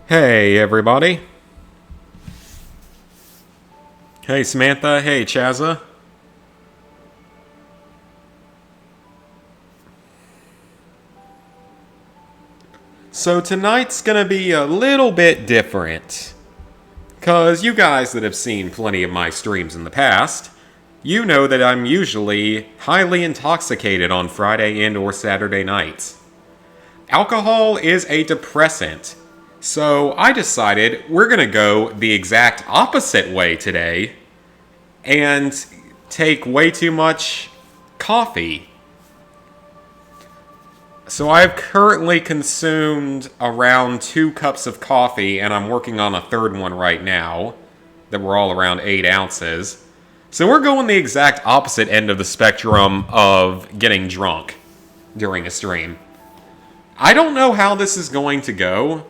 Hey, everybody. Hey, Samantha. Hey, Chazza. So tonight's gonna be a little bit different. Because you guys that have seen plenty of my streams in the past, you know that I'm usually highly intoxicated on Friday and or Saturday nights. Alcohol is a depressant. So I decided we're going to go the exact opposite way today and take way too much coffee. So I've currently consumed around 2 cups of coffee, and I'm working on a third one right now that were all around 8 ounces. So we're going the exact opposite end of the spectrum of getting drunk during a stream. I don't know how this is going to go.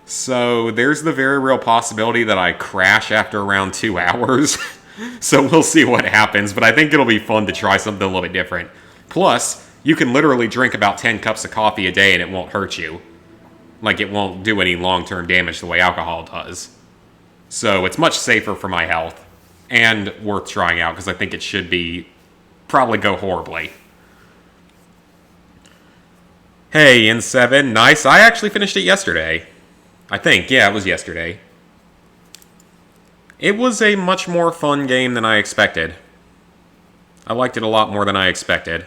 So there's the very real possibility that I crash after around 2 hours. So we'll see what happens, but I think it'll be fun to try something a little bit different. Plus, you can literally drink about 10 cups of coffee a day and it won't hurt you. Like, it won't do any long-term damage the way alcohol does. So it's much safer for my health and worth trying out because I think it should be probably go horribly. Hey, N7, nice. I actually finished it yesterday. I think, yeah, it was yesterday. It was a much more fun game than I expected. I liked it a lot more than I expected.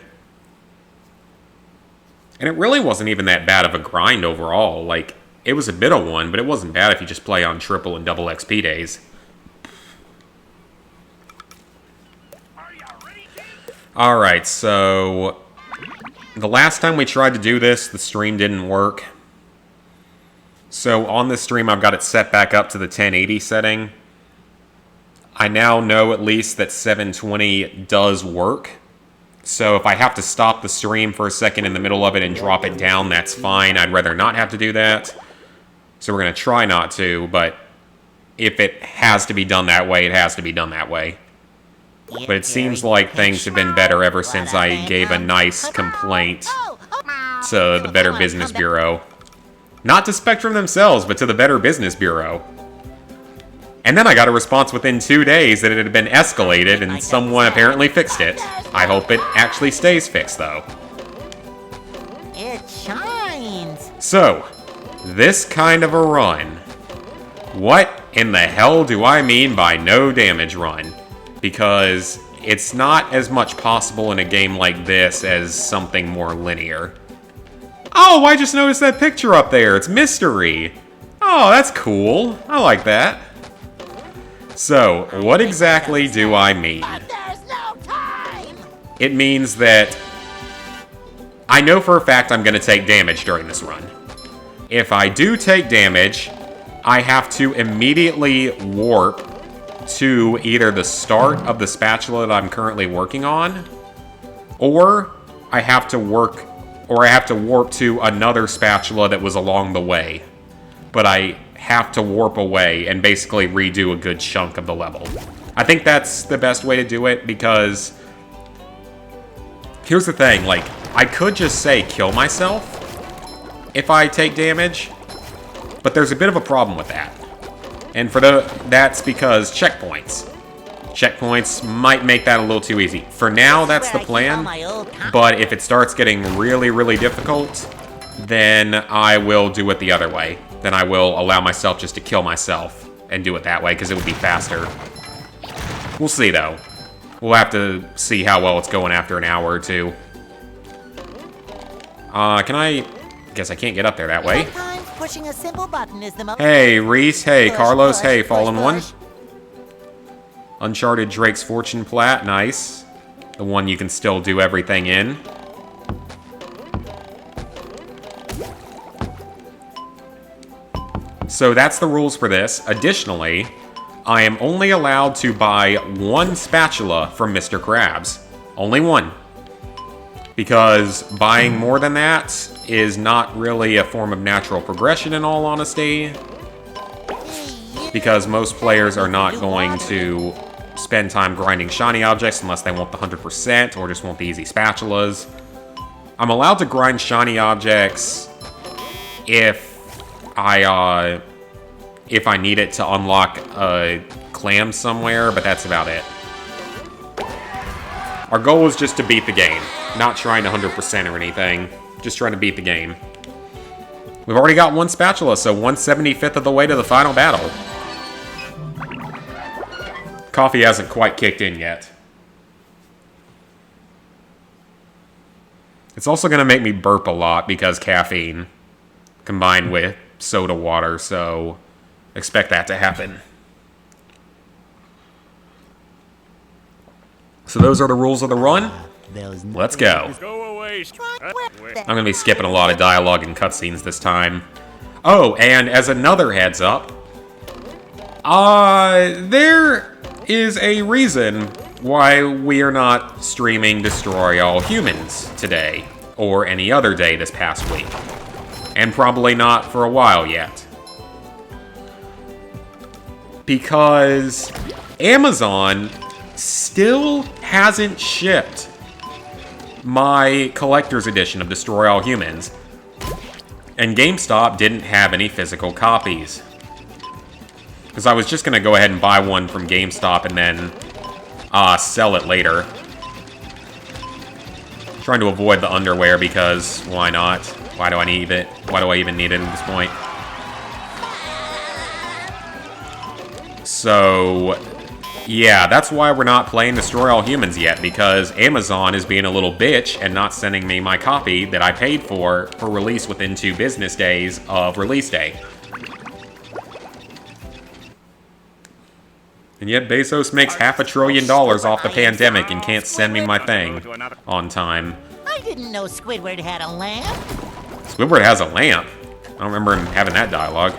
And it really wasn't even that bad of a grind overall. Like, it was a bit of one, but it wasn't bad if you just play on triple and double XP days. Alright, so the last time we tried to do this, the stream didn't work. So on this stream, I've got it set back up to the 1080 setting. I now know at least that 720 does work. So if I have to stop the stream for a second in the middle of it and drop it down, that's fine. I'd rather not have to do that. So we're going to try not to, but if it has to be done that way, it has to be done that way. But it seems like things have been better ever since I gave a nice complaint to the Better Business Bureau. Not to Spectrum themselves, but to the Better Business Bureau. And then I got a response within 2 days that it had been escalated and someone apparently fixed it. I hope it actually stays fixed, though. It shines. So, this kind of a run. What in the hell do I mean by no damage run? Because it's not as much possible in a game like this as something more linear. Oh, I just noticed that picture up there. It's mystery. Oh, that's cool. I like that. So, what exactly do I mean? There's no time. It means that I know for a fact I'm going to take damage during this run. If I do take damage, I have to immediately warp to either the start of the spatula that I'm currently working on, or I have to warp to another spatula that was along the way. But I have to warp away and basically redo a good chunk of the level. I think that's the best way to do it because here's the thing, like, I could just say kill myself if I take damage, but there's a bit of a problem with that. And that's because checkpoints. Checkpoints might make that a little too easy. For now, that's the plan, but if it starts getting really, really difficult, then I will do it the other way. Then I will allow myself just to kill myself and do it that way, because it would be faster. We'll see, though. We'll have to see how well it's going after an hour or two. Can I... Guess I can't get up there that way. Pushing a simple button is the most. Hey, Reese. Hey, Carlos. Hey, push, Fallen One. push. Uncharted Drake's Fortune Plat. Nice. The one you can still do everything in. So that's the rules for this. Additionally, I am only allowed to buy 1 spatula from Mr. Krabs. Only 1. Because buying more than that is not really a form of natural progression, in all honesty. Because most players are not going to spend time grinding shiny objects unless they want the 100% or just want the easy spatulas. I'm allowed to grind shiny objects if I if I need it to unlock a clam somewhere, but that's about it. Our goal is just to beat the game. Not trying to 100% or anything. Just trying to beat the game. We've already got one spatula, so 1/75th of the way to the final battle. Coffee hasn't quite kicked in yet. It's also going to make me burp a lot because caffeine combined with soda water, so expect that to happen. So those are the rules of the run. Let's go. I'm going to be skipping a lot of dialogue and cutscenes this time. Oh, and as another heads up, there is a reason why we are not streaming Destroy All Humans today, or any other day this past week. And probably not for a while yet. Because Amazon still hasn't shipped my collector's edition of Destroy All Humans. And GameStop didn't have any physical copies. Because I was just going to go ahead and buy one from GameStop and then sell it later. Trying to avoid the underwear because why not? Why do I need it? Why do I even need it at this point? So, yeah, that's why we're not playing Destroy All Humans yet, because Amazon is being a little bitch and not sending me my copy that I paid for release within 2 business days of release day. And yet Bezos makes $500 billion off the pandemic and can't send me my thing on time. I didn't know Squidward had a lamp. Squidward has a lamp. I don't remember him having that dialogue.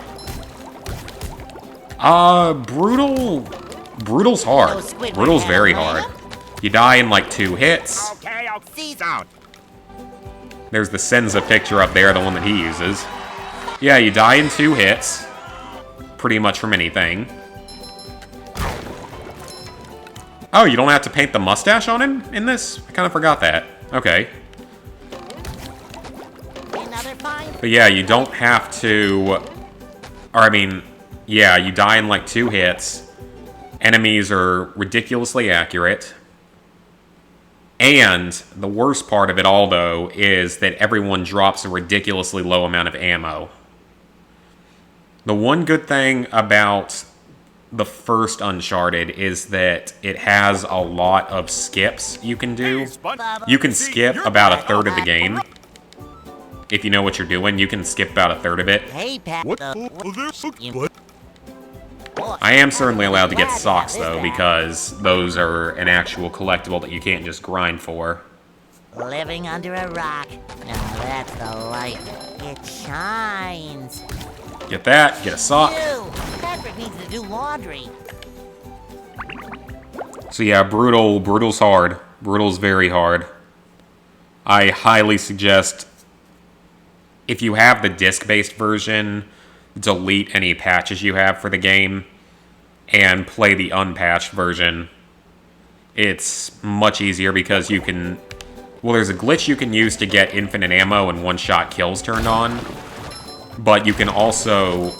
Brutal's hard. Brutal's very hard. You die in like 2 hits. There's the Senza picture up there, the one that he uses. Yeah, you die in 2 hits. Pretty much from anything. Oh, you don't have to paint the mustache on him in this? I kind of forgot that. Okay. But yeah, you don't have to... Or, I mean, yeah, you die in like 2 hits. Enemies are ridiculously accurate. And the worst part of it all, though, is that everyone drops a ridiculously low amount of ammo. The one good thing about the first Uncharted is that it has a lot of skips you can do. You can skip about 1/3 of the game. If you know what you're doing, you can skip about 1/3 of it. Hey, Pat. I am certainly allowed to get socks, though, because those are an actual collectible that you can't just grind for. Living under a rock. Now that's the life. It shines. Get that, get a sock. Ew, Patrick needs to do laundry. So yeah, Brutal's hard. Brutal's very hard. I highly suggest, if you have the disc-based version, delete any patches you have for the game and play the unpatched version. It's much easier because you can... Well, there's a glitch you can use to get infinite ammo and one-shot kills turned on, but you can also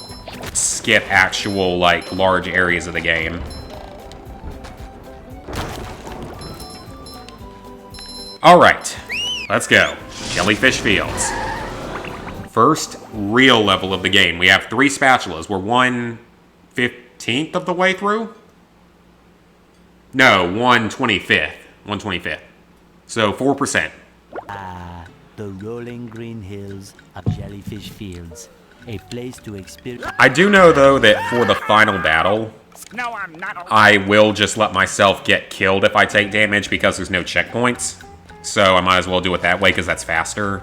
skip actual, like, large areas of the game. Alright, let's go. Jellyfish Fields. First real level of the game. We have 3 spatulas. We're 1/15th of the way through? No, 1/25th. 1/25th. So 4%. The rolling green hills of Jellyfish Fields. A place to experience. I do know, though, that for the final battle, I will just let myself get killed if I take damage because there's no checkpoints. So I might as well do it that way because that's faster.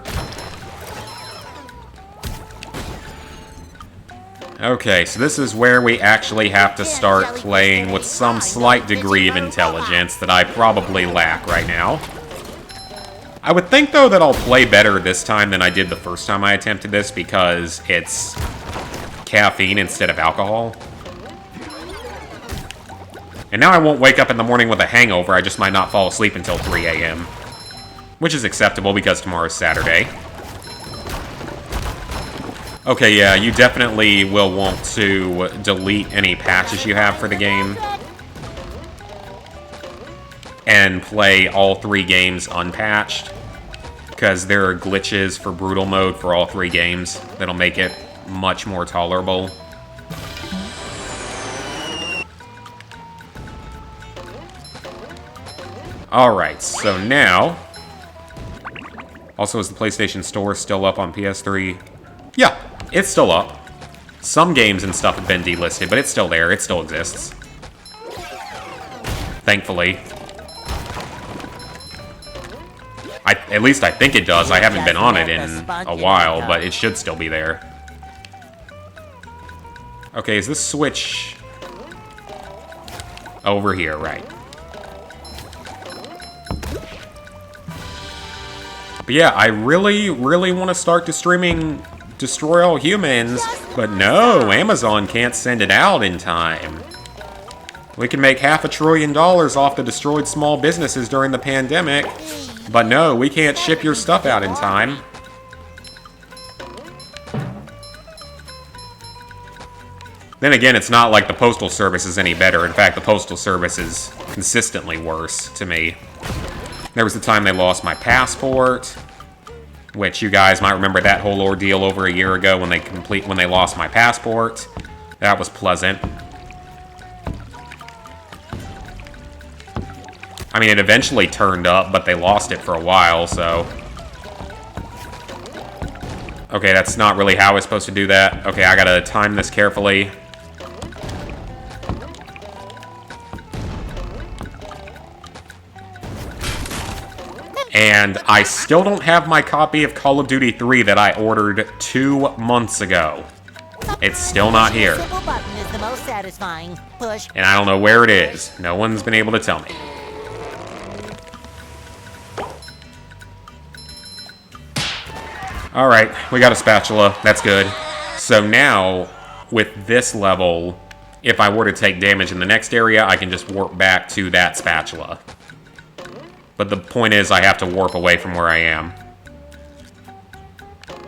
Okay, so this is where we actually have to start playing with some slight degree of intelligence that I probably lack right now. I would think, though, that I'll play better this time than I did the first time I attempted this because it's caffeine instead of alcohol. And now I won't wake up in the morning with a hangover, I just might not fall asleep until 3 a.m. Which is acceptable because tomorrow's Saturday. Okay, yeah, you definitely will want to delete any patches you have for the game and play all 3 games unpatched, because there are glitches for brutal mode for all 3 games that'll make it much more tolerable. Alright, so now... Also, is the PlayStation Store still up on PS3? Yeah, it's still up. Some games and stuff have been delisted, but it's still there. It still exists. Thankfully. At least I think it does. I haven't been on it in a while, but it should still be there. Okay, is this Switch... over here, right. But yeah, I really want to start to streaming Destroy All Humans, but no, Amazon can't send it out in time. We can make $500 billion off the destroyed small businesses during the pandemic, but no, we can't ship your stuff out in time. Then again, it's not like the Postal Service is any better. In fact, the Postal Service is consistently worse to me. There was the time they lost my passport, which you guys might remember that whole ordeal over a year ago when they lost my passport. That was pleasant. I mean, it eventually turned up, but they lost it for a while, so... Okay, that's not really how I was supposed to do that. Okay, I gotta time this carefully. And I still don't have my copy of Call of Duty 3 that I ordered 2 months ago. It's still not here. Simple button is the most satisfying. Push. And I don't know where it is. No one's been able to tell me. Alright, we got a spatula. That's good. So now, with this level, if I were to take damage in the next area, I can just warp back to that spatula. But the point is, I have to warp away from where I am.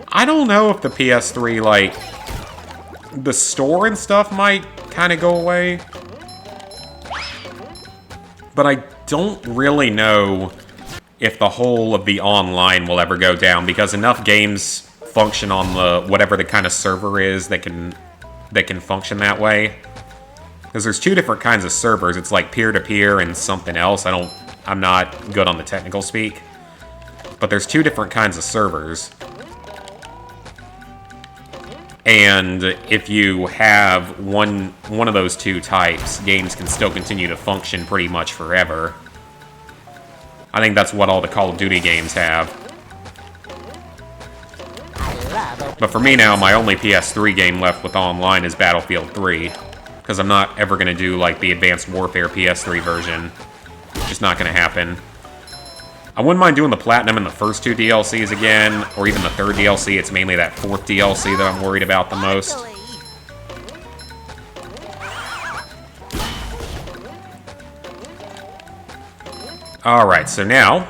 I don't know if the PS3, like... the store and stuff might kind of go away. But I don't really know if the whole of the online will ever go down, because enough games function on the whatever the kind of server is that can function that way. Because there's 2 different kinds of servers. It's like peer-to-peer and something else. I'm not good on the technical speak. But there's 2 different kinds of servers. And if you have one of those 2 types, games can still continue to function pretty much forever. I think that's what all the Call of Duty games have. But for me now, my only PS3 game left with online is Battlefield 3. Because I'm not ever going to do like the Advanced Warfare PS3 version. Just not going to happen. I wouldn't mind doing the Platinum and the first 2 DLCs again, or even the 3rd DLC. It's mainly that 4th DLC that I'm worried about the most. Alright, so now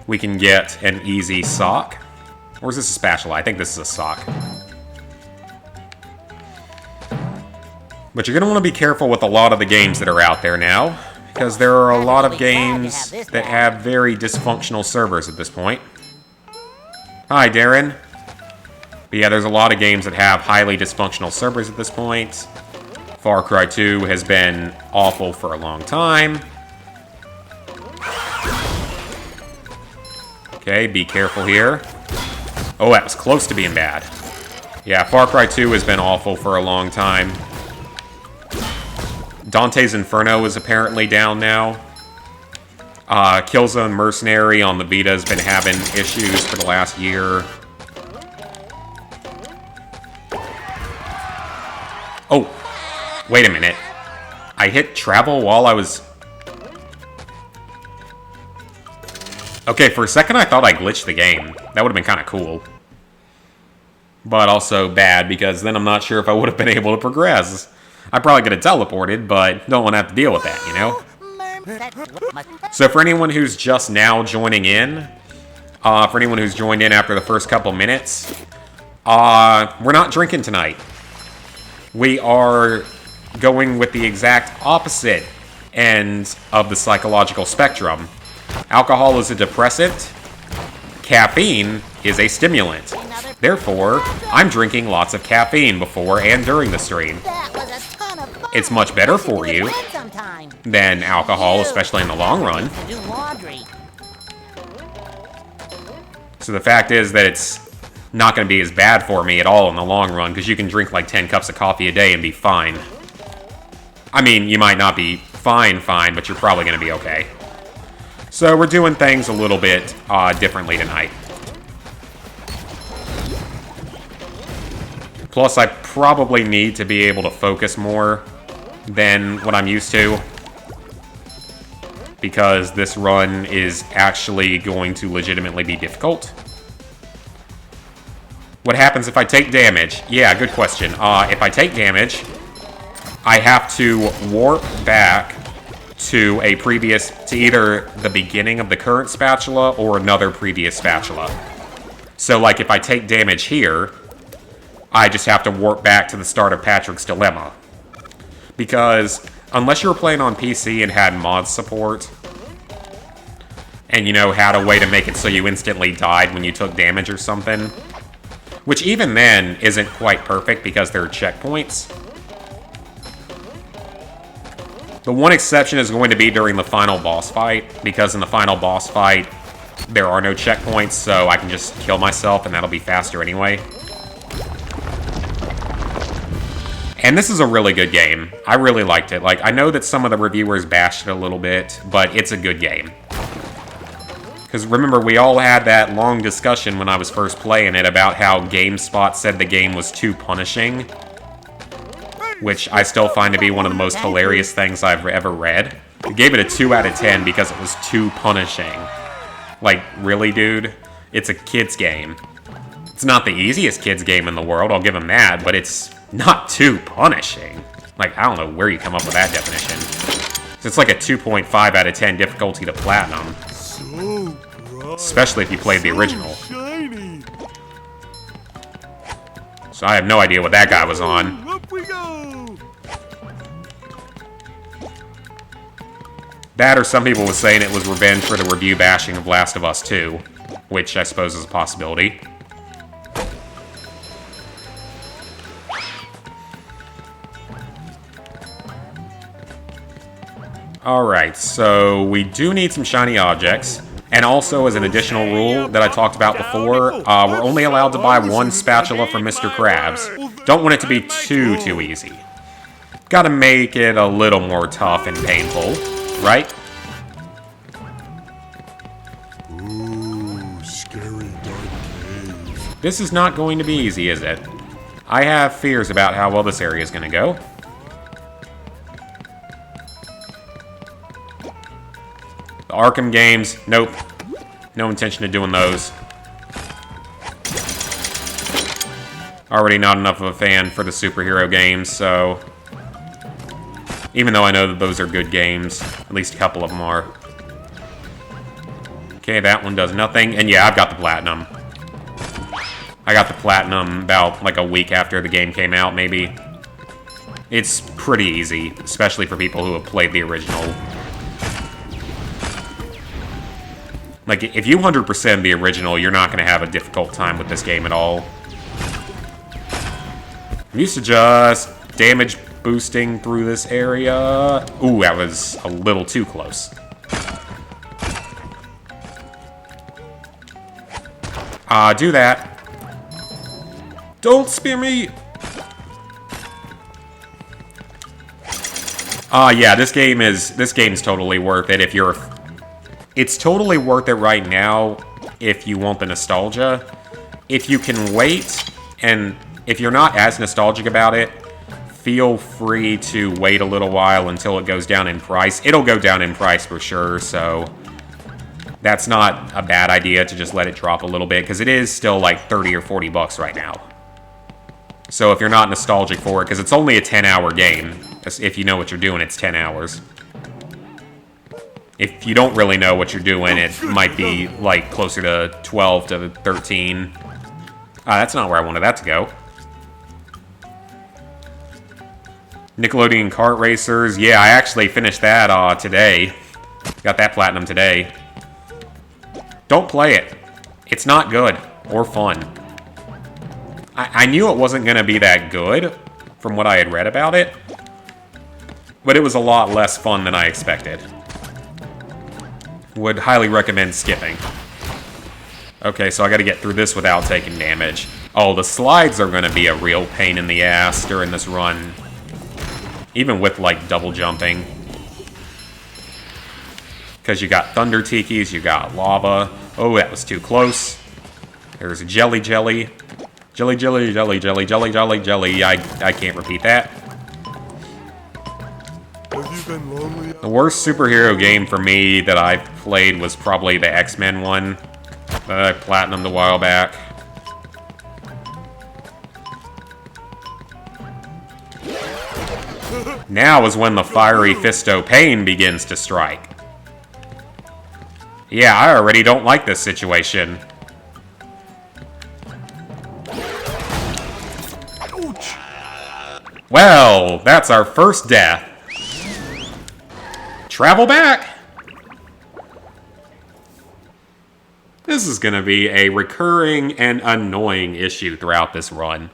we can get an easy sock. Or is this a spatula? I think this is a sock. But you're going to want to be careful with a lot of the games that are out there now, because there are a lot of games that have very dysfunctional servers at this point. Hi, Darren. But yeah, there's a lot of games that have highly dysfunctional servers at this point. Far Cry 2 has been awful for a long time. Okay, be careful here. Oh, that was close to being bad. Yeah, Far Cry 2 has been awful for a long time. Dante's Inferno is apparently down now. Killzone Mercenary on the Vita has been having issues for the last year. Oh, wait a minute. I hit travel while I was... Okay, for a second I thought I glitched the game. That would have been kind of cool. But also bad, because then I'm not sure if I would have been able to progress. I probably could have teleported, but don't want to have to deal with that, you know? So for anyone who's just now joining in, for anyone who's joined in after the first couple minutes, We're not drinking tonight. We are going with the exact opposite end of the psychological spectrum. Alcohol is a depressant. Caffeine is a stimulant. Therefore, I'm drinking lots of caffeine before and during the stream. That was a ton of fun. It's much better for We you should win sometime. than alcohol, especially in the long run. To do laundry. So the fact is that it's not going to be as bad for me at all in the long run, because you can drink like 10 cups of coffee a day and be fine. I mean, you might not be fine, but you're probably going to be okay. So we're doing things a little bit differently tonight. Plus, I probably need to be able to focus more than what I'm used to, because this run is actually going to legitimately be difficult. What happens if I take damage? Yeah, good question. If I take damage, I have to warp back to either the beginning of the current spatula or another previous spatula. So, like, if I take damage here, I just have to warp back to the start of Patrick's Dilemma. Because unless you were playing on PC and had mod support, and, you know, had a way to make it so you instantly died when you took damage or something, which even then isn't quite perfect because there are checkpoints. The one exception is going to be during the final boss fight, because in the final boss fight, there are no checkpoints, so I can just kill myself and that'll be faster anyway. And this is a really good game. I really liked it. Like, I know that some of the reviewers bashed it a little bit, but it's a good game. Because remember, we all had that long discussion when I was first playing it about how GameSpot said the game was too punishing, which I still find to be one of the most hilarious things I've ever read. I gave it a 2 out of 10 because it was too punishing. Like, really, dude? It's a kid's game. It's not the easiest kid's game in the world, I'll give them that, but it's not too punishing. Like, I don't know where you come up with that definition. It's like a 2.5 out of 10 difficulty to platinum. Especially if you played the original. So I have no idea what that guy was on. Up we go. That, or some people were saying it was revenge for the review bashing of Last of Us 2, which I suppose is a possibility. Alright, so we do need some shiny objects. And also, as an additional rule that I talked about before, we're only allowed to buy one spatula from Mr. Krabs. Don't want it to be too easy. Gotta make it a little more tough and painful, right? Ooh, scary dark cave. This is not going to be easy, is it? I have fears about how well this area is going to go. The Arkham games, nope. No intention of doing those. Already not enough of a fan for the superhero games, so... Even though I know that those are good games, at least a couple of them are. Okay, that one does nothing, and yeah, I've got the platinum. I got the platinum about like a week after the game came out, maybe. It's pretty easy, especially for people who have played the original. Like, if you 100% the original, you're not going to have a difficult time with this game at all. I'm used to just damage boosting through this area. Ooh, that was a little too close. Do that. Don't spear me! Yeah, this game's totally worth it if you're... It's totally worth it right now if you want the nostalgia. If you can wait, and if you're not as nostalgic about it, feel free to wait a little while until it goes down in price. It'll go down in price for sure, so that's not a bad idea to just let it drop a little bit, because it is still like 30 or 40 bucks right now. So if you're not nostalgic for it, because it's only a 10-hour game, if you know what you're doing, it's 10 hours. If you don't really know what you're doing, it might be like closer to 12 to 13. Ah, that's not where I wanted that to go. Nickelodeon Kart Racers. Yeah, I actually finished that today. Got that platinum today. Don't play it. It's not good or fun. I knew it wasn't going to be that good from what I had read about it, but it was a lot less fun than I expected. Would highly recommend skipping. Okay, so I gotta get through this without taking damage. Oh, the slides are gonna be a real pain in the ass during this run. Even with, like, double jumping. Because you got Thunder Tikis, you got lava. Oh, that was too close. There's jelly. Jelly. I can't repeat that. Have you been lonely? The worst superhero game for me that I've played was probably the X-Men one that I platinumed a while back. Now is when the fiery Fisto pain begins to strike. Yeah, I already don't like this situation. Ouch! Well, that's our first death. Travel back! This is going to be a recurring and annoying issue throughout this run.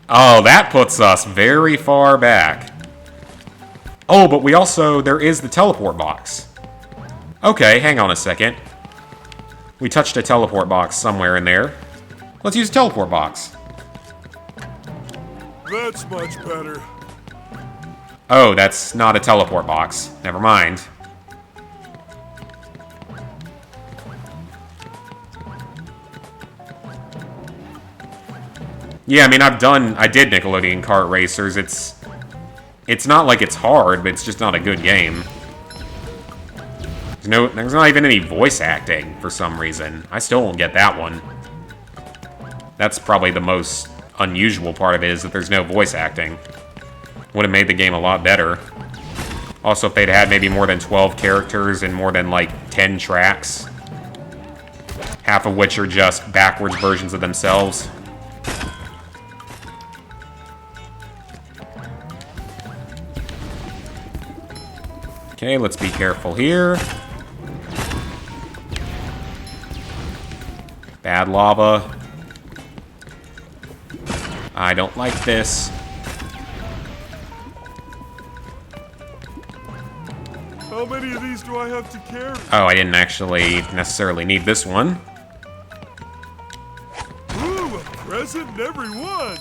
Oh, that puts us very far back. Oh, but there is the teleport box. Okay, hang on a second. We touched a teleport box somewhere in there. Let's use a teleport box. That's much better. Oh, that's not a teleport box. Never mind. Yeah, I mean, I did Nickelodeon Kart Racers. It's not like it's hard, but it's just not a good game. There's not even any voice acting for some reason. I still won't get that one. That's probably the most unusual part of it, is that there's no voice acting. Would have made the game a lot better. Also, if they'd had maybe more than 12 characters and more than, like, 10 tracks. Half of which are just backwards versions of themselves. Okay, let's be careful here. Bad lava. I don't like this. How many of these do I have to carry? Oh, I didn't actually necessarily need this one. Ooh, a present in every one!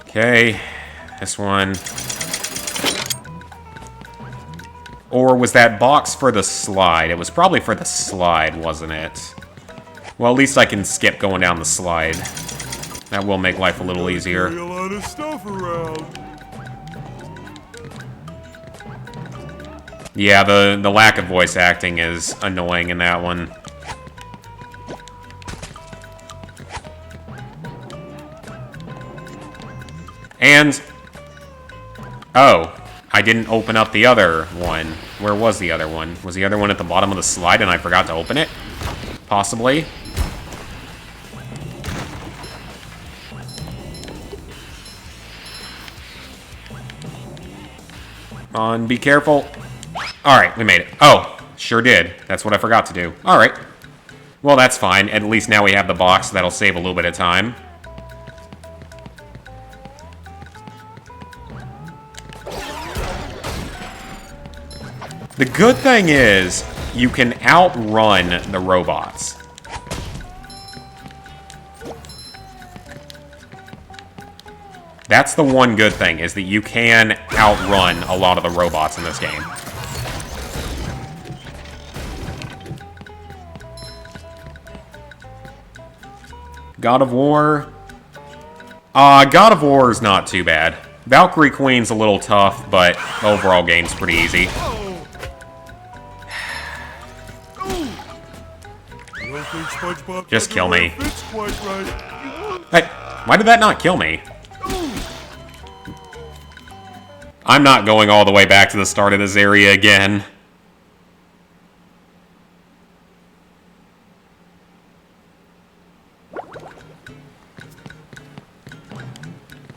Okay, this one. Or was that box for the slide? It was probably for the slide, wasn't it? Well, at least I can skip going down the slide. That will make life a little easier. Carry a lot of stuff around. Yeah, the lack of voice acting is annoying in that one. And... oh, I didn't open up the other one. Where was the other one? Was the other one at the bottom of the slide and I forgot to open it? Possibly. On, be careful. Alright, we made it. Oh, sure did. That's what I forgot to do. Alright. Well, that's fine. At least now we have the box. That'll save a little bit of time. The good thing is, you can outrun the robots. That's the one good thing, is that you can outrun a lot of the robots in this game. God of War. God of War is not too bad. Valkyrie Queen's a little tough, but the overall game's pretty easy. Just kill me. Hey, why did that not kill me? I'm not going all the way back to the start of this area again.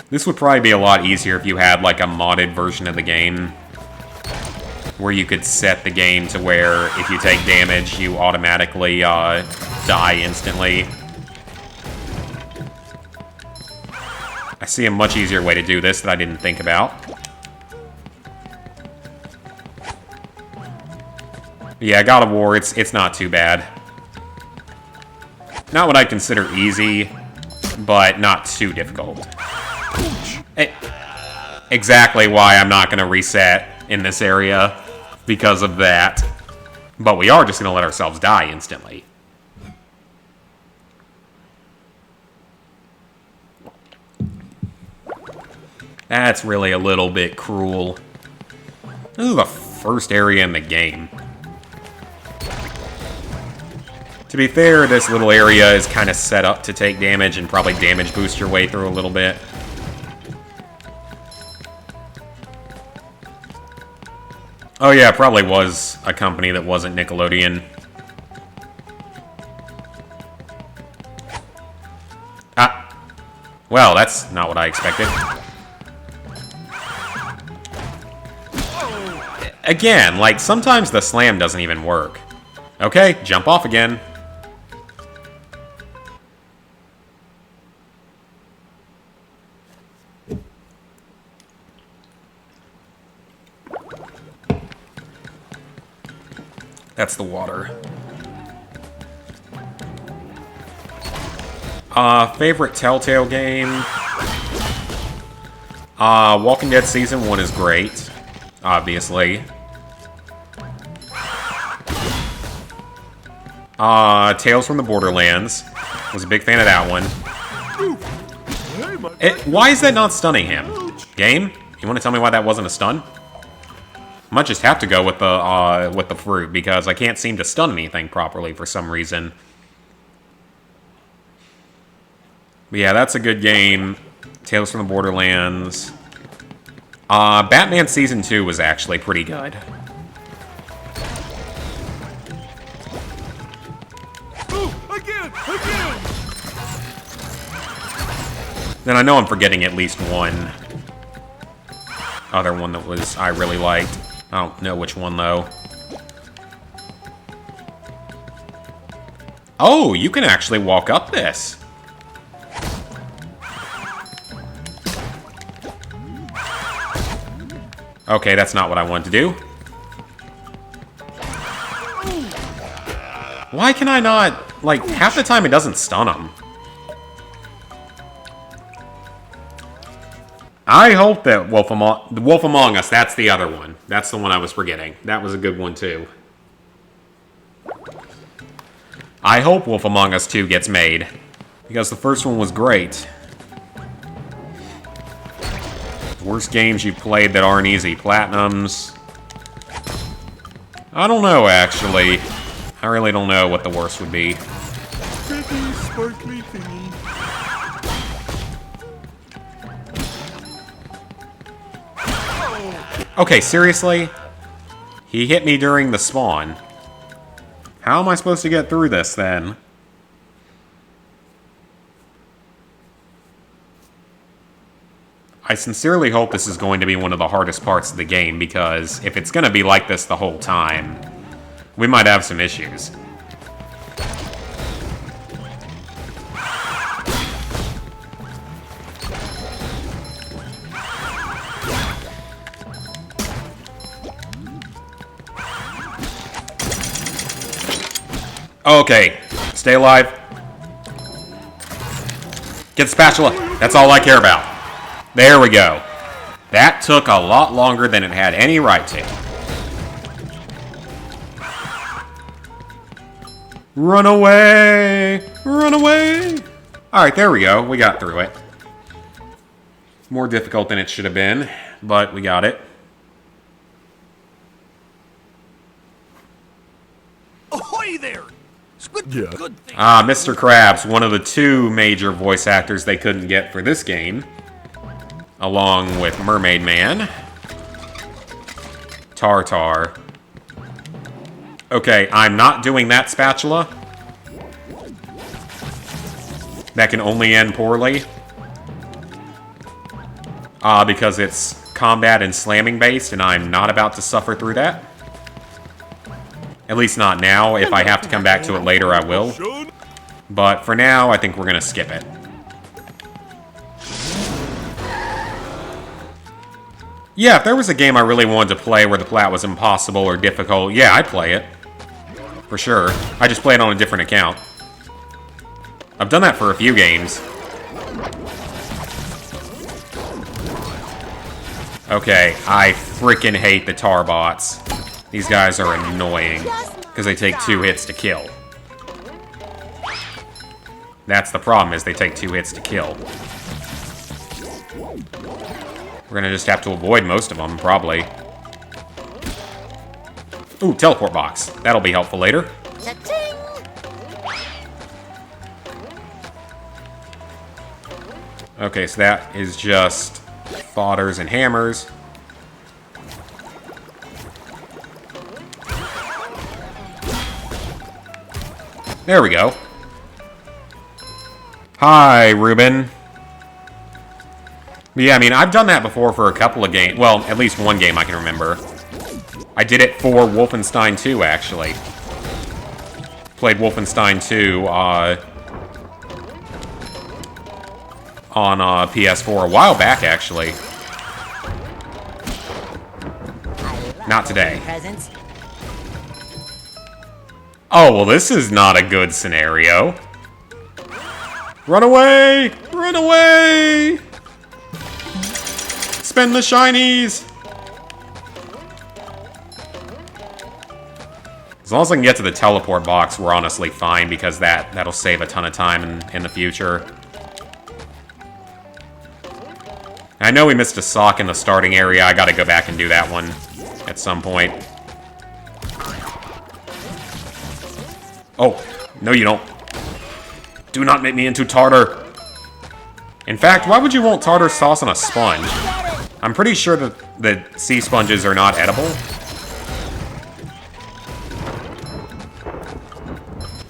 This would probably be a lot easier if you had, like, a modded version of the game, where you could set the game to where if you take damage, you automatically die instantly. I see a much easier way to do this that I didn't think about. Yeah, God of War, it's not too bad. Not what I consider easy, but not too difficult. Exactly why I'm not going to reset in this area, because of that. But we are just going to let ourselves die instantly. That's really a little bit cruel. This is the first area in the game. To be fair, this little area is kind of set up to take damage and probably damage boost your way through a little bit. Oh yeah, it probably was a company that wasn't Nickelodeon. Ah. Well, that's not what I expected. Again, like, sometimes the slam doesn't even work. Okay, jump off again. That's the water. Favorite Telltale game? Walking Dead Season 1 is great, obviously. Tales from the Borderlands. Was a big fan of that one. Why is that not stunning him? Game? You want to tell me why that wasn't a stun? I might just have to go with the fruit, because I can't seem to stun anything properly for some reason. But yeah, that's a good game. Tales from the Borderlands. Batman Season 2 was actually pretty good. Again! Then I know I'm forgetting at least one other one that I really liked. I don't know which one, though. Oh, you can actually walk up this. Okay, that's not what I wanted to do. Why can I not... Like, half the time it doesn't stun him. I hope that Wolf Among Us, that's the other one. That's the one I was forgetting. That was a good one, too. I hope Wolf Among Us 2 gets made, because the first one was great. Worst games you've played that aren't easy. Platinums. I don't know, actually. I really don't know what the worst would be. Pretty sparkly thingy. Okay, seriously? He hit me during the spawn. How am I supposed to get through this, then? I sincerely hope this is going to be one of the hardest parts of the game, because if it's going to be like this the whole time, we might have some issues. Okay, stay alive. Get the spatula. That's all I care about. There we go. That took a lot longer than it had any right to. Run away! Run away! Alright, there we go. We got through it. More difficult than it should have been, but we got it. Ahoy there! Yeah. Good thing. Mr. Krabs, one of the two major voice actors they couldn't get for this game, along with Mermaid Man. Tartar. Okay, I'm not doing that spatula. That can only end poorly. because it's combat and slamming based, and I'm not about to suffer through that. At least not now. If I have to come back to it later, I will. But for now, I think we're gonna skip it. Yeah, if there was a game I really wanted to play where the plat was impossible or difficult, yeah, I'd play it. For sure. I just play it on a different account. I've done that for a few games. Okay, I freaking hate the tar bots. These guys are annoying because they take 2 hits to kill. That's the problem, is they take 2 hits to kill. We're gonna just have to avoid most of them, probably. Ooh, teleport box. That'll be helpful later. Cha-ching! Okay, so that is just fodders and hammers. There we go. Hi, Ruben. But yeah, I mean, I've done that before for a couple of games. Well, at least one game I can remember. I did it for Wolfenstein 2, actually. Played Wolfenstein 2 on PS4 a while back, actually. Not today. Presents. Oh, well, this is not a good scenario. Run away! Run away! Spend the shinies! As long as I can get to the teleport box, we're honestly fine, because that'll save a ton of time in the future. I know we missed a sock in the starting area. I gotta go back and do that one at some point. Oh, no you don't. Do not make me into tartar. In fact, why would you want tartar sauce on a sponge? I'm pretty sure that the sea sponges are not edible.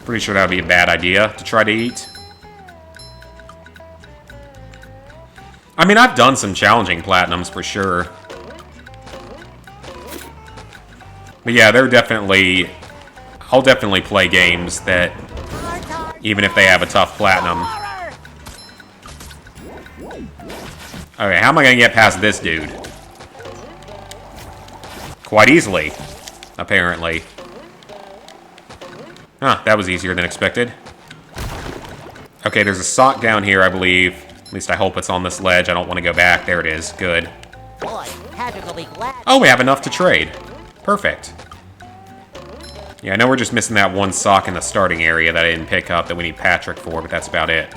Pretty sure that would be a bad idea to try to eat. I mean, I've done some challenging platinums for sure. But yeah, they're definitely... I'll definitely play games that, even if they have a tough platinum. Okay, how am I gonna get past this dude? Quite easily, apparently. Huh, that was easier than expected. Okay, there's a sock down here, I believe. At least I hope it's on this ledge. I don't want to go back. There it is. Good. Boy, Patrick will be glad. Oh, we have enough to trade. Perfect. Yeah, I know we're just missing that one sock in the starting area that I didn't pick up that we need Patrick for, but that's about it.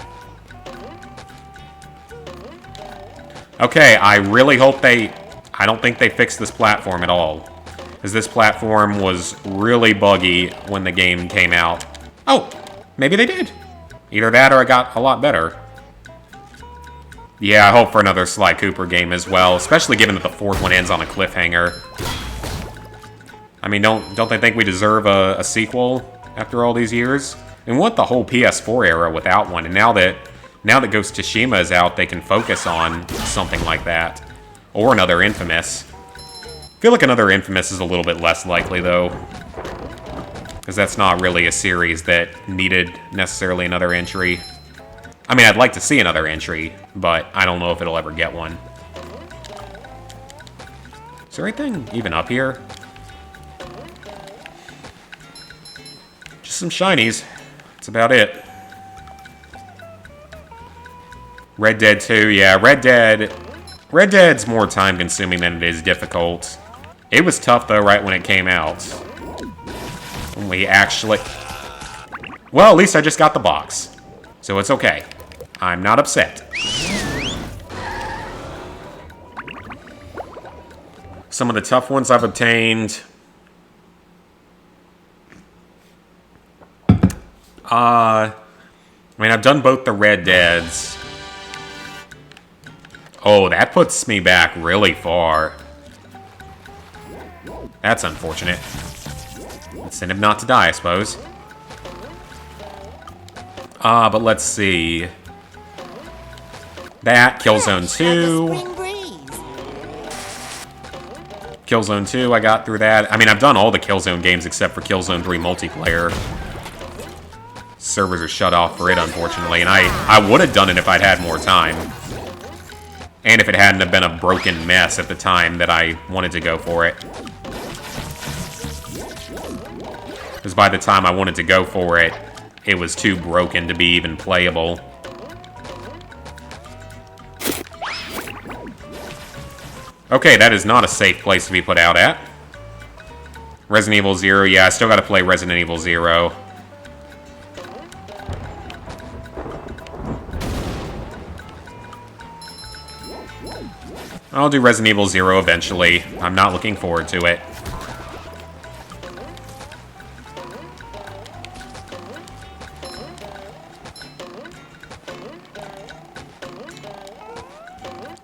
Okay, I really hope they... I don't think they fixed this platform at all. Because this platform was really buggy when the game came out. Oh, maybe they did. Either that or it got a lot better. Yeah, I hope for another Sly Cooper game as well, especially given that the 4th one ends on a cliffhanger. I mean, don't they think we deserve a sequel after all these years? And we want the whole PS4 era without one, and now that Ghost of Tsushima is out, they can focus on something like that. Or another Infamous. I feel like another Infamous is a little bit less likely, though. Because that's not really a series that needed necessarily another entry. I mean, I'd like to see another entry, but I don't know if it'll ever get one. Is there anything even up here? Just some shinies. That's about it. Red Dead 2, yeah, Red Dead's more time-consuming than it is difficult. It was tough, though, right when it came out. When we actually... Well, at least I just got the box. So it's okay. I'm not upset. Some of the tough ones I've obtained... I mean, I've done both the Red Deads. Oh, that puts me back really far. That's unfortunate. Incentive not to die, I suppose. But let's see. That, Killzone 2. Killzone 2, I got through that. I mean, I've done all the Killzone games except for Killzone 3 multiplayer. Servers are shut off for it, unfortunately, and I would have done it if I'd had more time. And if it hadn't have been a broken mess at the time that I wanted to go for it. Because by the time I wanted to go for it, it was too broken to be even playable. Okay, that is not a safe place to be put out at. Resident Evil 0, yeah, I still gotta play Resident Evil 0. I'll do Resident Evil 0 eventually. I'm not looking forward to it.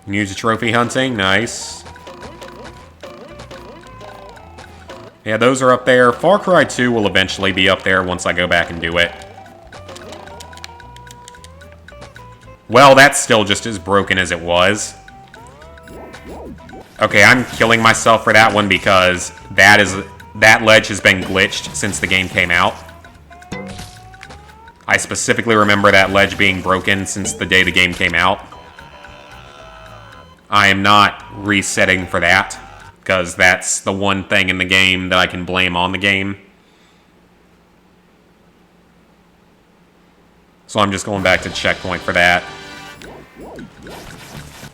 New to trophy hunting, nice. Yeah, those are up there. Far Cry 2 will eventually be up there once I go back and do it. Well, that's still just as broken as it was. Okay, I'm killing myself for that one because that ledge has been glitched since the game came out. I specifically remember that ledge being broken since the day the game came out. I am not resetting for that, because that's the one thing in the game that I can blame on the game. So I'm just going back to checkpoint for that.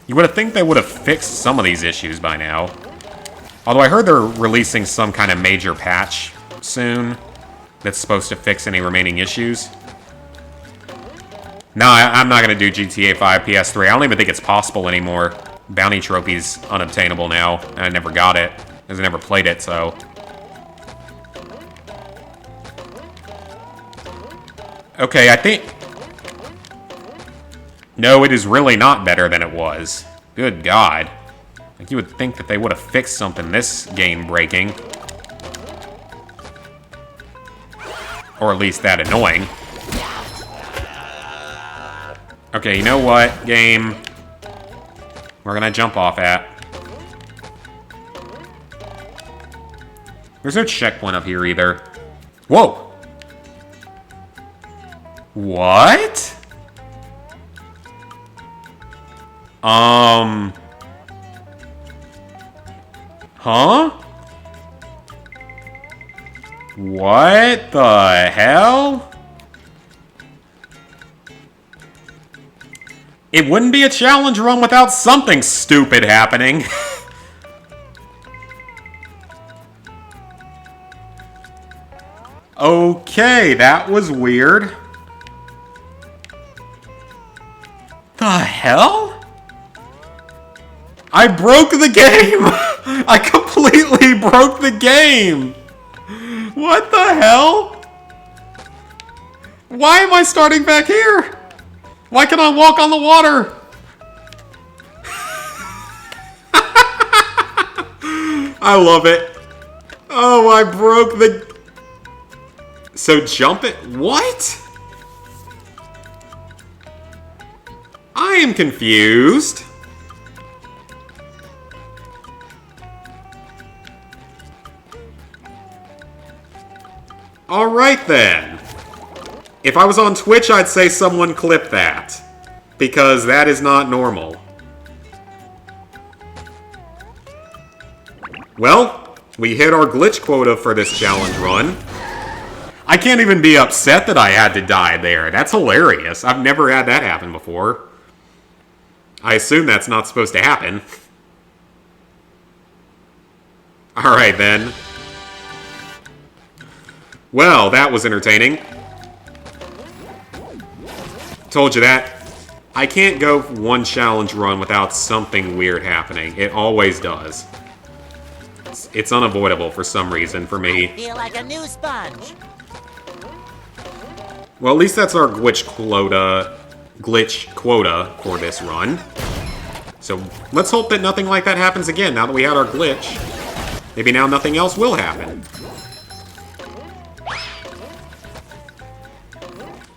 You would have think they would have fixed some of these issues by now. Although I heard they're releasing some kind of major patch soon that's supposed to fix any remaining issues. No, I'm not going to do GTA 5 PS3. I don't even think it's possible anymore. Bounty Trophy's unobtainable now, and I never got it, because I never played it, so... Okay, I think... No, it is really not better than it was. Good God. Like, you would think that they would have fixed something this game-breaking. Or at least that annoying. Okay, you know what, game? We're gonna jump off at. There's no checkpoint up here either. Whoa! What? Huh? What the hell? It wouldn't be a challenge run without something stupid happening. Okay, that was weird. The hell? I broke the game! I completely broke the game! What the hell? Why am I starting back here? Why can I walk on the water? I love it. Oh, I broke the... So jump it... What? I am confused. Alright then. If I was on Twitch, I'd say someone clip that. Because that is not normal. Well, we hit our glitch quota for this challenge run. I can't even be upset that I had to die there. That's hilarious. I've never had that happen before. I assume that's not supposed to happen. Alright then. Well, that was entertaining. Told you that. I can't go one challenge run without something weird happening. It always does. It's unavoidable for some reason for me. Feel like a new sponge. Well, at least that's our glitch quota for this run. So let's hope that nothing like that happens again now that we had our glitch. Maybe now nothing else will happen.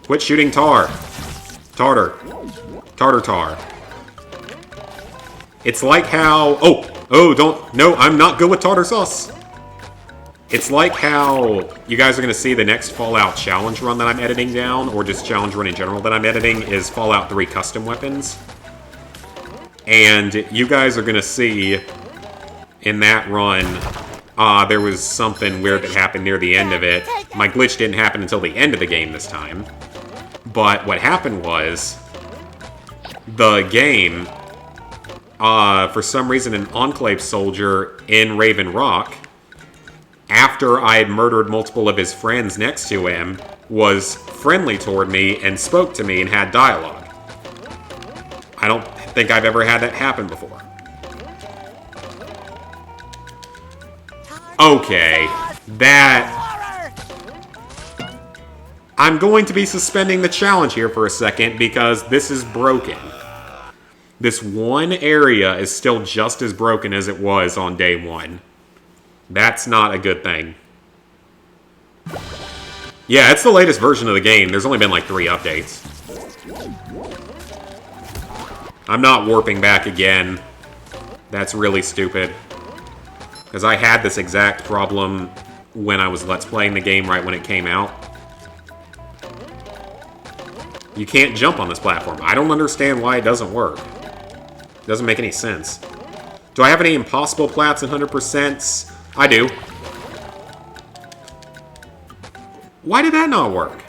Quit shooting tar. Tartar. Tartar tar. It's like how... Oh! Oh, don't... No, I'm not good with tartar sauce. It's like how you guys are going to see the next Fallout challenge run that I'm editing down, or just challenge run in general that I'm editing, is Fallout 3 custom weapons. And you guys are going to see in that run, there was something weird that happened near the end of it. My glitch didn't happen until the end of the game this time. But what happened was, the game, for some reason, an Enclave soldier in Raven Rock, after I had murdered multiple of his friends next to him, was friendly toward me and spoke to me and had dialogue. I don't think I've ever had that happen before. Okay, that... I'm going to be suspending the challenge here for a second because this is broken. This one area is still just as broken as it was on day one. That's not a good thing. Yeah, it's the latest version of the game. There's only been like 3 updates. I'm not warping back again. That's really stupid. Because I had this exact problem when I was Let's Playing the game right when it came out. You can't jump on this platform. I don't understand why it doesn't work. It doesn't make any sense. Do I have any impossible plats in 100%? I do. Why did that not work?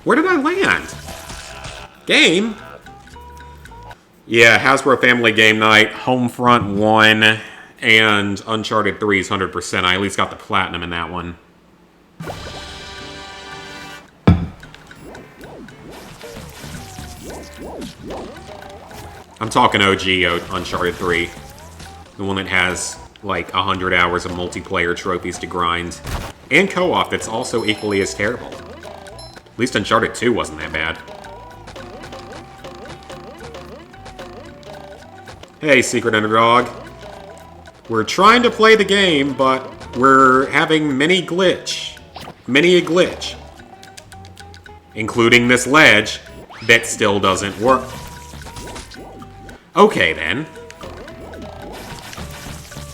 Where did I land? Game? Yeah, Hasbro Family Game Night, Homefront 1, and Uncharted 3's 100%. I at least got the platinum in that one. I'm talking OG Uncharted 3. The one that has like 100 hours of multiplayer trophies to grind. And co-op that's also equally as terrible. At least Uncharted 2 wasn't that bad. Hey, Secret Underdog. We're trying to play the game, but we're having many a glitch. Including this ledge that still doesn't work. Okay, then.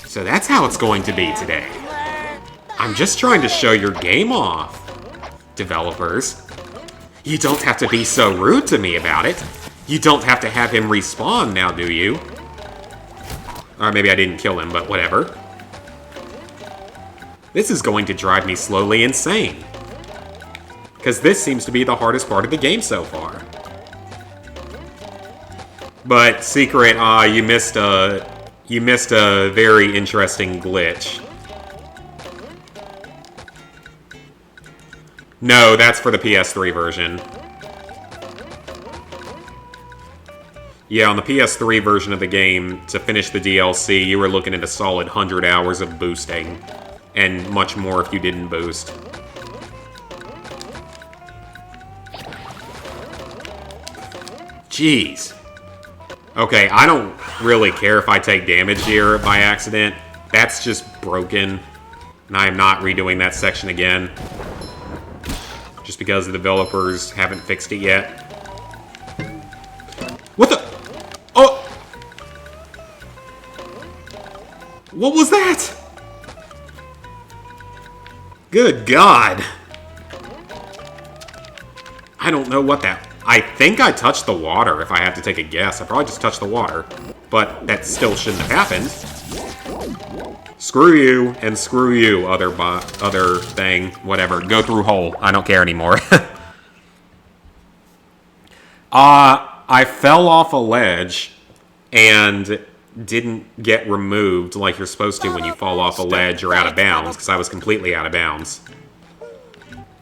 So that's how it's going to be today. I'm just trying to show your game off, developers. You don't have to be so rude to me about it. You don't have to have him respawn now, do you? Or maybe I didn't kill him, but whatever. This is going to drive me slowly insane. Because this seems to be the hardest part of the game so far. But, Secret, you missed a very interesting glitch. No, that's for the PS3 version. Yeah, on the PS3 version of the game, to finish the DLC, you were looking at a solid 100 hours of boosting. And much more if you didn't boost. Jeez. Okay, I don't really care if I take damage here by accident. That's just broken. And I am not redoing that section again. Just because the developers haven't fixed it yet. What the? Oh! What was that? Good God. I don't know what that... I think I touched the water, if I had to take a guess. I probably just touched the water. But that still shouldn't have happened. Screw you, and screw you, other thing. Whatever. Go through hole. I don't care anymore. I fell off a ledge, and didn't get removed like you're supposed to when you fall off a ledge or out of bounds, because I was completely out of bounds.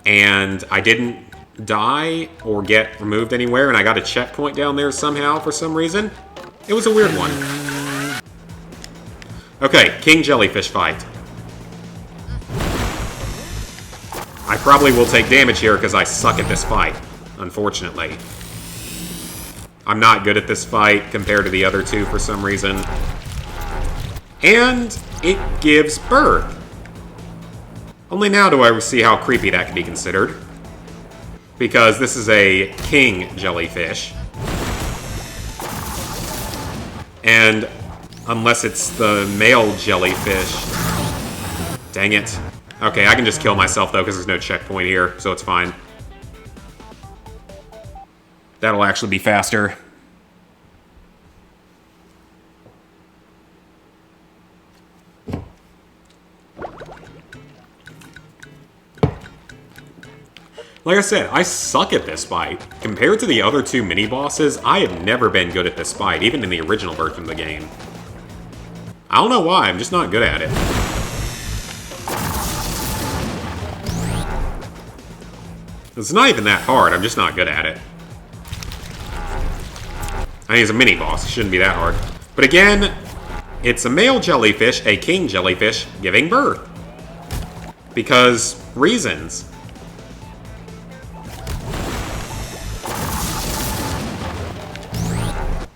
And I didn't die or get removed anywhere, and I got a checkpoint down there somehow for some reason. It was a weird one. Okay, King Jellyfish fight. I probably will take damage here because I suck at this fight, unfortunately. I'm not good at this fight compared to the other two for some reason. And it gives birth. Only now do I see how creepy that could be considered. Because this is a king jellyfish. And Unless it's the male jellyfish. Dang it. Okay, I can just kill myself, though, because there's no checkpoint here, so it's fine. That'll actually be faster. Like I said, I suck at this fight. Compared to the other two mini-bosses, I have never been good at this fight, even in the original version of the game. I don't know why, I'm just not good at it. It's not even that hard, I'm just not good at it. I mean, it's a mini-boss, it shouldn't be that hard. But again, it's a male jellyfish, a king jellyfish, giving birth. Because reasons.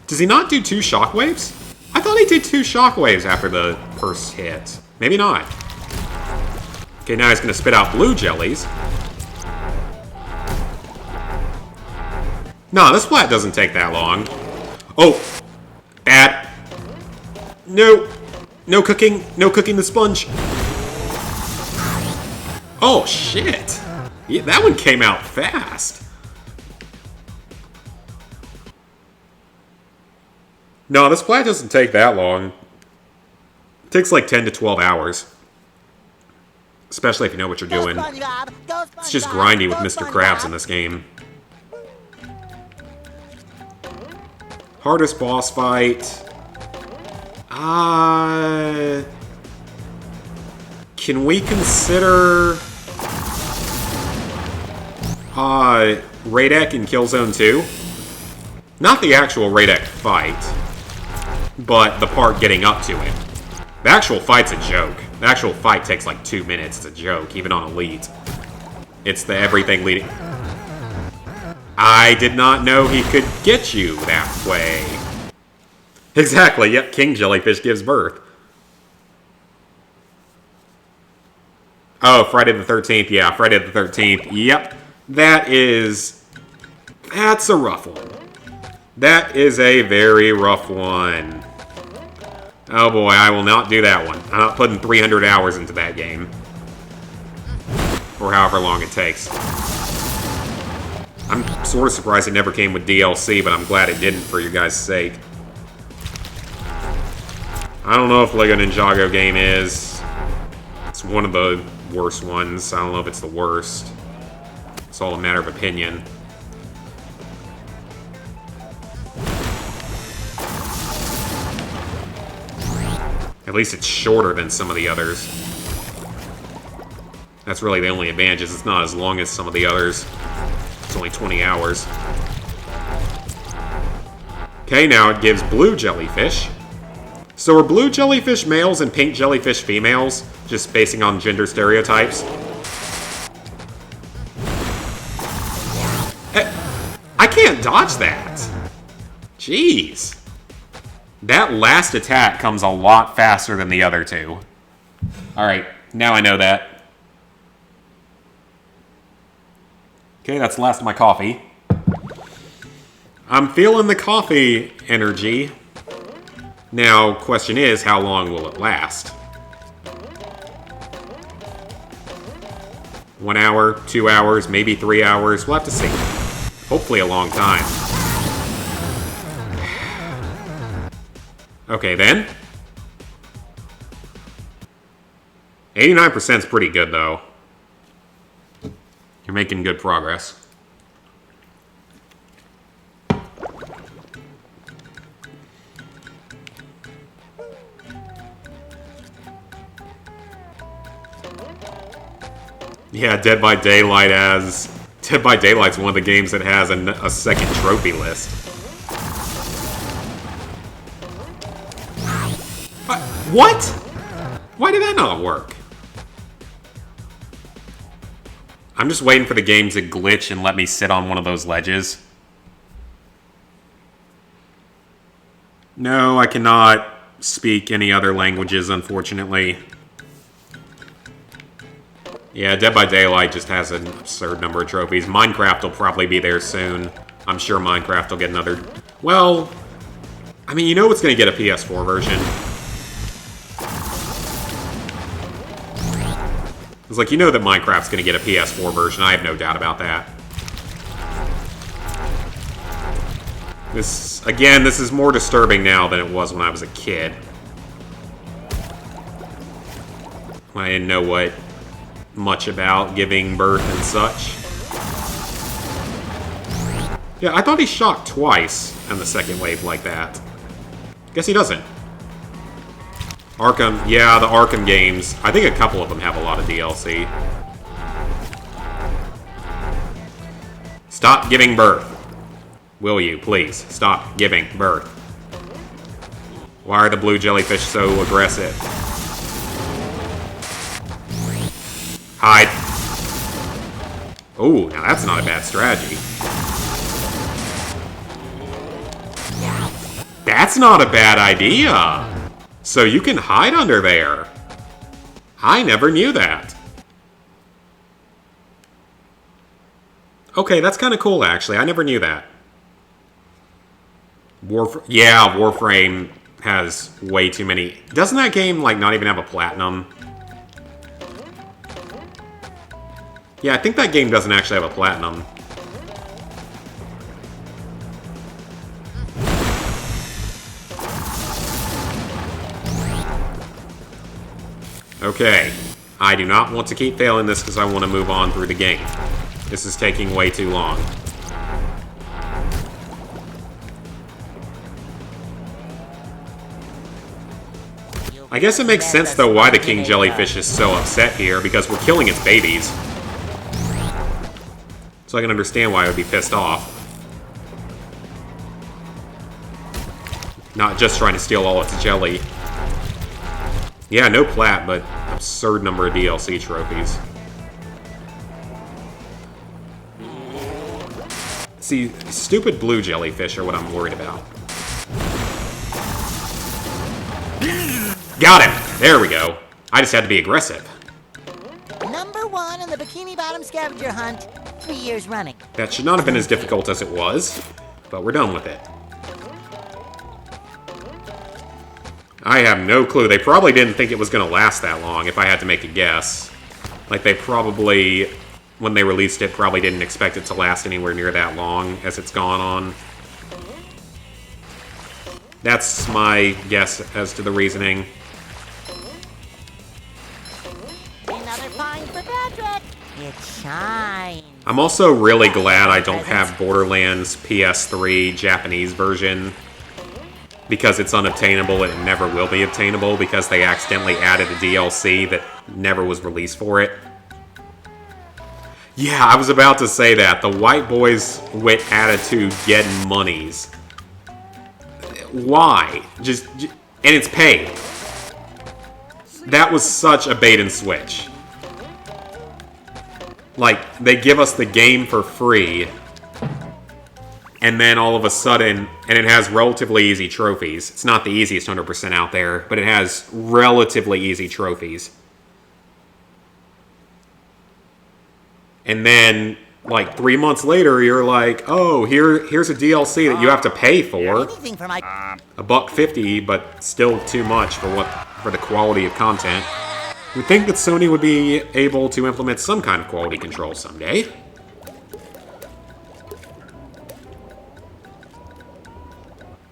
Does he not do 2 shockwaves? I thought he did 2 shockwaves after the first hit. Maybe not. Okay, now he's gonna spit out blue jellies. Nah, this flat doesn't take that long. Oh, bad. No, no cooking the sponge. Oh shit, yeah, that one came out fast. No, this flat doesn't take that long. It takes like 10 to 12 hours. Especially if you know what you're doing. It's just grindy with Mr. Krabs in this game. Hardest boss fight. Can we consider Radek in Killzone 2? Not the actual Radek fight, but the part getting up to him. The actual fight's a joke. The actual fight takes like 2 minutes. It's a joke, even on Elite. It's the everything leading... I did not know he could get you that way. Exactly, yep, King Jellyfish gives birth. Oh, Friday the 13th, yeah, Friday the 13th, yep. That's a rough one. That is a very rough one. Oh boy, I will not do that one. I'm not putting 300 hours into that game. Or however long it takes. I'm sort of surprised it never came with DLC, but I'm glad it didn't for you guys' sake. I don't know if Lego Ninjago game is. It's one of the worst ones. I don't know if it's the worst. It's all a matter of opinion. At least it's shorter than some of the others. That's really the only advantage, is it's not as long as some of the others. It's only 20 hours. Okay, now it gives blue jellyfish. So are blue jellyfish males and pink jellyfish females? Just basing on gender stereotypes? I can't dodge that. Jeez. That last attack comes a lot faster than the other two. Alright, now I know that. Okay, that's the last of my coffee. I'm feeling the coffee energy. Now, question is, how long will it last? 1 hour, 2 hours, maybe 3 hours. We'll have to see. Hopefully a long time. Okay, then. 89% is pretty good, though. You're making good progress. Yeah, Dead by Daylight's one of the games that has a second trophy list. What? Why did that not work? I'm just waiting for the game to glitch and let me sit on one of those ledges. No, I cannot speak any other languages, unfortunately. Yeah, Dead by Daylight just has an absurd number of trophies. Minecraft will probably be there soon. I'm sure Minecraft will get another... Well, I mean, you know it's going to get a PS4 version. It's like, you know that Minecraft's going to get a PS4 version. I have no doubt about that. Again, this is more disturbing now than it was when I was a kid. When I didn't know much about giving birth and such. Yeah, I thought he shocked twice in the second wave like that. Guess he doesn't. Arkham, yeah, the Arkham games. I think a couple of them have a lot of DLC. Stop giving birth. Will you, please? Stop giving birth. Why are the blue jellyfish so aggressive? Hide. Oh, now that's not a bad strategy. That's not a bad idea. So you can hide under there. I never knew that. Okay, that's kind of cool, actually. I never knew that. Warframe has way too many. Doesn't that game, like, not even have a platinum? Yeah, I think that game doesn't actually have a platinum. Okay. I do not want to keep failing this because I want to move on through the game. This is taking way too long. I guess it makes sense, though, why the king jellyfish is so upset here, because we're killing its babies. So I can understand why it would be pissed off. Not just trying to steal all its jelly. Yeah, no plat, but absurd number of DLC trophies. See, stupid blue jellyfish are what I'm worried about. Got him! There we go. I just had to be aggressive. Number 1 in the Bikini Bottom scavenger hunt, 3 years running. That should not have been as difficult as it was, but we're done with it. I have no clue. They probably didn't think it was going to last that long, if I had to make a guess. Like, they probably, when they released it, probably didn't expect it to last anywhere near that long as it's gone on. That's my guess as to the reasoning. Another find for Patrick. It shines. I'm also really glad I don't have Borderlands PS3 Japanese version, because it's unobtainable and it never will be obtainable because they accidentally added a DLC that never was released for it. Yeah, I was about to say that. The white boys with attitude getting monies. Why? And it's paid. That was such a bait and switch. Like, they give us the game for free, and then all of a sudden, and it has relatively easy trophies. It's not the easiest 100% out there, but it has relatively easy trophies. And then, like, 3 months later, you're like, oh, here's a DLC that you have to pay for. Anything for my... $1.50, but still too much for the quality of content. You'd think that Sony would be able to implement some kind of quality control someday.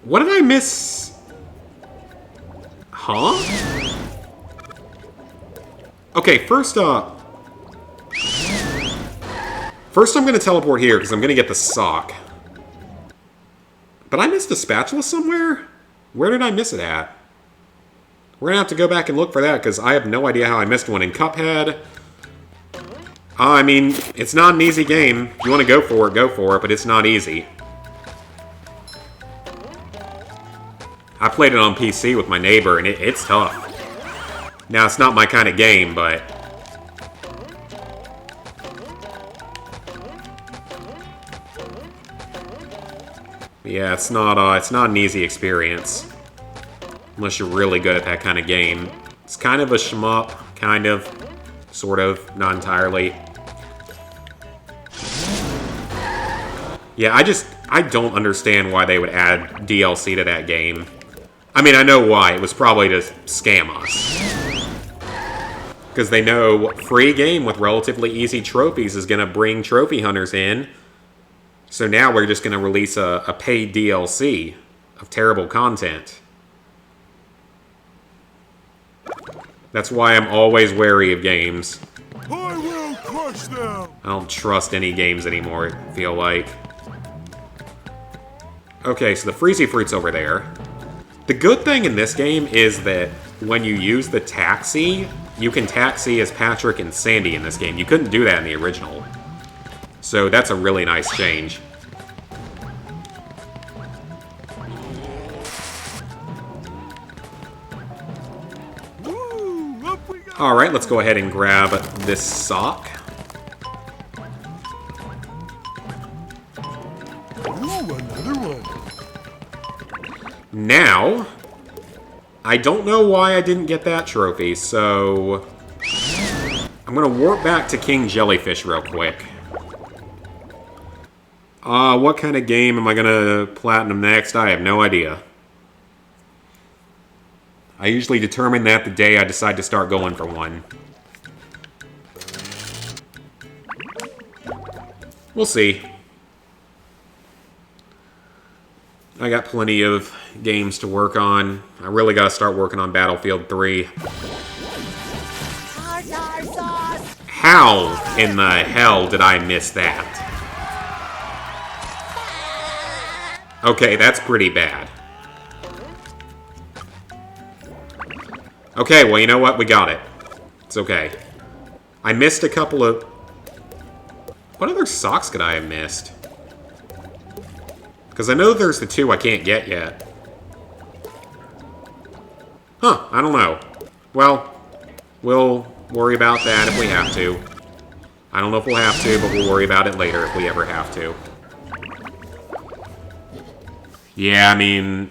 What did I miss? Huh? Okay, first I'm going to teleport here because I'm going to get the sock. But I missed a spatula somewhere? Where did I miss it at? We're going to have to go back and look for that because I have no idea how I missed one in Cuphead. I mean, it's not an easy game. If you want to go for it, but it's not easy. I played it on PC with my neighbor, and it's tough. Now, it's not my kind of game, but... yeah, it's not an easy experience. Unless you're really good at that kind of game. It's kind of a shmup, kind of, sort of, not entirely. Yeah, I don't understand why they would add DLC to that game. I mean, I know why. It was probably to scam us. Because they know free game with relatively easy trophies is going to bring trophy hunters in. So now we're just going to release a paid DLC of terrible content. That's why I'm always wary of games. I will crush them. I don't trust any games anymore, I feel like. Okay, so the Freezy Fruit's over there. The good thing in this game is that when you use the taxi, you can taxi as Patrick and Sandy in this game. You couldn't do that in the original. So that's a really nice change. Woo, up we go. Alright, let's go ahead and grab this sock. Ooh, another one. Now, I don't know why I didn't get that trophy, so I'm going to warp back to King Jellyfish real quick. What kind of game am I going to platinum next? I have no idea. I usually determine that the day I decide to start going for one. We'll see. I got plenty of games to work on. I really gotta start working on Battlefield 3. Tartar sauce! How in the hell did I miss that? Okay, that's pretty bad. Okay, well, you know what? We got it. It's okay. I missed a couple of... What other socks could I have missed? Because I know there's the two I can't get yet. Huh, I don't know. Well, we'll worry about that if we have to. I don't know if we'll have to, but we'll worry about it later if we ever have to. Yeah, I mean,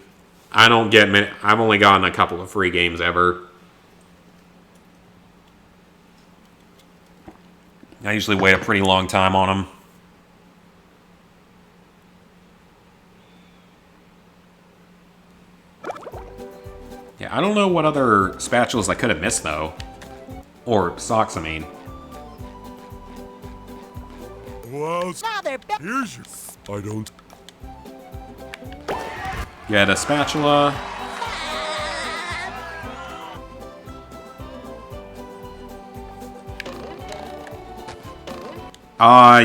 I don't get many... I've only gotten a couple of free games ever. I usually wait a pretty long time on them. Yeah, I don't know what other spatulas I could have missed, though. Or socks, I mean. Well, Now they're back. here's your... I don't... Get a spatula.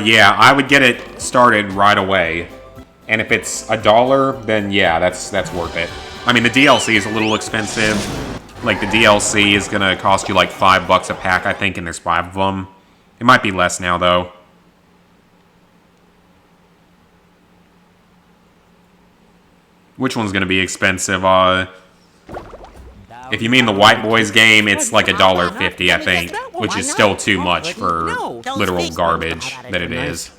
Yeah, I would get it started right away. And if it's $1, then yeah, that's worth it. I mean, the DLC is a little expensive. Like, the DLC is gonna cost you like $5 a pack, I think, and there's 5 of them. It might be less now, though. Which one's gonna be expensive? If you mean the White Boys game, it's like $1.50, I think, which is still too much for literal garbage that it is.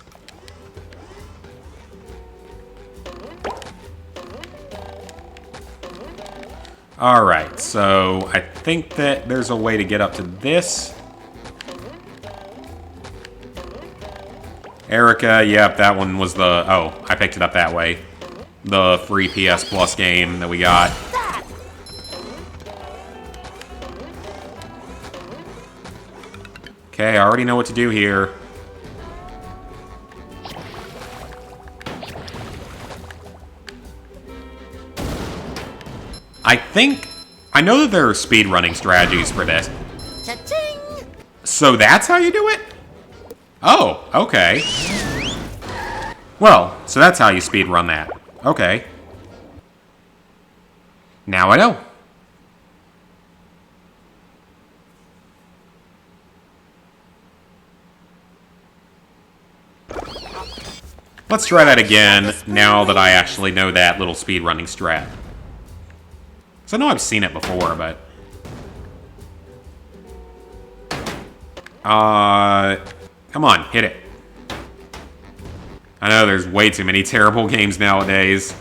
Alright, so I think that there's a way to get up to this. Erica, yep, that one was the... Oh, I picked it up that way. The free PS Plus game that we got. Okay, I already know what to do here. I know that there are speedrunning strategies for this. Cha-ching! So that's how you do it? Oh, okay. Well, so that's how you speedrun that. Okay. Now I know. Let's try that again, now that I actually know that little speedrunning strat. So I know I've seen it before, but... Come on, hit it. I know there's way too many terrible games nowadays.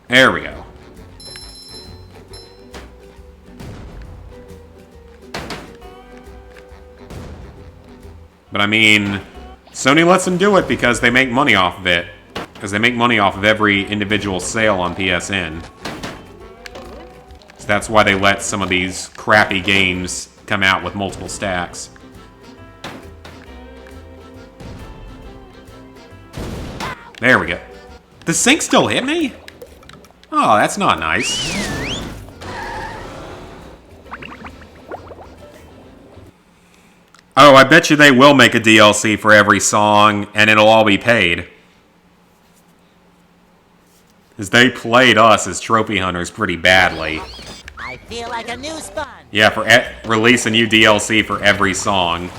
There we go. But I mean, Sony lets them do it because they make money off of it. Because they make money off of every individual sale on PSN. So that's why they let some of these crappy games come out with multiple stacks. There we go. The sink still hit me? Oh, that's not nice. Oh, I bet you they will make a DLC for every song, and it'll all be paid. Because they played us as trophy hunters pretty badly. I feel like a new sponge. Yeah, for release a new DLC for every song.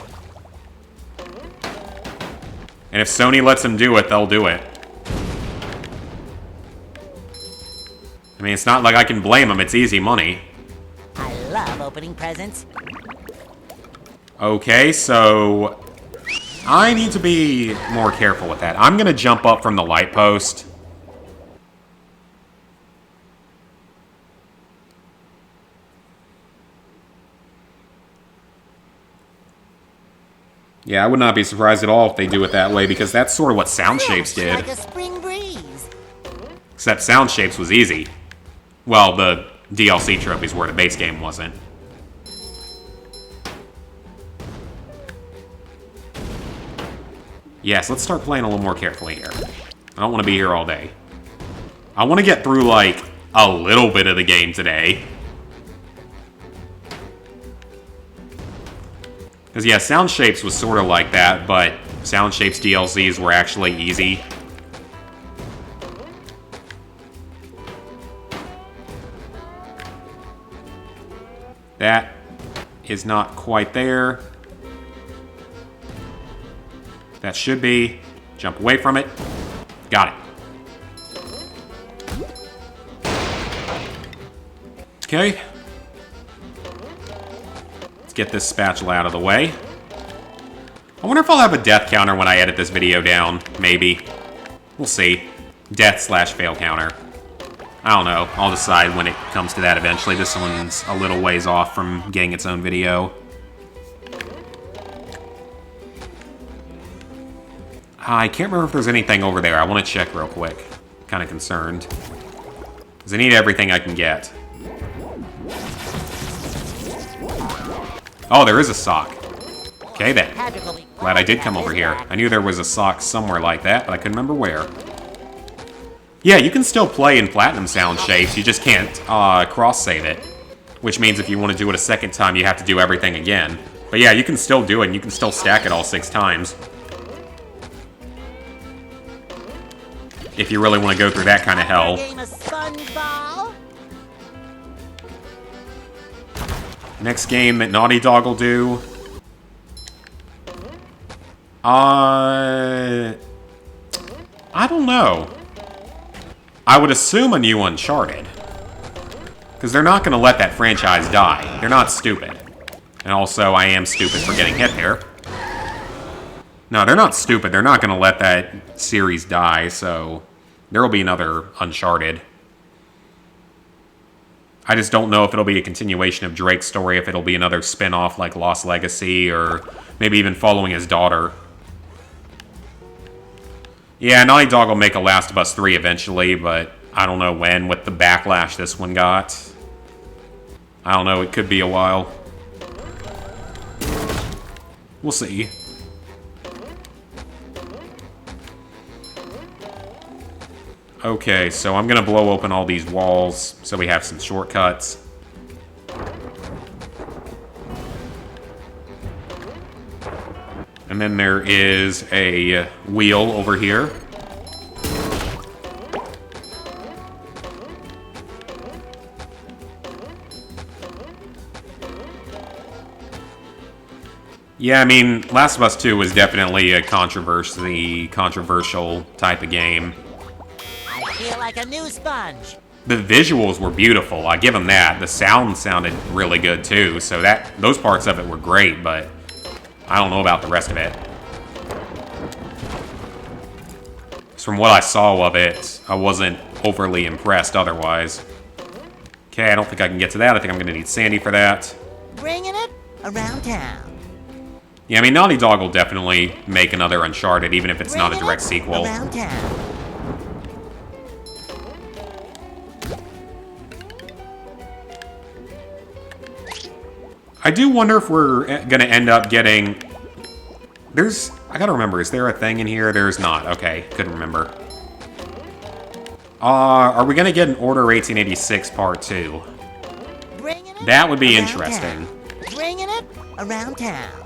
And if Sony lets them do it, they'll do it. I mean, it's not like I can blame them. It's easy money. I love opening presents. Okay, so I need to be more careful with that. I'm going to jump up from the light post. Yeah, I would not be surprised at all if they do it that way, because that's sort of what Sound Shapes did. Like a spring breeze. Except Sound Shapes was easy. Well, the DLC trophies were, the base game wasn't. Yes, let's start playing a little more carefully here. I don't want to be here all day. I want to get through, like, a little bit of the game today. Because, yeah, Sound Shapes was sort of like that, but Sound Shapes DLCs were actually easy. That is not quite there. That should be. Jump away from it. Got it. Okay. Let's get this spatula out of the way. I wonder if I'll have a death counter when I edit this video down. Maybe. We'll see. Death/fail counter. I don't know. I'll decide when it comes to that eventually. This one's a little ways off from getting its own video. I can't remember if there's anything over there. I want to check real quick. Kind of concerned. Because I need everything I can get. Oh, there is a sock. Okay then. Glad I did come over here. I knew there was a sock somewhere like that, but I couldn't remember where. Yeah, you can still play in Platinum Sound Shapes, you just can't cross-save it. Which means if you want to do it a second time, you have to do everything again. But yeah, you can still do it, and you can still stack it all 6 times. If you really want to go through that kind of hell. Next game that Naughty Dog will do. I don't know. I would assume a new Uncharted. Because they're not going to let that franchise die. They're not stupid. And also, I am stupid for getting hit there. No, they're not stupid. They're not going to let that series die, so there will be another Uncharted. I just don't know if it'll be a continuation of Drake's story, if it'll be another spin-off like Lost Legacy, or maybe even following his daughter. Yeah, Naughty Dog will make a Last of Us 3 eventually, but I don't know when, with the backlash this one got. I don't know, it could be a while. We'll see. Okay, so I'm gonna blow open all these walls so we have some shortcuts. And then there is a wheel over here. Yeah, I mean, Last of Us 2 was definitely a controversial type of game. I feel like a new sponge. The visuals were beautiful, I give them that. The sound sounded really good too, so those parts of it were great, but I don't know about the rest of it. From what I saw of it, I wasn't overly impressed otherwise. Okay, I don't think I can get to that. I think I'm going to need Sandy for that. Bringing it around town. Yeah, I mean, Naughty Dog will definitely make another Uncharted, even if it's not a Bringing direct it sequel. Around town. I do wonder if we're gonna end up getting... I gotta remember, is there a thing in here? There's not. Okay, couldn't remember. Are we gonna get an Order 1886 Part 2? Bringing it That would be around interesting. town. Bringing it around town.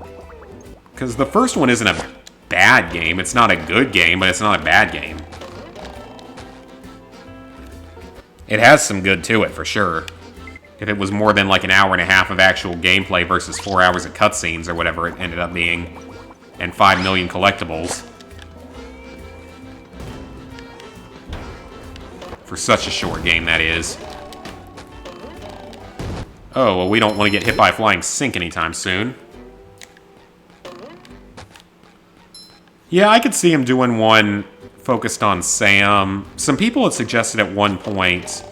Because the first one isn't a bad game. It's not a good game, but it's not a bad game. It has some good to it, for sure. If it was more than like an hour and a half of actual gameplay versus 4 hours of cutscenes or whatever it ended up being, and 5 million collectibles. For such a short game, that is. Oh, well, we don't want to get hit by a flying sink anytime soon. Yeah, I could see him doing one focused on Sam. Some people had suggested at one point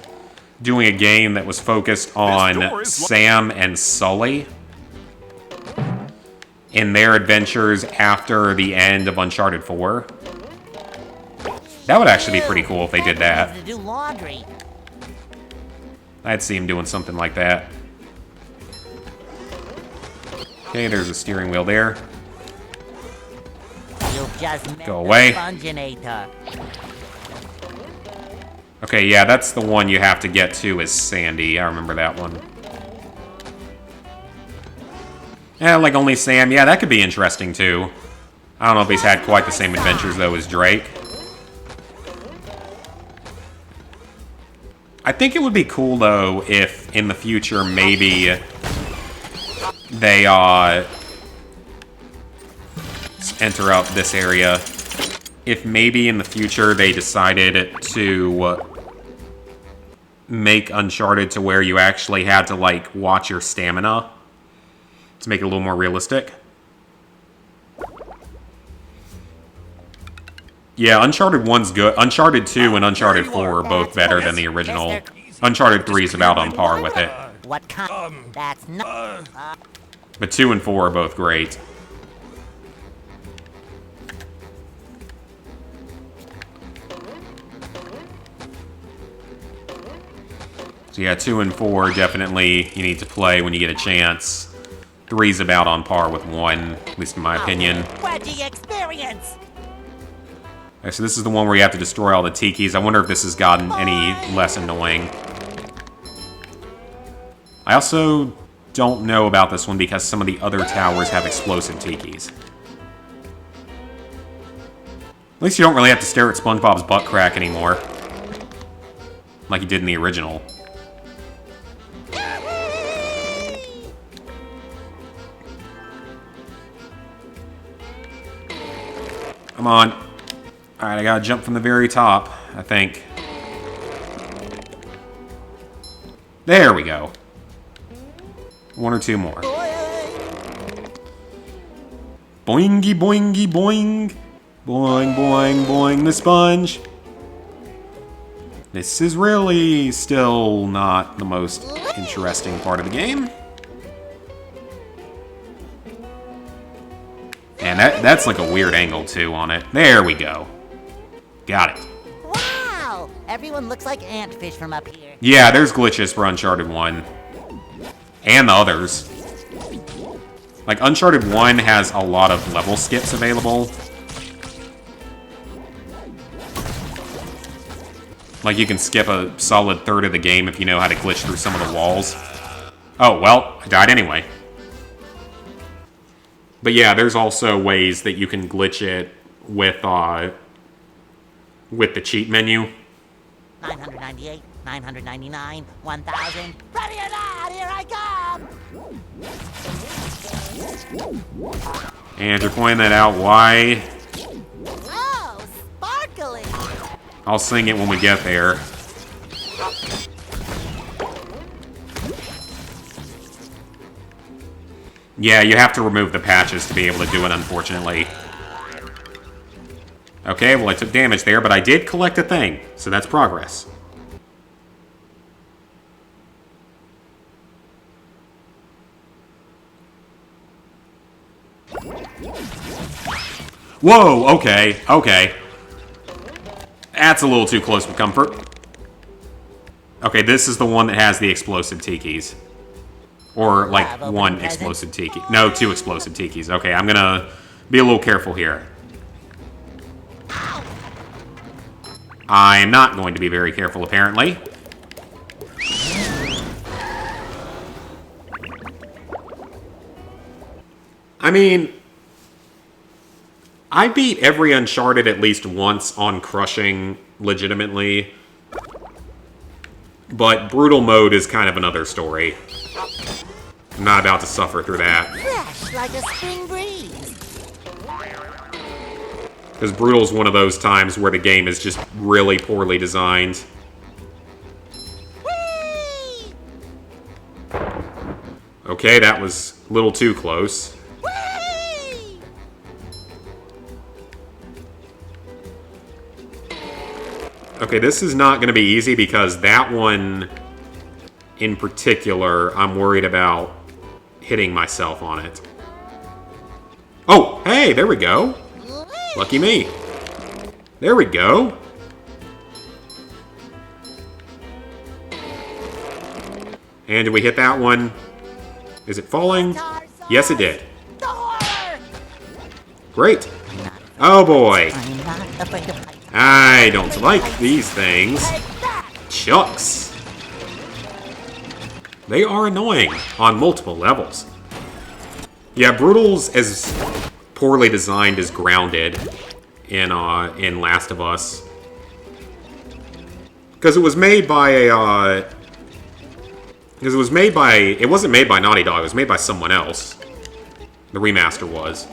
doing a game that was focused on Sam and Sully in their adventures after the end of Uncharted 4. That would actually be pretty cool if they did that. To do laundry. I'd see him doing something like that. Okay, there's a steering wheel there. You've just met Go away. the Sponginator. Okay, yeah, that's the one you have to get to is Sandy. I remember that one. Yeah, like only Sam. Yeah, that could be interesting, too. I don't know if he's had quite the same adventures, though, as Drake. I think it would be cool, though, if in the future, maybe they, enter up this area. If maybe in the future they decided to make Uncharted to where you actually had to, like, watch your stamina to make it a little more realistic. Yeah, Uncharted 1's good. Uncharted 2 and Uncharted 4 are both better than the original. Uncharted 3 is about on par with it. What kind? That's not. But 2 and 4 are both great. So yeah, 2 and 4 definitely you need to play when you get a chance. 3's about on par with 1, at least in my opinion. Wedgie experience. Okay, so this is the one where you have to destroy all the tikis. I wonder if this has gotten any less annoying. I also don't know about this one because some of the other towers have explosive tikis. At least you don't really have to stare at SpongeBob's butt crack anymore. Like you did in the original. Come on. Alright, I gotta jump from the very top, I think. There we go. 1 or 2 more. Boingy, boingy, boing. Boing, boing, boing the sponge. This is really still not the most interesting part of the game. And that's like a weird angle, too, on it. There we go. Got it. Wow! Everyone looks like antfish from up here. Yeah, there's glitches for Uncharted 1. And the others. Like, Uncharted 1 has a lot of level skips available. Like, you can skip a solid third of the game if you know how to glitch through some of the walls. Oh, well, I died anyway. But yeah, there's also ways that you can glitch it with the cheat menu. 998, 999, 1000. Ready or not, here I come! And you're pointing that out, why? Oh, sparkly! I'll sing it when we get there. Yeah, you have to remove the patches to be able to do it, unfortunately. Okay, well I took damage there, but I did collect a thing, so that's progress. Whoa, okay, okay. That's a little too close for comfort. Okay, this is the one that has the explosive tikis. Or, like, one explosive tiki. No, 2 explosive tikis. Okay, I'm gonna be a little careful here. I'm not going to be very careful, apparently. I mean, I beat every Uncharted at least once on crushing legitimately. But brutal mode is kind of another story. I'm not about to suffer through that. Fresh like a spring breeze. Because brutal's one of those times where the game is just really poorly designed. Whee! Okay, that was a little too close. Whee! Okay, this is not going to be easy because that one in particular, I'm worried about hitting myself on it. Oh, hey, there we go. Lucky me. There we go. And did we hit that one? Is it falling? Yes, it did. Great. Oh boy. I'm not afraid of heights. I don't like these things. Chucks. They are annoying on multiple levels. Yeah, Brutal's as poorly designed as Grounded in Last of Us. Because it was made by a, because it wasn't made by Naughty Dog, it was made by someone else. The remaster was,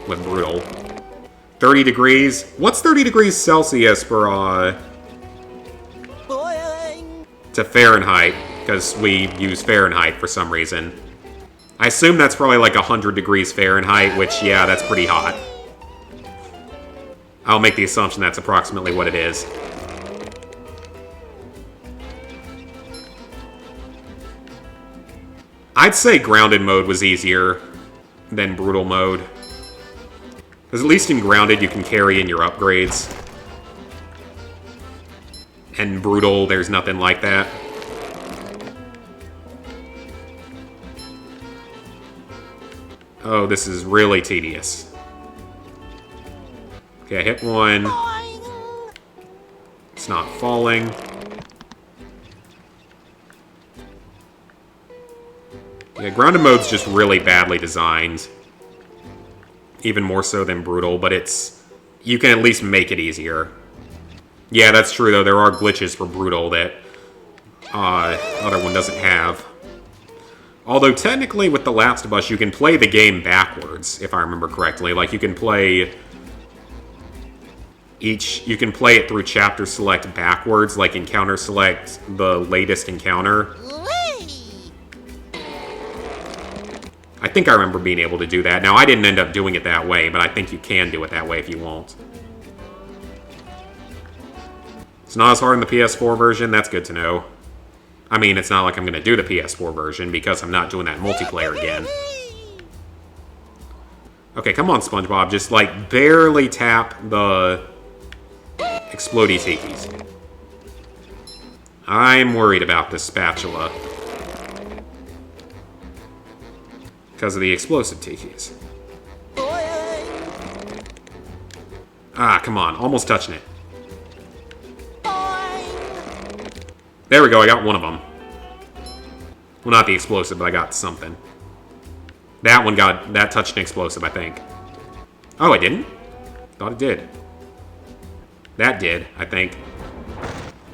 with Brutal. 30 degrees? What's 30 degrees Celsius for, Boiling. to Fahrenheit? Because we use Fahrenheit for some reason. I assume that's probably like 100 degrees Fahrenheit, which, yeah, that's pretty hot. I'll make the assumption that's approximately what it is. I'd say Grounded mode was easier than Brutal mode. Because at least in Grounded, you can carry in your upgrades. And Brutal, there's nothing like that. Oh, this is really tedious. Okay, I hit one. Boing. It's not falling. Yeah, Grounded mode's just really badly designed. Even more so than Brutal, but it's... You can at least make it easier. Yeah, that's true, though. There are glitches for Brutal that other one doesn't have. Although, technically, with The Last of Us, you can play the game backwards, if I remember correctly. Like, you can play... You can play it through chapter select backwards, like encounter select the latest encounter. Whee! I think I remember being able to do that. Now, I didn't end up doing it that way, but I think you can do it that way if you want. It's not as hard in the PS4 version. That's good to know. I mean, it's not like I'm going to do the PS4 version because I'm not doing that multiplayer again. Okay, come on, Spongebob. Just, like, barely tap the explodey tikis. I'm worried about this spatula. Because of the explosive tikis. Boing. Ah, come on. Almost touching it. Boing. There we go, I got one of them. Well, not the explosive, but I got something. That touched an explosive, I think. Oh, I didn't? Thought it did. That did, I think.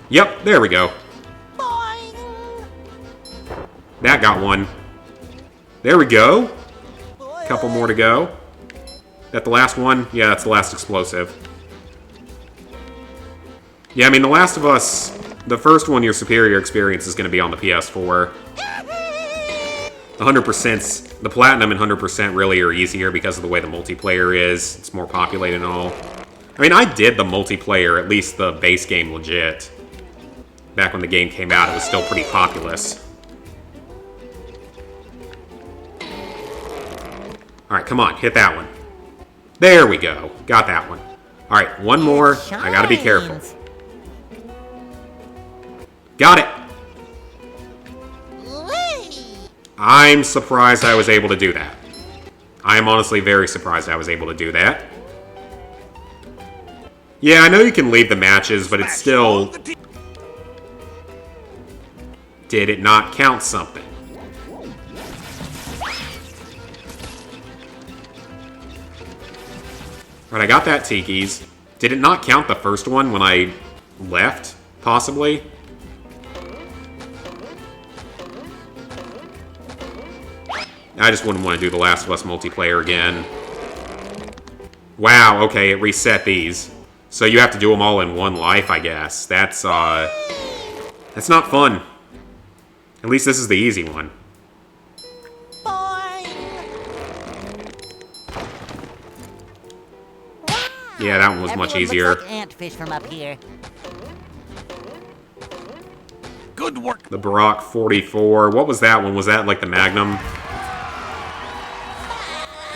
Yep, there we go. Boing. That got one. There we go. Boing. Couple more to go. That the last one? Yeah, that's the last explosive. Yeah, I mean, The Last of Us, the first one, your superior experience is going to be on the PS4. The 100%, the Platinum and 100% really are easier because of the way the multiplayer is. It's more populated and all. I mean, I did the multiplayer, at least the base game, legit. Back when the game came out, it was still pretty populous. Alright, come on, hit that one. There we go. Got that one. Alright, one more. I gotta be careful. Shines. Got it! Whee! I'm surprised I was able to do that. I am honestly very surprised I was able to do that. Yeah, I know you can leave the matches, but it's Smash still... all the te- Did it not count something? Alright, I got that Tiki's. Did it not count the first one when I left, possibly? I just wouldn't want to do The Last of Us multiplayer again. Wow, okay, it reset these. So you have to do them all in one life, I guess. That's not fun. At least this is the easy one. Boing! Yeah, that one was much Everyone easier. looks like antfish from up here. Good work. The Barack 44. What was that one? Was that like the Magnum?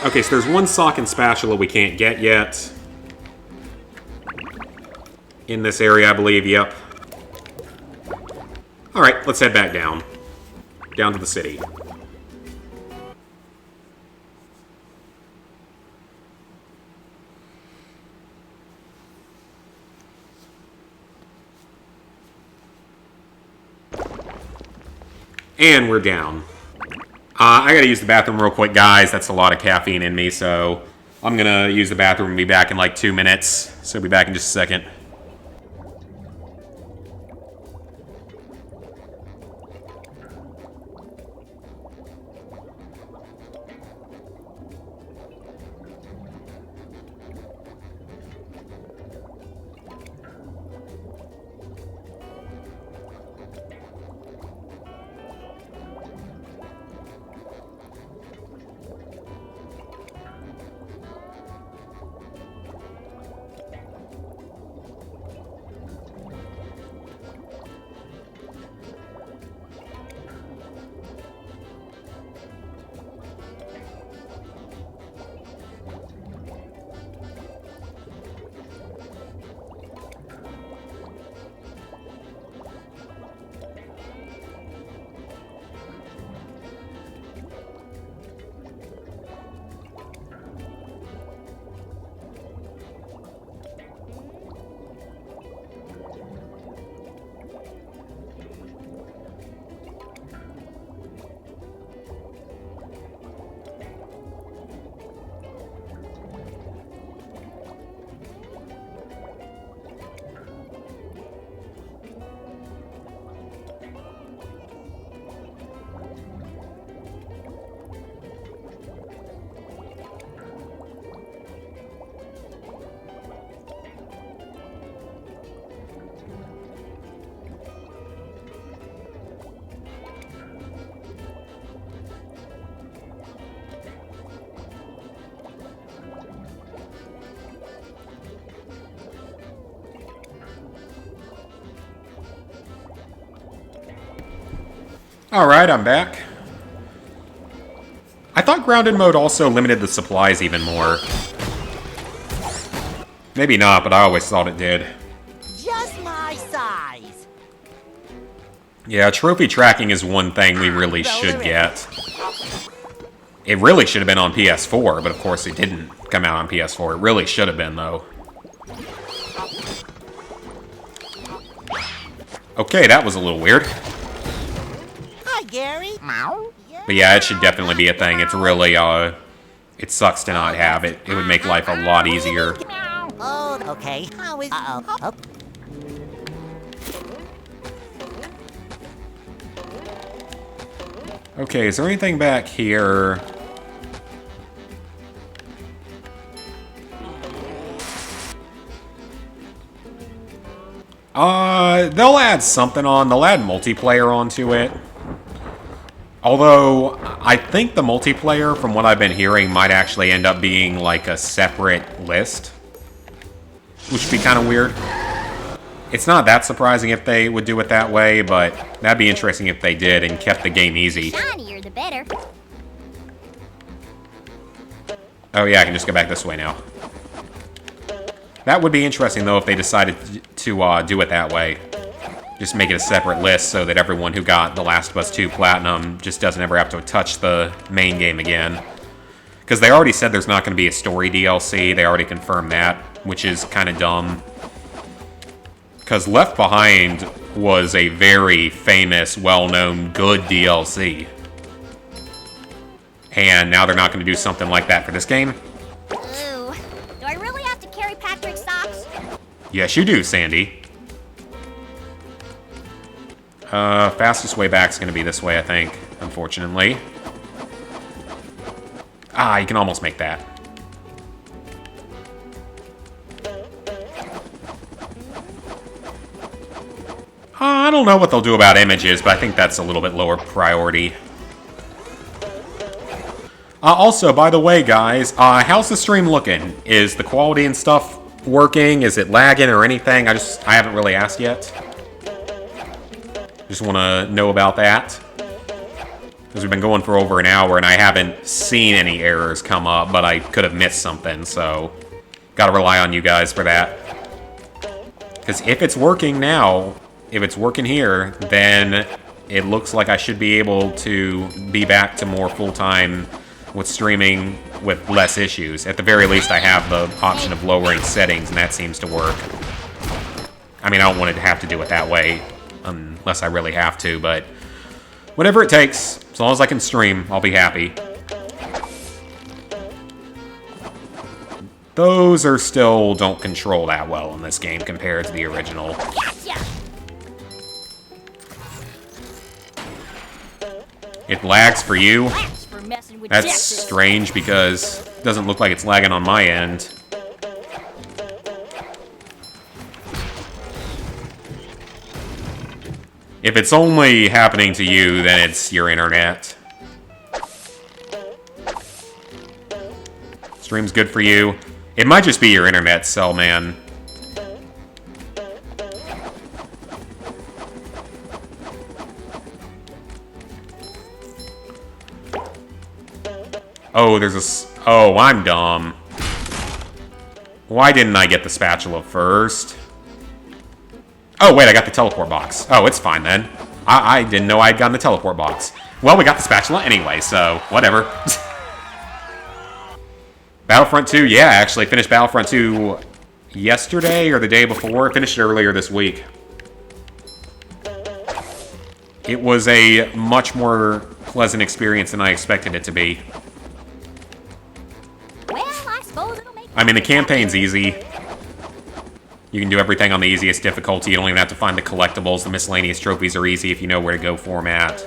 Okay, so there's one sock and spatula we can't get yet. In this area, I believe, yep. Alright, let's head back down. Down to the city. And we're down. I gotta use the bathroom real quick, guys. That's a lot of caffeine in me, so I'm gonna use the bathroom and be back in like 2 minutes. So I'll be back in just a second. Alright, I'm back. I thought grounded mode also limited the supplies even more. Maybe not, but I always thought it did. Just my size. Yeah, trophy tracking is one thing we really should get. It really should have been on PS4, but of course it didn't come out on PS4. It really should have been, though. Okay, that was a little weird. Hi, Gary. Meow. But yeah, it should definitely be a thing. It's really, it sucks to not have it. It would make life a lot easier. Oh, okay. How is... Uh-oh. Oh. Okay, is there anything back here? They'll add something on. They'll add multiplayer onto it. Although, I think the multiplayer, from what I've been hearing, might actually end up being like a separate list. Which would be kind of weird. It's not that surprising if they would do it that way, but that'd be interesting if they did and kept the game easy. Shinier the better. Oh yeah, I can just go back this way now. That would be interesting, though, if they decided to do it that way. Just make it a separate list so that everyone who got The Last of Us 2 Platinum just doesn't ever have to touch the main game again. Because they already said there's not going to be a story DLC. They already confirmed that, which is kind of dumb. Because Left Behind was a very famous, well-known, good DLC. And now they're not going to do something like that for this game? Ooh. Do I really have to carry Patrick's socks? Yes, you do, Sandy. Fastest way back is going to be this way, I think, unfortunately. Ah, you can almost make that. I don't know what they'll do about images, but I think that's a little bit lower priority. Also, by the way, guys, how's the stream looking? Is the quality and stuff working? Is it lagging or anything? I haven't really asked yet. Just want to know about that. Because we've been going for over an hour and I haven't seen any errors come up, but I could have missed something, so gotta rely on you guys for that. Because if it's working now, if it's working here, then it looks like I should be able to be back to more full-time with streaming with less issues. At the very least, I have the option of lowering settings, and that seems to work. I mean, I don't want it to have to do it that way, unless I really have to, but whatever it takes, as long as I can stream, I'll be happy. Those are still don't control that well in this game compared to the original. Gotcha. It lags for you. Thanks for messing with That's Jex's. strange because it doesn't look like it's lagging on my end. If it's only happening to you, then it's your internet. Stream's good for you. It might just be your internet, cell man. Oh, oh, I'm dumb. Why didn't I get the spatula first? Oh, wait, I got the teleport box. Oh, it's fine then. I didn't know I'd gotten the teleport box. Well, we got the spatula anyway, so whatever. Battlefront 2, yeah, I actually finished Battlefront 2 yesterday or the day before. I finished it earlier this week. It was a much more pleasant experience than I expected it to be. Well, I suppose it'll make... I mean, the campaign's easy. You can do everything on the easiest difficulty. You don't even have to find the collectibles. The miscellaneous trophies are easy if you know where to go for them at.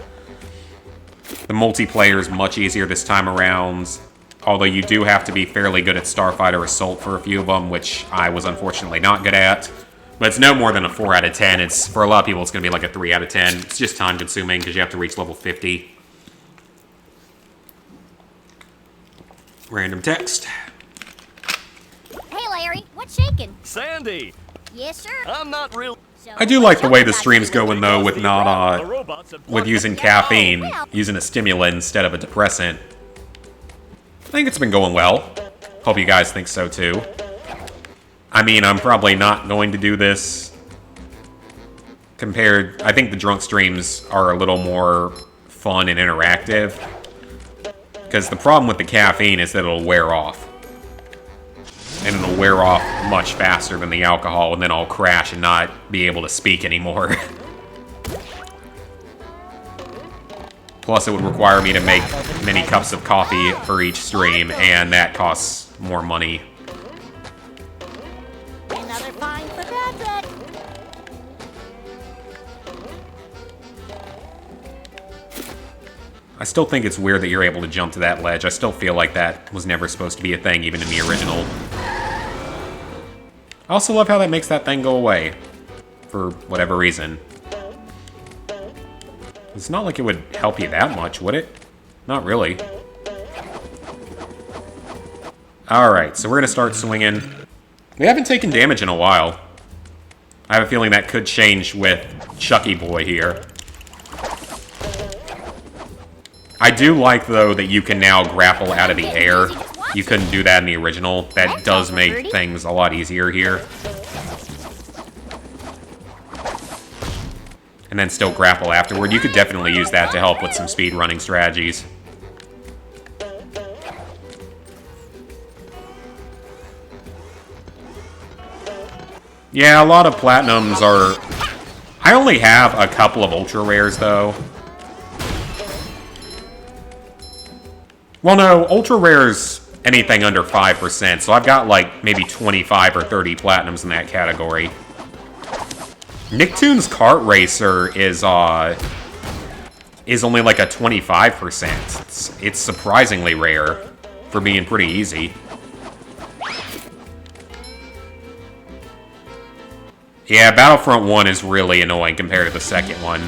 The multiplayer is much easier this time around. Although you do have to be fairly good at Starfighter Assault for a few of them, which I was unfortunately not good at. But it's no more than a 4 out of 10. It's, for a lot of people, it's going to be like a 3 out of 10. It's just time-consuming because you have to reach level 50. Random text. Hey, Larry, what's shaking? Sandy, Yes, sir. I'm not real. So, I do like the way the what's stream's going, though, with not, The robots have with using caffeine, using a stimulant instead of a depressant. I think it's been going well. Hope you guys think so, too. I mean, I'm probably not going to do this compared... I think the drunk streams are a little more fun and interactive. Because the problem with the caffeine is that it'll wear off. And it'll wear off much faster than the alcohol, and then I'll crash and not be able to speak anymore. Plus, it would require me to make many cups of coffee for each stream, and that costs more money. Another fine for Patrick. I still think it's weird that you're able to jump to that ledge. I still feel like that was never supposed to be a thing, even in the original. I also love how that makes that thing go away. For whatever reason. It's not like it would help you that much, would it? Not really. Alright, so we're gonna start swinging. We haven't taken damage in a while. I have a feeling that could change with Chucky Boy here. I do like, though, that you can now grapple out of the air. Just watch. You couldn't do that in the original. That That's does awful, make Birdie. things a lot easier here. And then still grapple afterward. You could definitely use that to help with some speed running strategies. Yeah, a lot of platinums are... I only have a couple of ultra rares, though. Well, no, ultra rares anything under 5%, so I've got like maybe 25 or 30 platinums in that category. Nicktoons Kart Racer is only like a 25%. It's surprisingly rare for being pretty easy. Yeah, Battlefront 1 is really annoying compared to the second one.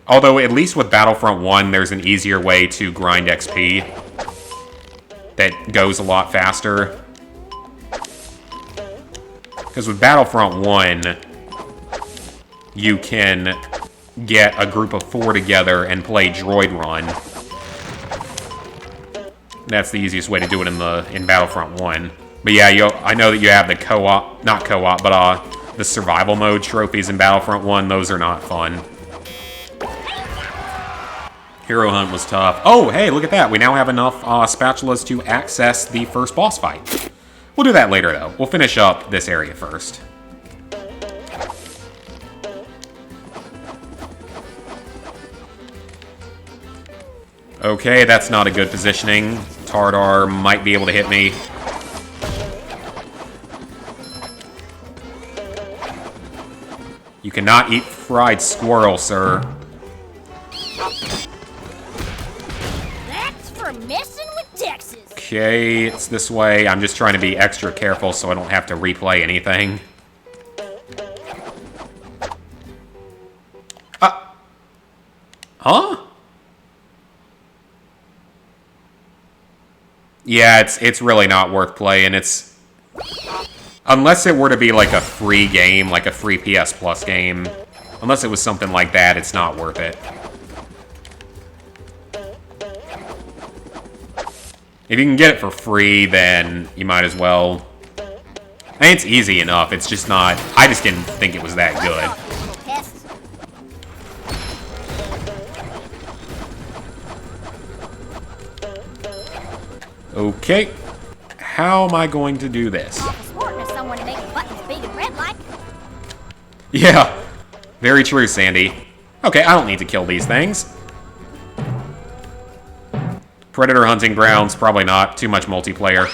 Although, at least with Battlefront 1, there's an easier way to grind XP that goes a lot faster. Because with Battlefront 1, you can get a group of 4 together and play Droid Run. That's the easiest way to do it in Battlefront 1. But yeah, I know that you have the co-op, not co-op, but the survival mode trophies in Battlefront 1. Those are not fun. Hero Hunt was tough. Oh, hey, look at that. We now have enough spatulas to access the first boss fight. We'll do that later, though. We'll finish up this area first. Okay, that's not a good positioning. Tardar might be able to hit me. You cannot eat fried squirrel, sir. That's for messing with Texas. Okay, it's this way. I'm just trying to be extra careful so I don't have to replay anything. Huh? Yeah, it's really not worth playing. Unless it were to be like a free game, like a free PS Plus game. Unless it was something like that, it's not worth it. If you can get it for free, then you might as well. I mean, it's easy enough. It's just not... I just didn't think it was that good. Pests. Okay. How am I going to do this? Awful smart of someone to make buttons big and red like. Yeah. Very true, Sandy. Okay, I don't need to kill these things. Predator hunting grounds, probably not. Too much multiplayer.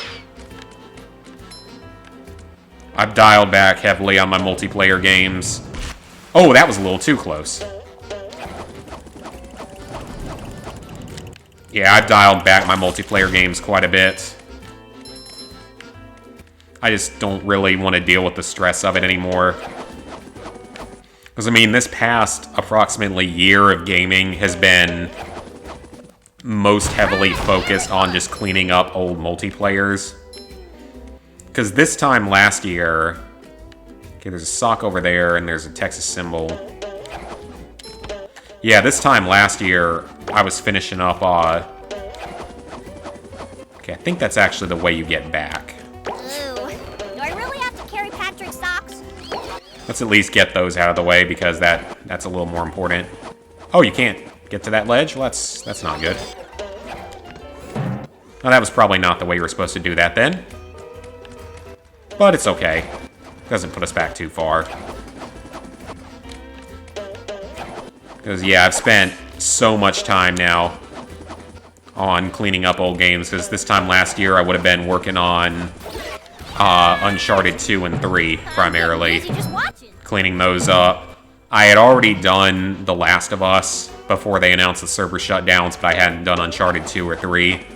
I've dialed back heavily on my multiplayer games. Oh, that was a little too close. Yeah, I've dialed back my multiplayer games quite a bit. I just don't really want to deal with the stress of it anymore. Because, I mean, this past approximately year of gaming has been most heavily focused on just cleaning up old multiplayers. Because this time last year... Okay, there's a sock over there, and there's a Texas symbol. Yeah, this time last year, I was finishing up, Okay, I think that's actually the way you get back. Ooh. Do I really have to carry Patrick's socks? Let's at least get those out of the way, because that's a little more important. Oh, you can't get to that ledge? Well, that's not good. Well, that was probably not the way you were supposed to do that then. But it's okay. Doesn't put us back too far. Because, yeah, I've spent so much time now on cleaning up old games, because this time last year I would have been working on Uncharted 2 and 3, primarily. Busy just watching. Cleaning those up. I had already done The Last of Us before they announced the server shutdowns, but I hadn't done Uncharted 2 or 3.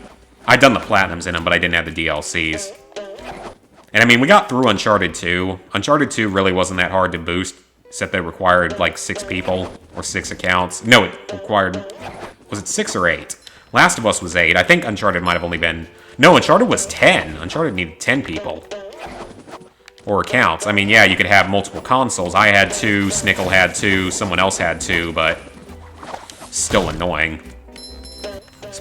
I'd done the Platinums in them, but I didn't have the DLCs. And I mean, we got through Uncharted 2. Uncharted 2 really wasn't that hard to boost, except they required like 6 people, or 6 accounts. No, it required... Was it 6 or 8? Last of Us was 8. I think Uncharted might have only been... No, Uncharted was 10. Uncharted needed 10 people. Or accounts. I mean, yeah, you could have multiple consoles. I had 2, Snickle had 2, someone else had 2, but... Still annoying.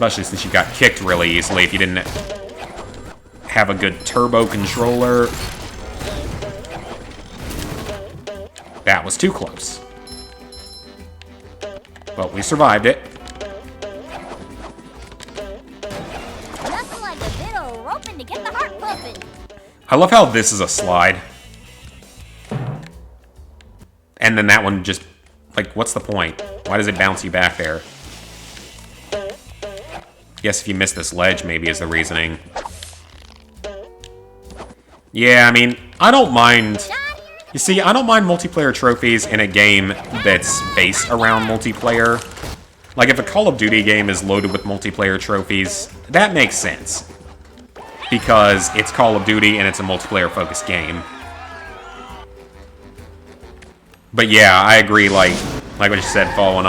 Especially since you got kicked really easily if you didn't have a good turbo controller. That was too close. But we survived it. Nothing like a bit of roping to get the heart pumping. I love how this is a slide. And then that one just... Like, what's the point? Why does it bounce you back there? Guess if you miss this ledge, maybe is the reasoning. Yeah, I mean, I don't mind... You see, I don't mind multiplayer trophies in a game that's based around multiplayer. Like, if a Call of Duty game is loaded with multiplayer trophies, that makes sense. Because it's Call of Duty and it's a multiplayer-focused game. But yeah, I agree, like what you said, Fallen,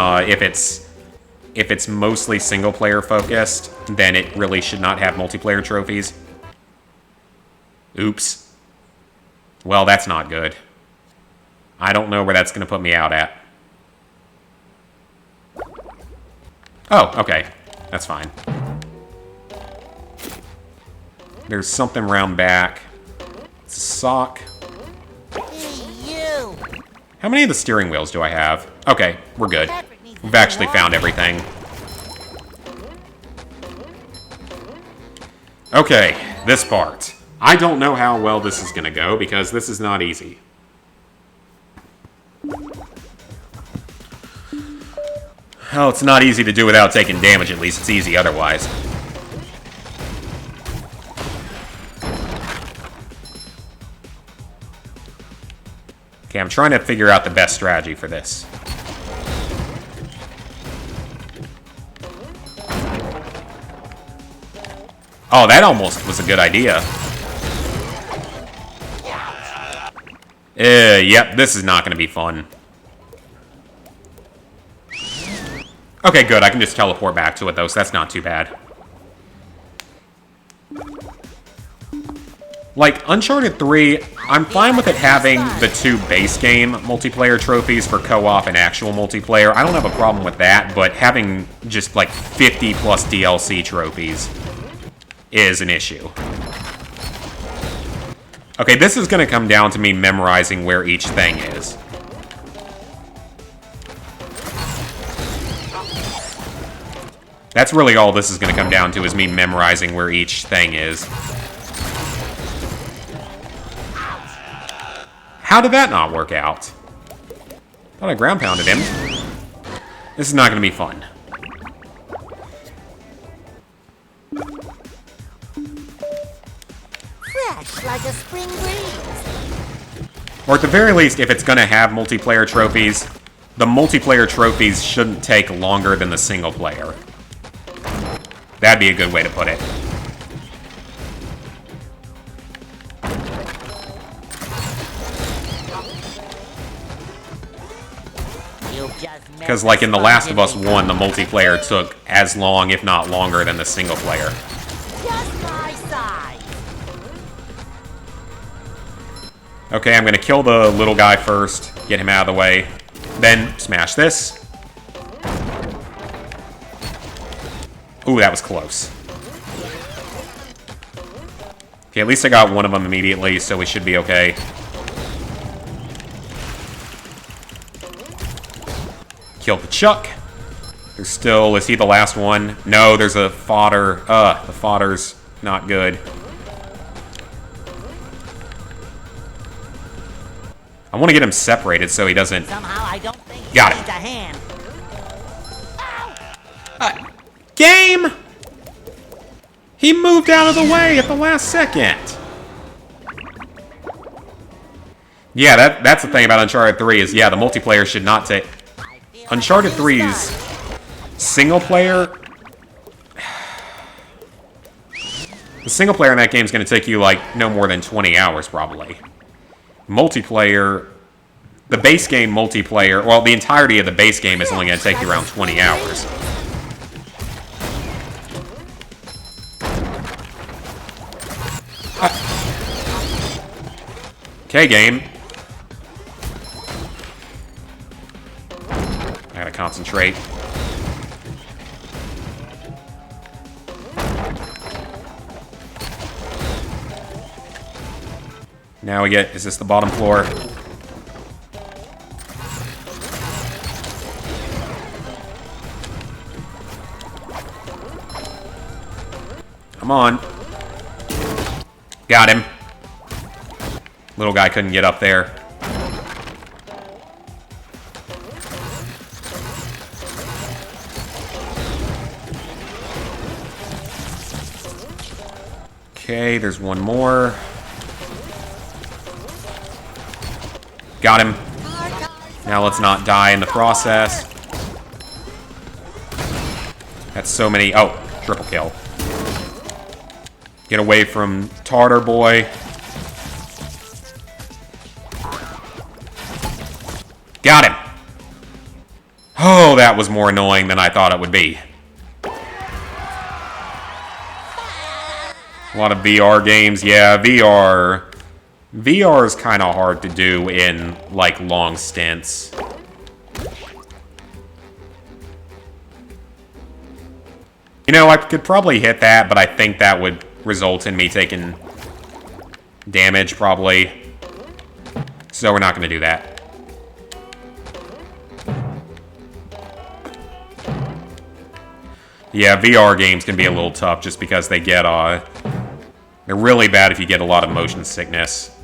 if it's mostly single-player focused, then it really should not have multiplayer trophies. Oops. Well, that's not good. I don't know where that's going to put me out at. Oh, okay. That's fine. There's something round back. It's a sock. Hey, you! How many of the steering wheels do I have? Okay, we're good. We've actually found everything. Okay, this part. I don't know how well this is going to go, because this is not easy. Oh, it's not easy to do without taking damage, at least it's easy otherwise. Okay, I'm trying to figure out the best strategy for this. Oh, that almost was a good idea. Yep, this is not going to be fun. Okay, good. I can just teleport back to it, though, so that's not too bad. Like, Uncharted 3, I'm fine with it having the 2 base game multiplayer trophies for co-op and actual multiplayer. I don't have a problem with that, but having just, like, 50-plus DLC trophies is an issue. Okay, this is going to come down to me memorizing where each thing is. That's really all this is going to come down to, is me memorizing where each thing is. How did that not work out? Thought I ground pounded him. This is not going to be fun. Fresh like a spring breeze. Or at the very least, if it's going to have multiplayer trophies, the multiplayer trophies shouldn't take longer than the single player. That'd be a good way to put it. Because, like, in The Last of Us 1, the multiplayer took as long, if not longer, than the single player. Just my size. Okay, I'm going to kill the little guy first, get him out of the way, then smash this. Ooh, that was close. Okay, at least I got one of them immediately, so we should be okay. Killed the Chuck. There's still... Is he the last one? No, there's a fodder. The fodder's not good. I want to get him separated so he doesn't... Somehow I don't think he Got it. needs a hand. Game! He moved out of the way at the last second. Yeah, that's the thing about Uncharted 3 is, yeah, the multiplayer should not take... Uncharted 3's single player... The single player in that game is going to take you, like, no more than 20 hours, probably. Multiplayer... The base game multiplayer... Well, the entirety of the base game is only going to take you around 20 hours. Okay, game. I gotta concentrate. Now we get... Is this the bottom floor? Come on. Got him. Little guy couldn't get up there. Okay, there's one more. Got him. Now let's not die in the process. That's so many... Oh, triple kill. Get away from Tartar Boy. Got him. Oh, that was more annoying than I thought it would be. A lot of VR games. Yeah, VR. VR is kind of hard to do in, like, long stints. You know, I could probably hit that, but I think that would result in me taking damage, probably. So we're not going to do that. Yeah, VR games can be a little tough just because they get, they're really bad if you get a lot of motion sickness.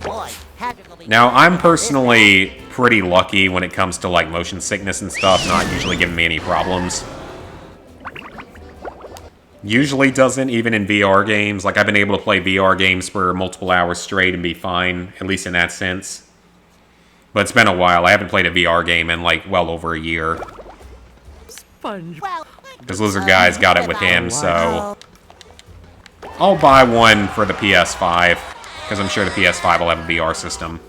Boy, Patrick will be Now, I'm personally pretty lucky when it comes to, like, motion sickness and stuff, not usually giving me any problems. Usually doesn't, even in VR games. Like, I've been able to play VR games for multiple hours straight and be fine, at least in that sense. But it's been a while. I haven't played a VR game in, like, well over a year. well. This Lizard Guy's got it with him, so... I'll buy one for the PS5, because I'm sure the PS5 will have a VR system.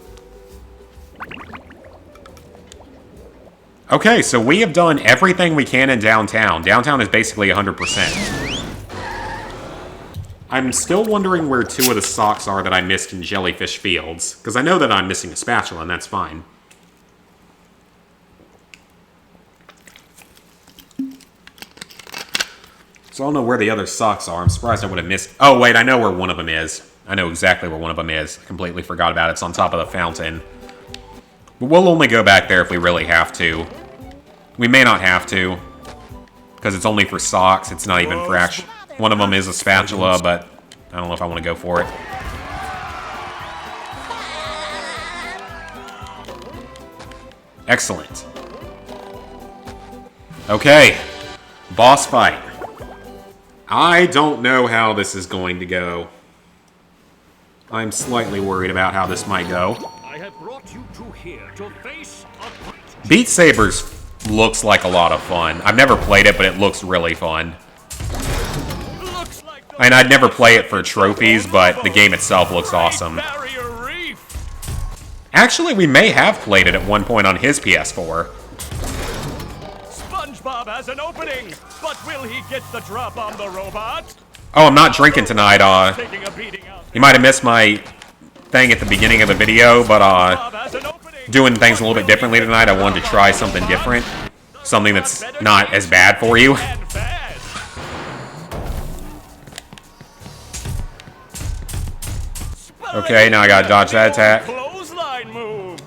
Okay, so we have done everything we can in downtown. Downtown is basically 100%. I'm still wondering where 2 of the socks are that I missed in Jellyfish Fields, because I know that I'm missing a spatula, and that's fine. So I don't know where the other socks are. I'm surprised I would have missed... Oh, wait, I know where one of them is. I know exactly where one of them is. I completely forgot about it. It's on top of the fountain. But we'll only go back there if we really have to. We may not have to, because it's only for socks. It's not even for actual... One of them is a spatula, but I don't know if I want to go for it. Excellent. Okay. Boss fight. I don't know how this is going to go. I'm slightly worried about how this might go. I have brought you two here to face a... Beat Sabers looks like a lot of fun. I've never played it, but it looks really fun. Looks like I mean, I'd never play it for trophies, but the game itself looks awesome. Barrier Reef. Actually, we may have played it at one point on his PS4. Spongebob has an opening, but will he get the drop on the robot? Oh, I'm not drinking tonight. Taking a beating out. You might have missed my thing at the beginning of the video, but Bob has an opening. doing things a little bit differently tonight. I wanted to try something different. Something that's not as bad for you. And fast. Okay, now I gotta dodge that attack. Clothesline move.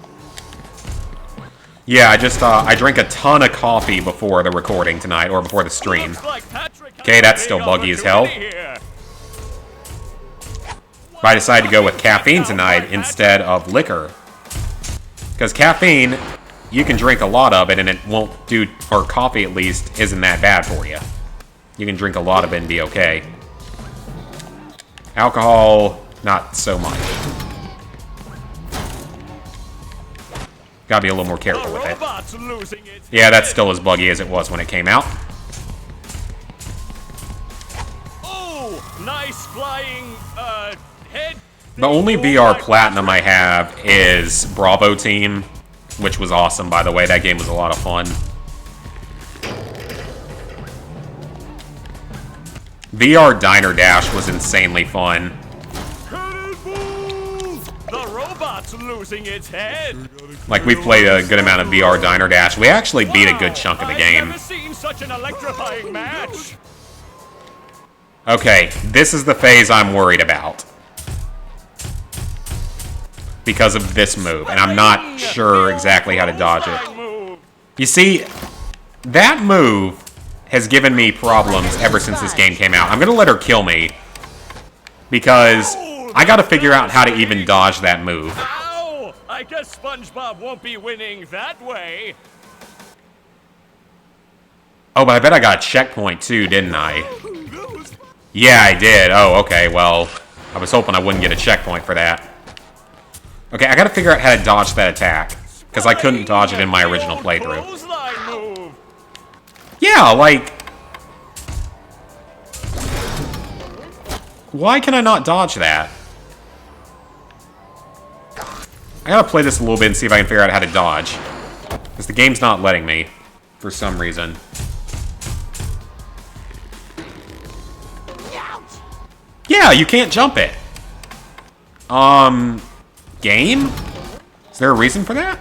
Yeah, I drank a ton of coffee before the recording tonight, or before the stream. Looks like Patrick has Okay, that's a still big buggy as hell. opportunity here. But I decided to go with caffeine tonight instead of liquor. Because caffeine, you can drink a lot of it and it won't do, or coffee at least, isn't that bad for you. You can drink a lot of it and be okay. Alcohol, not so much. Gotta be a little more careful The with it. robot's losing its Yeah, that's head. still as buggy as it was when it came out. Oh, nice flying head. The only thing. VR Oh my Platinum I have is Bravo Team, which was awesome, by the way. That game was a lot of fun. VR Diner Dash was insanely fun. Cannonball! The robot's losing its head. Like, we played a good amount of VR Diner Dash. We actually beat a good chunk of the I've game. never seen such an electrifying match. Okay, this is the phase I'm worried about. because of this move, and I'm not sure exactly how to dodge it. Move. You see, that move has given me problems ever since this game came out. I'm gonna let her kill me, because I gotta figure out how to even dodge that move. Ow! I guess SpongeBob won't be winning that way. Oh, but I bet I got a checkpoint too, didn't I? Yeah, I did. Oh, okay, well, I was hoping I wouldn't get a checkpoint for that. Okay, I gotta figure out how to dodge that attack, because I couldn't dodge it in my original playthrough. Clothesline move. Yeah, like... Why can I not dodge that? I gotta play this a little bit and see if I can figure out how to dodge. Because the game's not letting me, for some reason. Yeah, you can't jump it. Game? Is there a reason for that?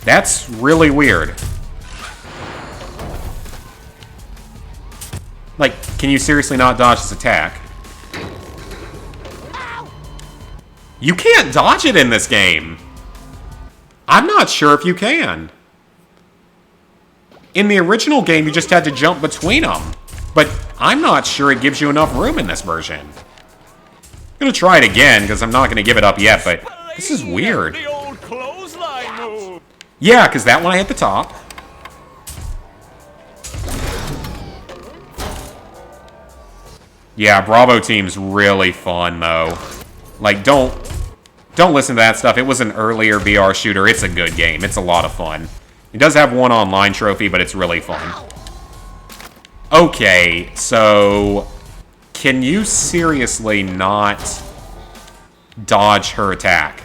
That's really weird. Like, can you seriously not dodge this attack? You can't dodge it in this game. I'm not sure if you can. In the original game, you just had to jump between them. But I'm not sure it gives you enough room in this version. I'm gonna try it again, because I'm not gonna give it up yet, but this is weird. The old clothesline move. Yeah, because that one I hit the top. Yeah, Bravo Team's really fun, though. Like, don't listen to that stuff. It was an earlier VR shooter. It's a good game. It's a lot of fun. It does have one online trophy, but it's really fun. Okay, so... Can you seriously not dodge her attack?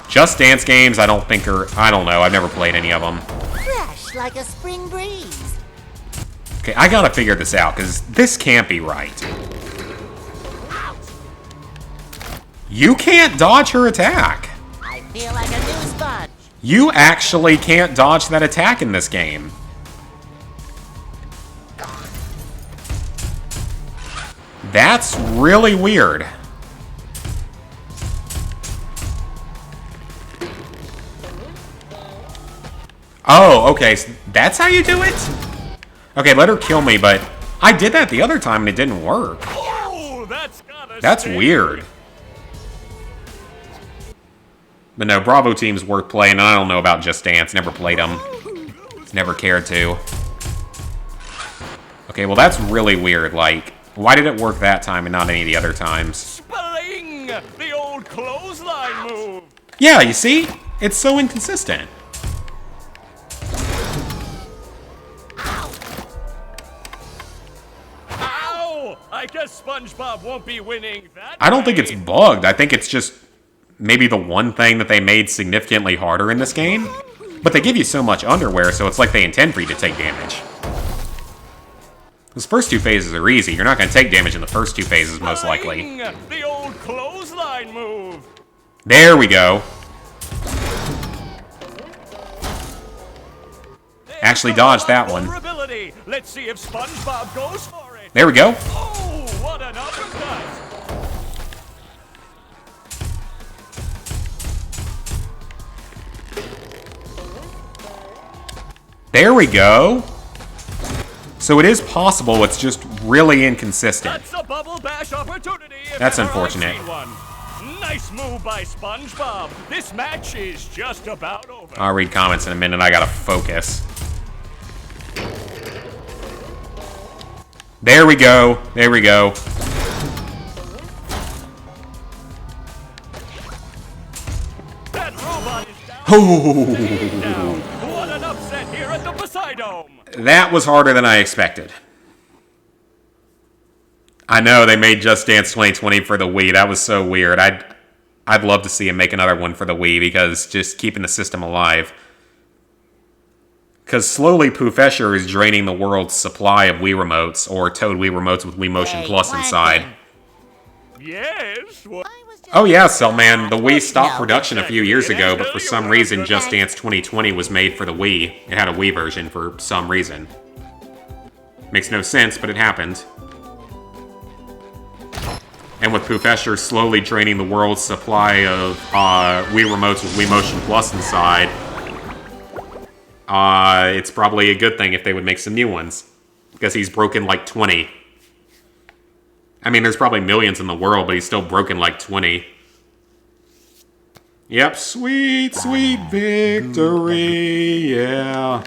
Just Dance games, I don't think are... I don't know. I've never played any of them. Fresh like a spring breeze. Okay, I gotta figure this out, because this can't be right. You can't dodge her attack. I feel like a new sponge. You actually can't dodge that attack in this game. That's really weird. Oh, okay, so that's how you do it? Okay, let her kill me, but I did that the other time and it didn't work. Oh, that's That's weird. But no, Bravo Team's worth playing, and I don't know about Just Dance. Never played them. Never cared to. Okay, well that's really weird. Like, why did it work that time and not any of the other times? Spelling! The old clothesline move. Yeah, you see? It's so inconsistent. Ow! I guess SpongeBob won't be winning that I don't think way. it's bugged. I think it's just maybe the one thing that they made significantly harder in this game. But they give you so much underwear, so it's like they intend for you to take damage. Those first two phases are easy. You're not going to take damage in the first two phases, most likely. Spelling! The old clothesline move. There we go. Actually dodged that one. Vulnerability. Let's see if SpongeBob goes for it. There we go. Oh, what an uppercut! There we go. So it is possible, it's just really inconsistent. That's a bubble bash opportunity. If That's ever I've unfortunate. seen one. Nice move by SpongeBob. This match is just about over. I'll read comments in a minute. I gotta focus. There we go. There we go. That robot is down. Oh, Down. What an upset here at the Poseidome. that was harder than I expected. I know they made Just Dance 2020 for the Wii. That was so weird. I'd love to see him make another one for the Wii because just keeping the system alive. Because slowly Poofesher is draining the world's supply of Wii remotes, or Toad Wii remotes with Wii Motion Hey, Plus inside. Plankton. Yes. What? I was just Oh yeah, Cellman, the Wii stopped No. production a few years ago, but for some reason Just Dance 2020 was made for the Wii. It had a Wii version for some reason. Makes no sense, but it happened. And with Poofesher slowly draining the world's supply of Wii Remotes with Wii Motion Plus inside, it's probably a good thing if they would make some new ones. Because he's broken like 20. I mean, there's probably millions in the world, but he's still broken like 20. Yep, sweet, sweet victory, yeah.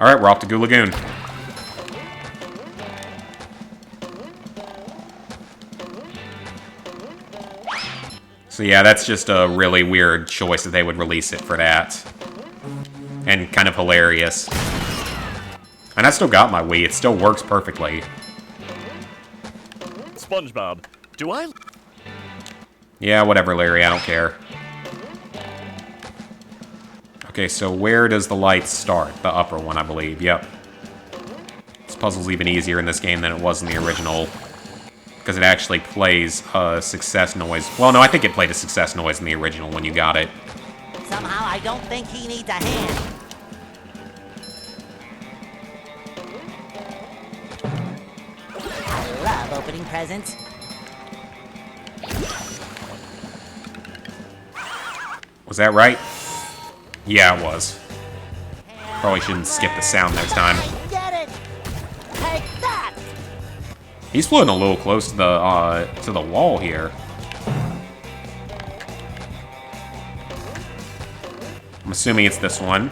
Alright, we're off to Goo Lagoon. So yeah, that's just a really weird choice that they would release it for that. And kind of hilarious. And I still got my Wii, it still works perfectly. SpongeBob, do I... Yeah, whatever, Larry, I don't care. Okay, so where does the light start? The upper one, I believe. Yep. This puzzle's even easier in this game than it was in the original. Because it actually plays a success noise. Well, no, I think it played a success noise in the original when you got it. Somehow I don't think he needs a hand. I love opening presents. Was that right? Yeah, it was. Probably shouldn't skip the sound next time. Get it! Take that! He's floating a little close to the wall here. I'm assuming it's this one.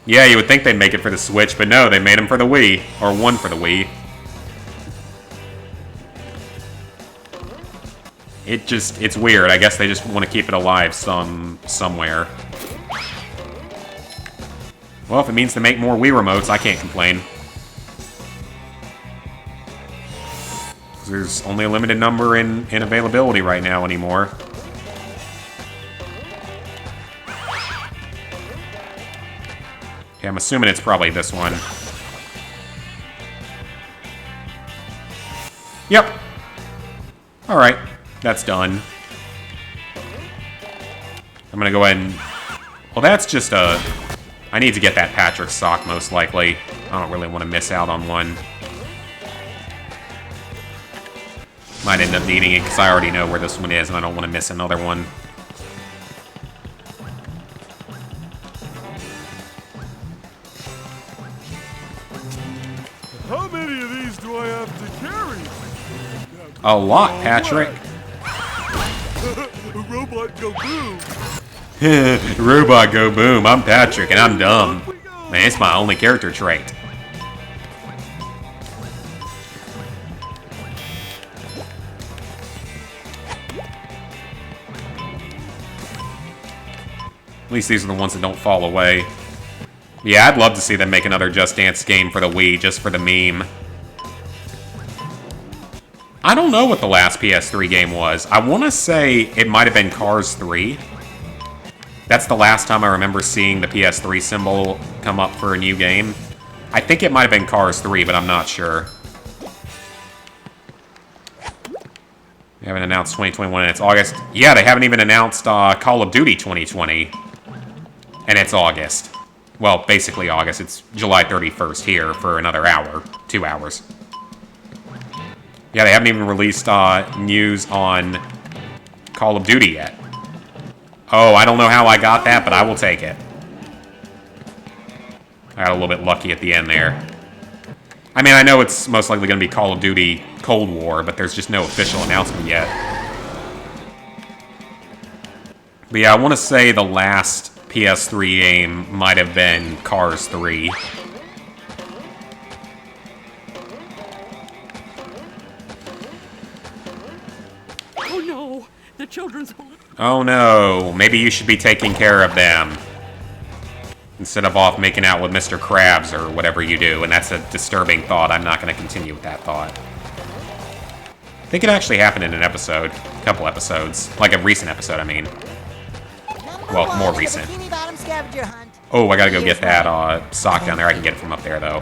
Yeah, you would think they'd make it for the Switch, but no, they made them for the Wii. Or one for the Wii. It's weird. I guess they just want to keep it alive somewhere. Well, if it means to make more Wii remotes, I can't complain. There's only a limited number in availability right now anymore. Okay, I'm assuming it's probably this one. Yep. Alright, that's done. I'm gonna go ahead and... Well, that's just a... I need to get that Patrick sock, most likely. I don't really want to miss out on one. Might end up needing it, because I already know where this one is, and I don't want to miss another one. How many of these do I have to carry? A lot, Patrick. Robot go boom. Robot go boom. I'm Patrick, and I'm dumb. Man, it's my only character trait. At least these are the ones that don't fall away. Yeah, I'd love to see them make another Just Dance game for the Wii, just for the meme. I don't know what the last PS3 game was. I want to say it might have been Cars 3. That's the last time I remember seeing the PS3 symbol come up for a new game. I think it might have been Cars 3, but I'm not sure. They haven't announced 2021 and it's August. Yeah, they haven't even announced Call of Duty 2020. And it's August. Well, basically August. It's July 31st here for another hour. 2 hours. Yeah, they haven't even released news on Call of Duty yet. Oh, I don't know how I got that, but I will take it. I got a little bit lucky at the end there. I mean, I know it's most likely going to be Call of Duty Cold War, but there's just no official announcement yet. But yeah, I want to say the last PS3 game might have been Cars 3. Oh no, the children's... Oh no, maybe you should be taking care of them. Instead of off making out with Mr. Krabs or whatever you do, and that's a disturbing thought. I'm not going to continue with that thought. I think it actually happened in an episode. A couple episodes. Like a recent episode, I mean. Well, more recent. Oh, I gotta go get that sock down there. I can get it from up there, though.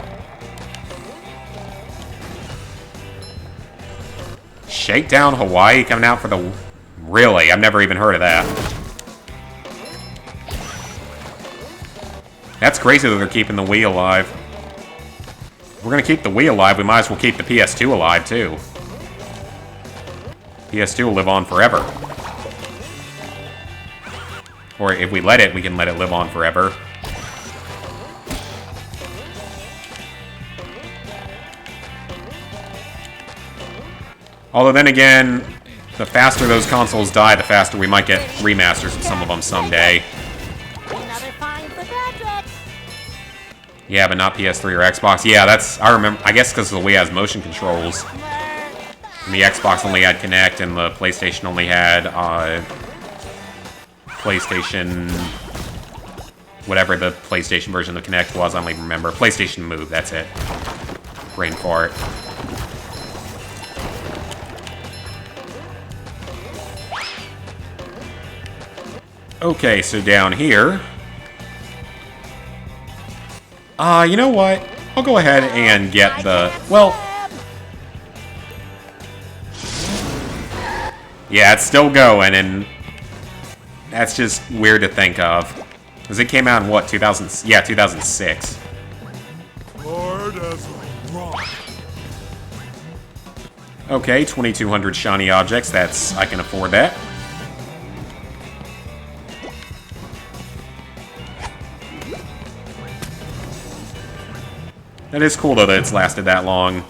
Shakedown Hawaii coming out for the... Really? I've never even heard of that. That's crazy that they're keeping the Wii alive. we're gonna keep the Wii alive, we might as well keep the PS2 alive, too. PS2 will live on forever. Or if we let it, we can let it live on forever. Although then again, the faster those consoles die, the faster we might get remasters of some of them someday. Another find for Patrick. Yeah, but not PS3 or Xbox. Yeah, that's... I remember... I guess because the Wii has motion controls. And the Xbox only had Kinect, and the PlayStation only had, PlayStation... Whatever the PlayStation version of Kinect was, I don't even remember. PlayStation Move, that's it. Brain fart. Okay, so down here... you know what? I'll go ahead and get the... Well... Yeah, it's still going, and... That's just weird to think of. Because it came out in, what, 2000... Yeah, 2006. Hard as a rock. Okay, 2,200 shiny objects. That's... I can afford that. That is cool, though, that it's lasted that long.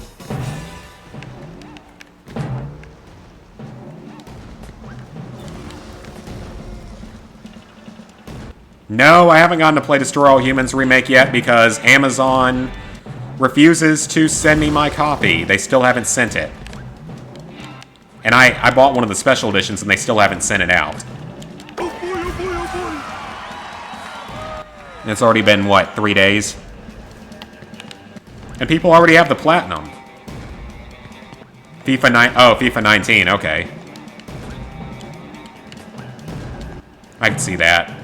No, I haven't gotten to play Destroy All Humans remake yet because Amazon refuses to send me my copy. They still haven't sent it. And I bought one of the special editions and they still haven't sent it out. Oh boy, oh boy, oh boy. And it's already been, what, 3 days? And people already have the Platinum. FIFA 19, okay. I can see that.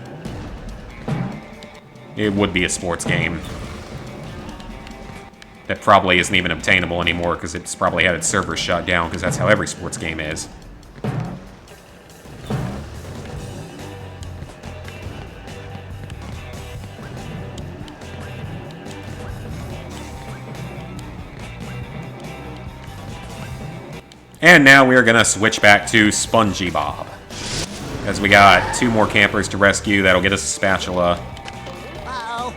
It would be a sports game. That probably isn't even obtainable anymore because it's probably had its servers shut down because that's how every sports game is. And now we are going to switch back to Spongebob. As we got 2 more campers to rescue, that'll get us a spatula. Uh-oh.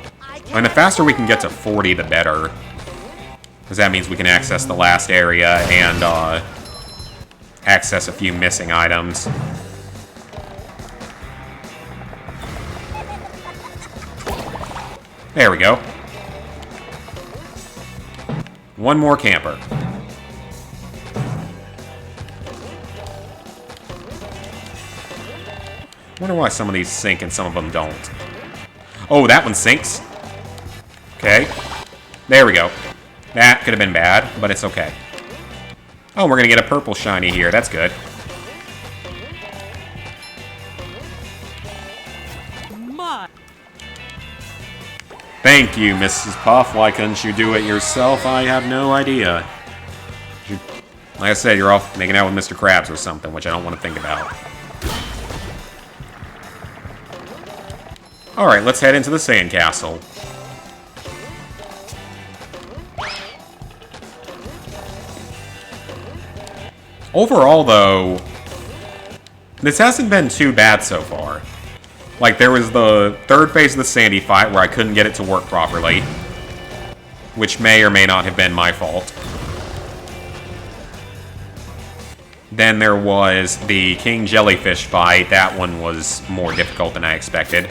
And the faster we can get to 40, the better. Because that means we can access the last area and access a few missing items. There we go. 1 more camper. Wonder why some of these sink and some of them don't. Oh, that one sinks. Okay. There we go. That could have been bad, but it's okay. Oh, we're gonna get a purple shiny here. That's good. My. Thank you, Mrs. Puff. Why couldn't you do it yourself? I have no idea. Like I said, you're off making out with Mr. Krabs or something, which I don't want to think about. Alright, let's head into the sandcastle. Overall, though, this hasn't been too bad so far. Like, there was the 3rd phase of the Sandy fight where I couldn't get it to work properly, which may or may not have been my fault. Then there was the King Jellyfish fight. That one was more difficult than I expected.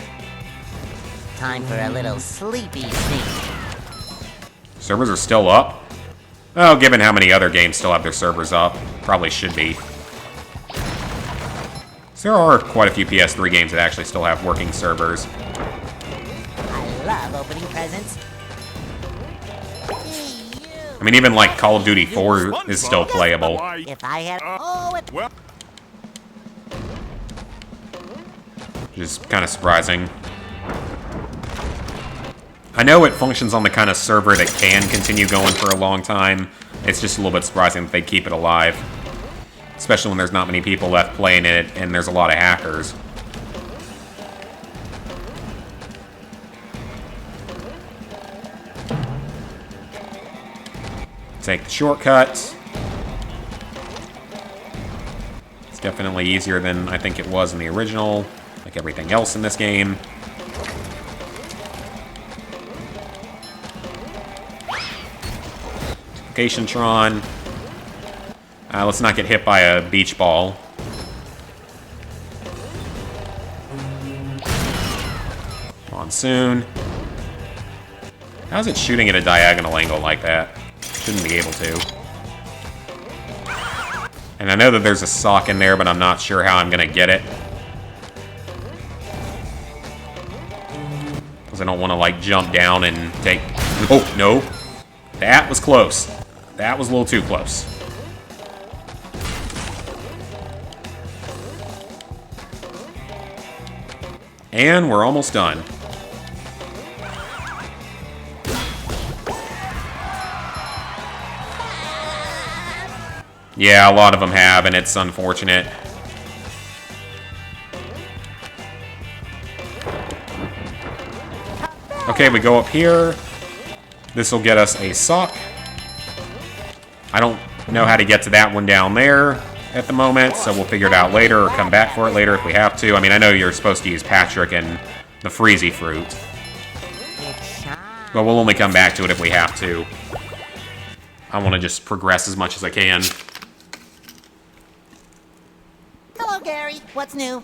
Time for a little sleepy sneak. Servers are still up? Oh, given how many other games still have their servers up, probably should be. So there are quite a few PS3 games that actually still have working servers. I love opening presents. I mean, even like Call of Duty 4 is still playable. Why? If I had... Oh, it... Well, Which is kind of surprising. I know it functions on the kind of server that can continue going for a long time. It's just a little bit surprising that they keep it alive. Especially when there's not many people left playing it and there's a lot of hackers. take the shortcut. It's definitely easier than I think it was in the original, like everything else in this game. Tron. Let's not get hit by a beach ball. Monsoon. How's it shooting at a diagonal angle like that? Shouldn't be able to. And I know that there's a sock in there, but I'm not sure how I'm going to get it. Because I don't want to, like, jump down and take... Oh, no. That was close. That was a little too close. And we're almost done. Yeah, a lot of them have, and it's unfortunate. Okay, we go up here. This will get us a sock. I don't know how to get to that one down there at the moment, so we'll figure it out later or come back for it later if we have to. I mean, I know you're supposed to use Patrick and the Freezy fruit, but we'll only come back to it if we have to. I want to just progress as much as I can. Hello, Gary. What's new?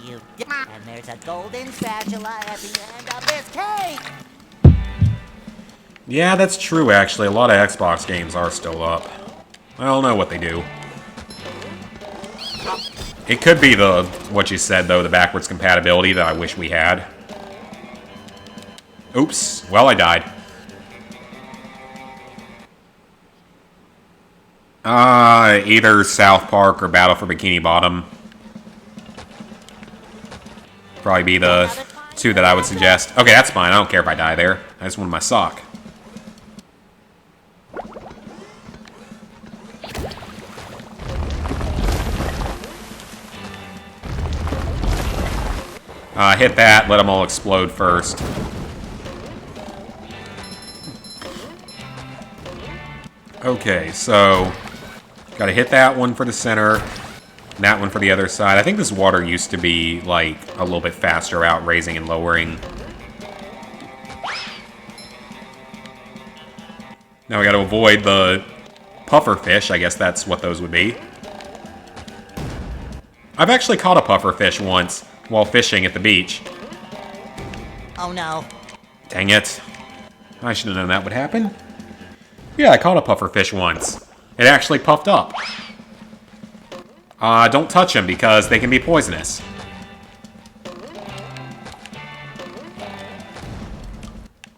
And there's a golden spatula at the end of this cake. Yeah, that's true, actually. A lot of Xbox games are still up. I don't know what they do. It could be what you said, though, the backwards compatibility that I wish we had. Oops. Well, I died. Either South Park or Battle for Bikini Bottom. Probably be the two that I would suggest. Okay, that's fine. I don't care if I die there. I just wanted my sock. Hit that. Let them all explode first. Okay, so gotta hit that one for the center, and that one for the other side. I think this water used to be, like, a little bit faster out raising and lowering. Now we gotta avoid the puffer fish. I guess that's what those would be. I've actually caught a puffer fish once while fishing at the beach. Oh no. Dang it. I should have known that would happen. Yeah, I caught a puffer fish once. It actually puffed up. Don't touch them because they can be poisonous.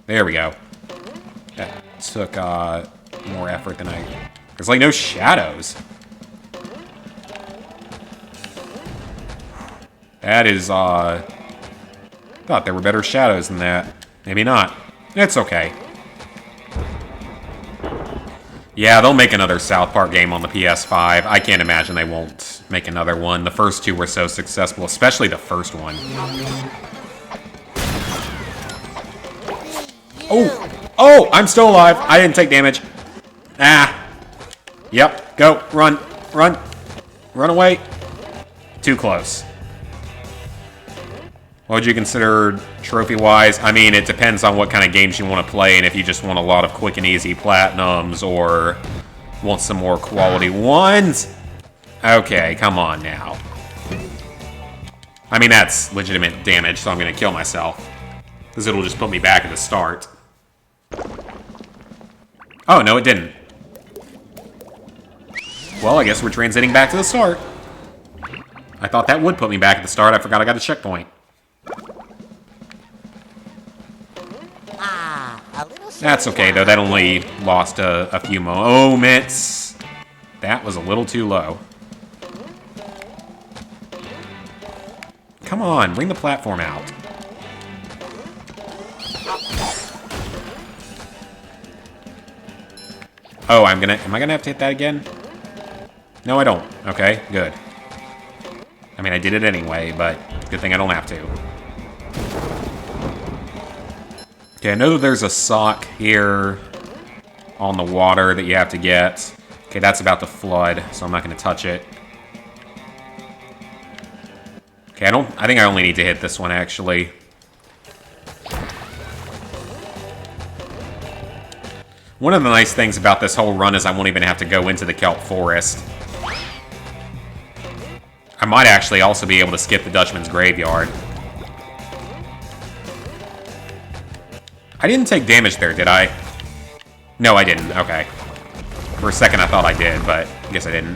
There we go. That took more effort than I... There's like no shadows. That is, thought there were better shadows than that. Maybe not. It's okay. Yeah, they'll make another South Park game on the PS5. I can't imagine they won't make another one. The first two were so successful, especially the first one. Oh! Oh! I'm still alive! I didn't take damage. Ah! Yep. Go. Run. Run. Run away. Too close. What would you consider trophy-wise? I mean, it depends on what kind of games you want to play, and if you just want a lot of quick and easy platinums, or want some more quality ones. Okay, come on now. I mean, that's legitimate damage, so I'm going to kill myself. Because it'll just put me back at the start. Oh, no, it didn't. Well, I guess we're transiting back to the start. I thought that would put me back at the start. I forgot I got a checkpoint. That's okay, though. That only lost a few moments. That was a little too low. Come on, bring the platform out. Oh, am I gonna have to hit that again? No, I don't. Okay, good. I mean, I did it anyway, but good thing I don't have to. Okay, I know that there's a sock here on the water that you have to get. Okay, that's about to flood, so I'm not going to touch it. Okay, I think I only need to hit this one, actually. One of the nice things about this whole run is I won't even have to go into the kelp forest. I might actually also be able to skip the Dutchman's Graveyard. I didn't take damage there, did I? No, I didn't. Okay. For a second I thought I did, but I guess I didn't.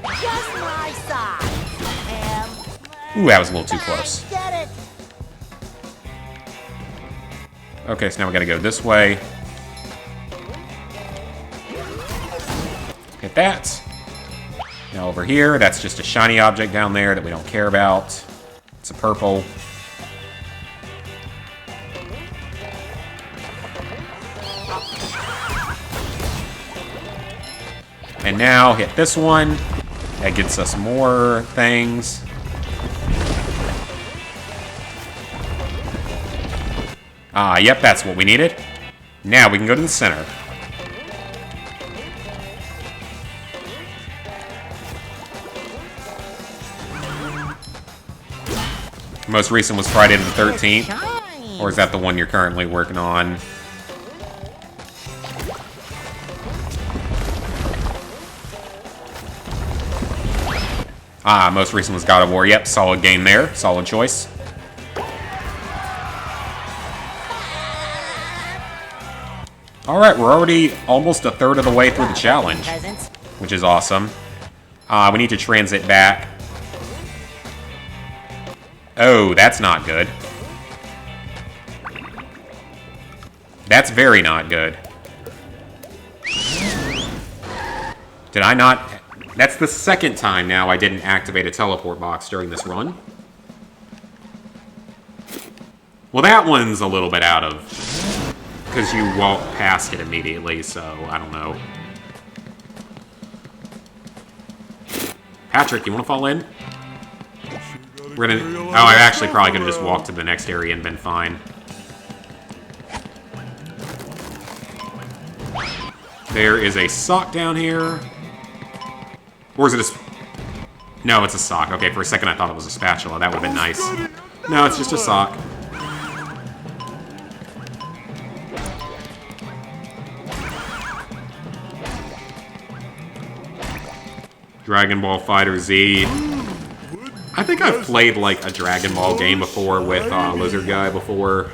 Just my size. Ooh, that was a little too close. Get it. Okay, so now we gotta go this way. Hit that. Now over here, that's just a shiny object down there that we don't care about. It's a purple. And now hit this one. That gets us more things. Ah, yep, that's what we needed. Now we can go to the center. Most recent was Friday the 13th. Or is that the one you're currently working on? Ah, most recent was God of War. Yep, solid game there. Solid choice. Alright, we're already almost a third of the way through the challenge, which is awesome. We need to transit back. Oh, that's not good. That's very not good. Did I not... That's the second time now I didn't activate a teleport box during this run. Well, that one's a little bit out of... because you walk past it immediately, so I don't know. Patrick, you want to fall in? We're gonna... Oh, I actually probably could have just walked to the next area and been fine. There is a sock down here. Or is it a... No, it's a sock. Okay, for a second I thought it was a spatula. That would have been nice. No, it's just a sock. Dragon Ball Fighter Z. I think I've played like a Dragon Ball game before with Lizard Guy before.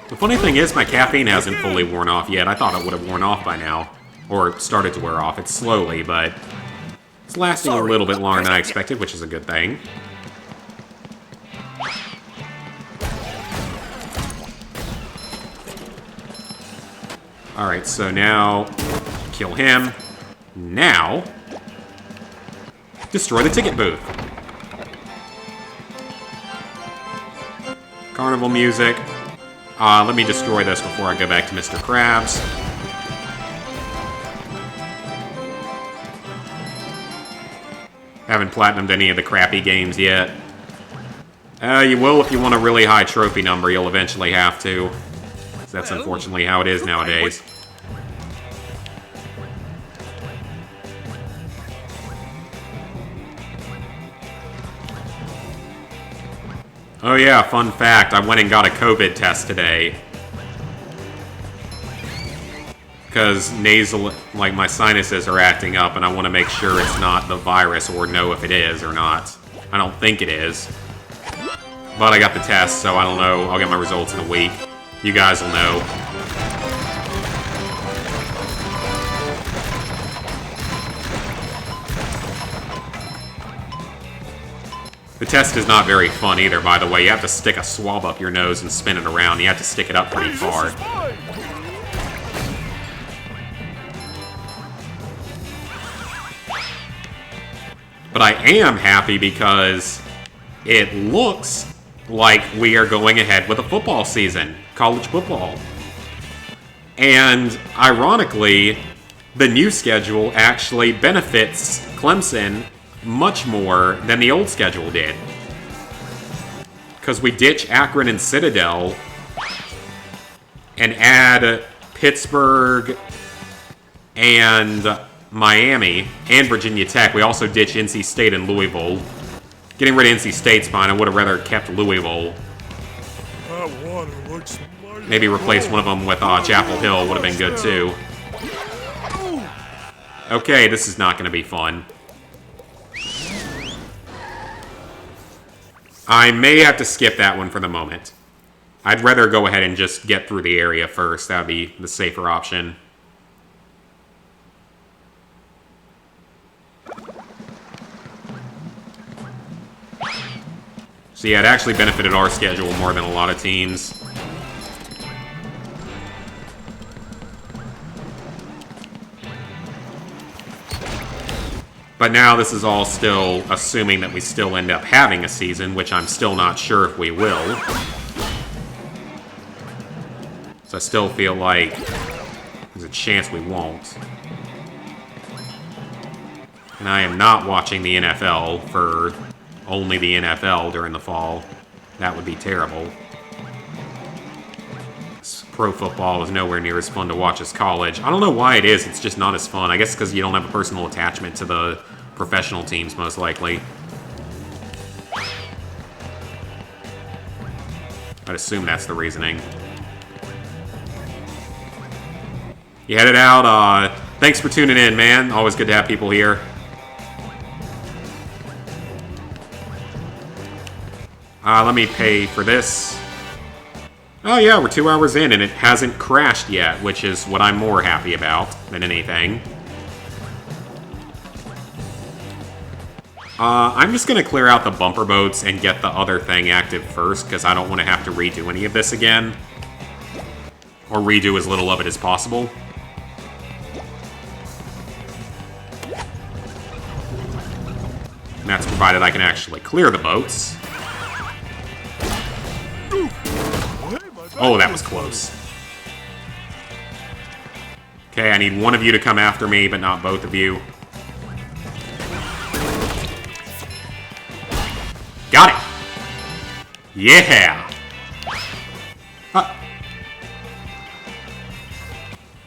The funny thing is my caffeine hasn't fully worn off yet. I thought it would have worn off by now. Or started to wear off. It's slowly, but it's lasting a little bit longer than I expected, which is a good thing. Alright, so now kill him. Now destroy the ticket booth. Carnival music. Let me destroy this before I go back to Mr. Krabs. Haven't platinumed any of the crappy games yet. You will if you want a really high trophy number. You'll eventually have to. That's unfortunately how it is nowadays. Oh yeah, fun fact, I went and got a COVID test today. Because nasal, like my sinuses are acting up and I want to make sure it's not the virus or know if it is or not. I don't think it is. But I got the test, so I don't know. I'll get my results in a week. You guys will know. The test is not very fun either, by the way. You have to stick a swab up your nose and spin it around. You have to stick it up pretty far. But I am happy because it looks like we are going ahead with a football season. College football. And ironically, the new schedule actually benefits Clemson much more than the old schedule did. Because we ditch Akron and Citadel and add Pittsburgh and Miami and Virginia Tech. We also ditch NC State and Louisville. Getting rid of NC State's fine. I would have rather kept Louisville. That water looks mighty Maybe replace one of them with Chapel Hill would have been good too. Okay, this is not going to be fun. I may have to skip that one for the moment. I'd rather go ahead and just get through the area first. That would be the safer option. So yeah, it actually benefited our schedule more than a lot of teams. But now this is all still assuming that we still end up having a season, which I'm still not sure if we will. So I still feel like there's a chance we won't. And I am not watching the NFL for only the NFL during the fall. That would be terrible. Pro football is nowhere near as fun to watch as college. I don't know why it is. It's just not as fun. I guess because you don't have a personal attachment to the professional teams, most likely. I'd assume that's the reasoning. You headed out. Thanks for tuning in, man. Always good to have people here. Let me pay for this. Oh yeah, we're 2 hours in and it hasn't crashed yet, which is what I'm more happy about than anything. I'm just going to clear out the bumper boats and get the other thing active first, because I don't want to have to redo any of this again. Or redo as little of it as possible. And that's provided I can actually clear the boats. Oh, that was close. Okay, I need one of you to come after me, but not both of you. Got it! Yeah!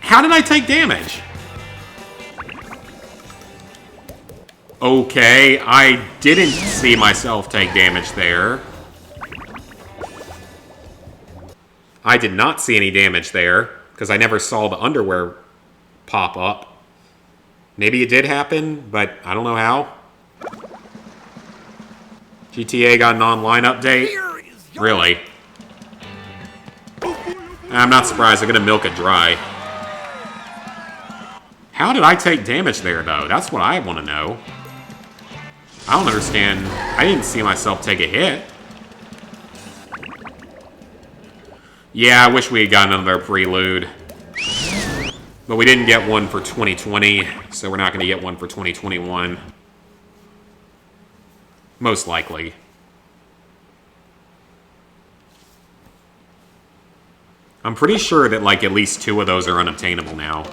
How did I take damage? Okay, I didn't see myself take damage there. I did not see any damage there, because I never saw the underwear pop up. Maybe it did happen, but I don't know how. GTA got an online update? Really? I'm not surprised. They're going to milk it dry. How did I take damage there, though? That's what I want to know. I don't understand. I didn't see myself take a hit. Yeah, I wish we had gotten another prelude. But we didn't get one for 2020, so we're not going to get one for 2021. Most likely. I'm pretty sure that, like, at least 2 of those are unobtainable now.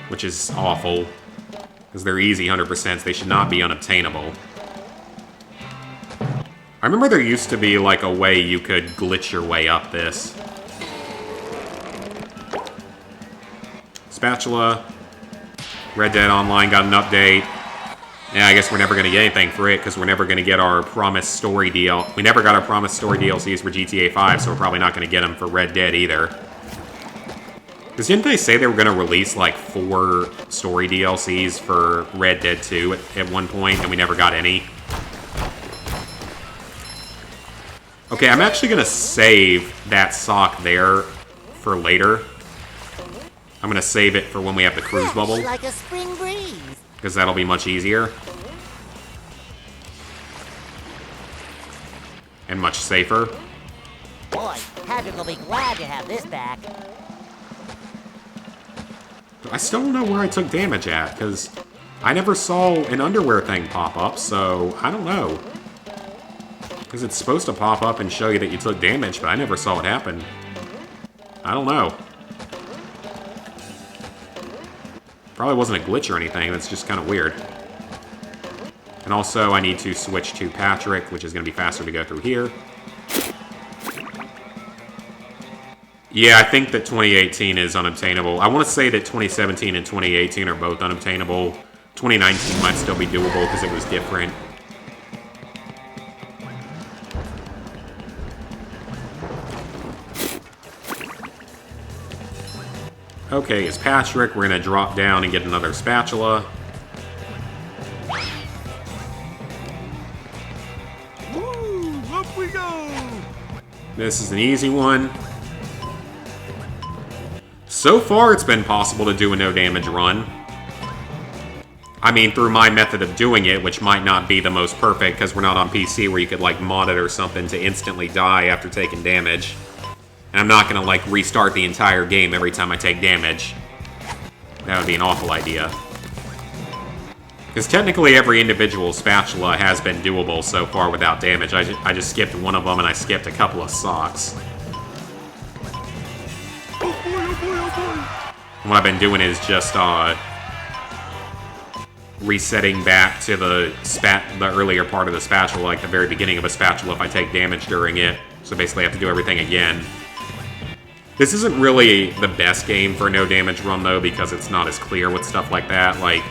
Which is awful. Because they're easy 100%, so they should not be unobtainable. I remember there used to be, like, a way you could glitch your way up this. Spatula. Red Dead Online got an update. Yeah, I guess we're never going to get anything for it, because we're never going to get our promised story deal. We never got our promised story DLCs for GTA 5, so we're probably not going to get them for Red Dead either. Because didn't they say they were going to release, like, 4 story DLCs for Red Dead 2 at one point, and we never got any? Okay, I'm actually going to save that sock there for later. I'm going to save it for when we have the cruise bubble. Like a spring breeze. Because that'll be much easier. And much safer. Boy, Patrick will be glad to have this back. I still don't know where I took damage at, because I never saw an underwear thing pop up, so I don't know. Because it's supposed to pop up and show you that you took damage, but I never saw it happen. I don't know. Probably wasn't a glitch or anything, that's just kind of weird. And also, I need to switch to Patrick, which is going to be faster to go through here. Yeah, I think that 2018 is unobtainable. I want to say that 2017 and 2018 are both unobtainable. 2019 might still be doable because it was different. Okay, it's Patrick. We're going to drop down and get another spatula. Woo! Up we go! This is an easy one. So far, it's been possible to do a no-damage run. I mean, through my method of doing it, which might not be the most perfect, because we're not on PC where you could, like, mod it or something to instantly die after taking damage. And I'm not gonna, like, restart the entire game every time I take damage. That would be an awful idea. Because technically every individual spatula has been doable so far without damage. I just skipped one of them, and I skipped a couple of socks. And what I've been doing is just resetting back to the earlier part of the spatula, like the very beginning of a spatula if I take damage during it. So basically I have to do everything again. This isn't really the best game for a no damage run though, because it's not as clear with stuff like that. Like,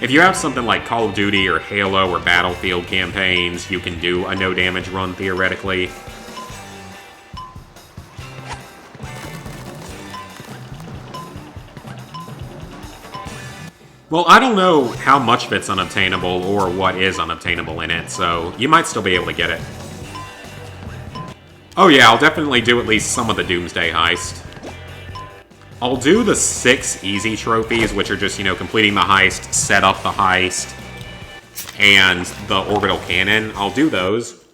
if you have something like Call of Duty or Halo or Battlefield campaigns, you can do a no damage run theoretically. Well, I don't know how much of it's unobtainable or what is unobtainable in it, so you might still be able to get it. Oh yeah, I'll definitely do at least some of the Doomsday Heist. I'll do the 6 easy trophies, which are just, you know, completing the heist, set up the heist, and the orbital cannon. I'll do those.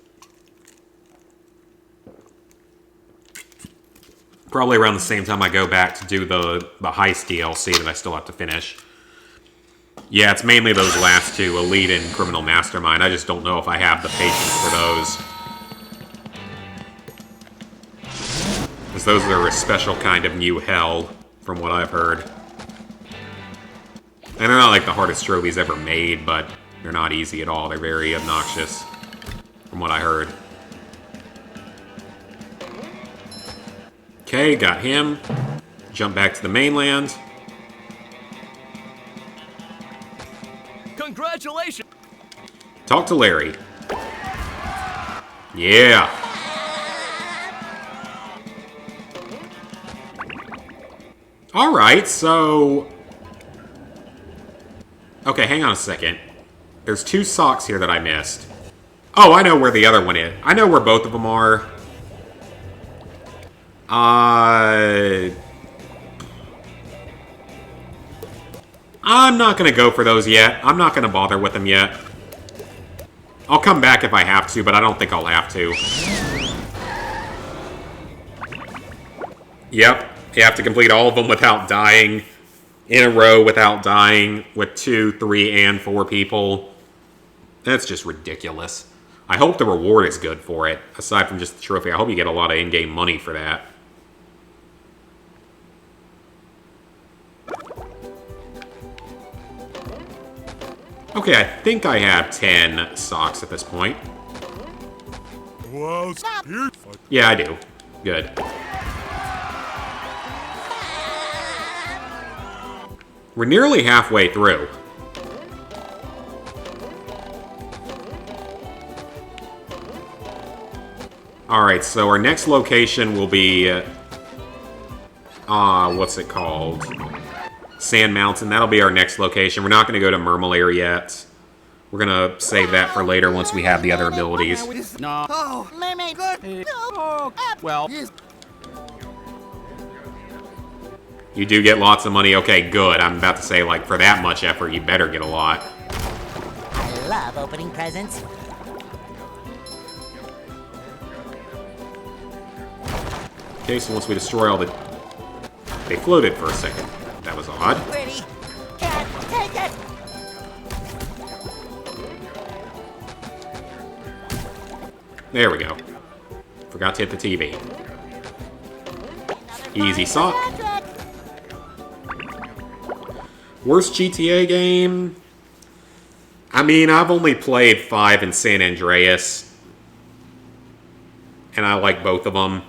Probably around the same time I go back to do the heist DLC that I still have to finish. Yeah, it's mainly those last two, Elite and Criminal Mastermind. I just don't know if I have the patience for those. Because those are a special kind of new hell, from what I've heard. And they're not like the hardest trophies ever made, but they're not easy at all. They're very obnoxious, from what I heard. Okay, got him. Jump back to the mainland. Congratulations! Talk to Larry. Yeah. Alright, so... Okay, hang on a second. There's 2 socks here that I missed. Oh, I know where the other one is. I know where both of them are. I'm not going to go for those yet. I'm not going to bother with them yet. I'll come back if I have to, but I don't think I'll have to. Yep, you have to complete all of them without dying. In a row without dying with 2, 3, and 4 people. That's just ridiculous. I hope the reward is good for it, aside from just the trophy. I hope you get a lot of in-game money for that. Okay, I think I have 10 socks at this point. Well, here. Yeah, I do. Good. We're nearly halfway through. Alright, so our next location will be... what's it called? Sand Mountain. That'll be our next location. We're not going to go to Murmelair yet. We're going to save that for later once we have the other abilities. No. Oh, mermaid, good. No. Well, You do get lots of money. Okay, good. I'm about to say, like, for that much effort, you better get a lot. I love opening presents. Okay, so once we destroy all the... They floated for a second. That was odd. Pretty. Can't take it. There we go. Forgot to hit the TV. Easy sock. Worst GTA game? I mean, I've only played 5 in San Andreas. And I like both of them.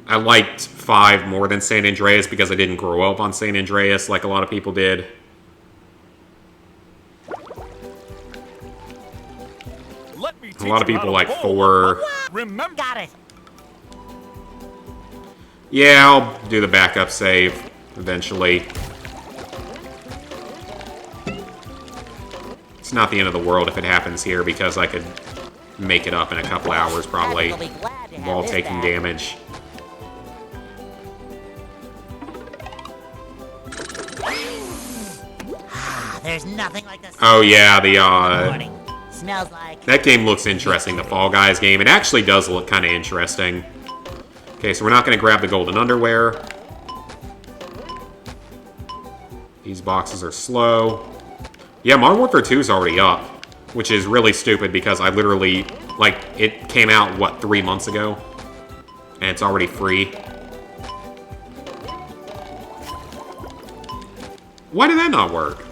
I liked 5 more than San Andreas because I didn't grow up on San Andreas like a lot of people did. A lot of people like 4. Remember. Got it. Yeah, I'll do the backup save eventually. It's not the end of the world if it happens here because I could make it up in a couple hours probably You'll be glad to have while this taking back. damage. There's nothing like the Oh yeah, the morning. Smells like that game looks interesting, the Fall Guys game. It actually does look kind of interesting. Okay, so we're not going to grab the golden underwear. These boxes are slow. Yeah, Modern Warfare 2 is already up, which is really stupid because I literally, like, it came out, what, 3 months ago? And it's already free. Why did that not work?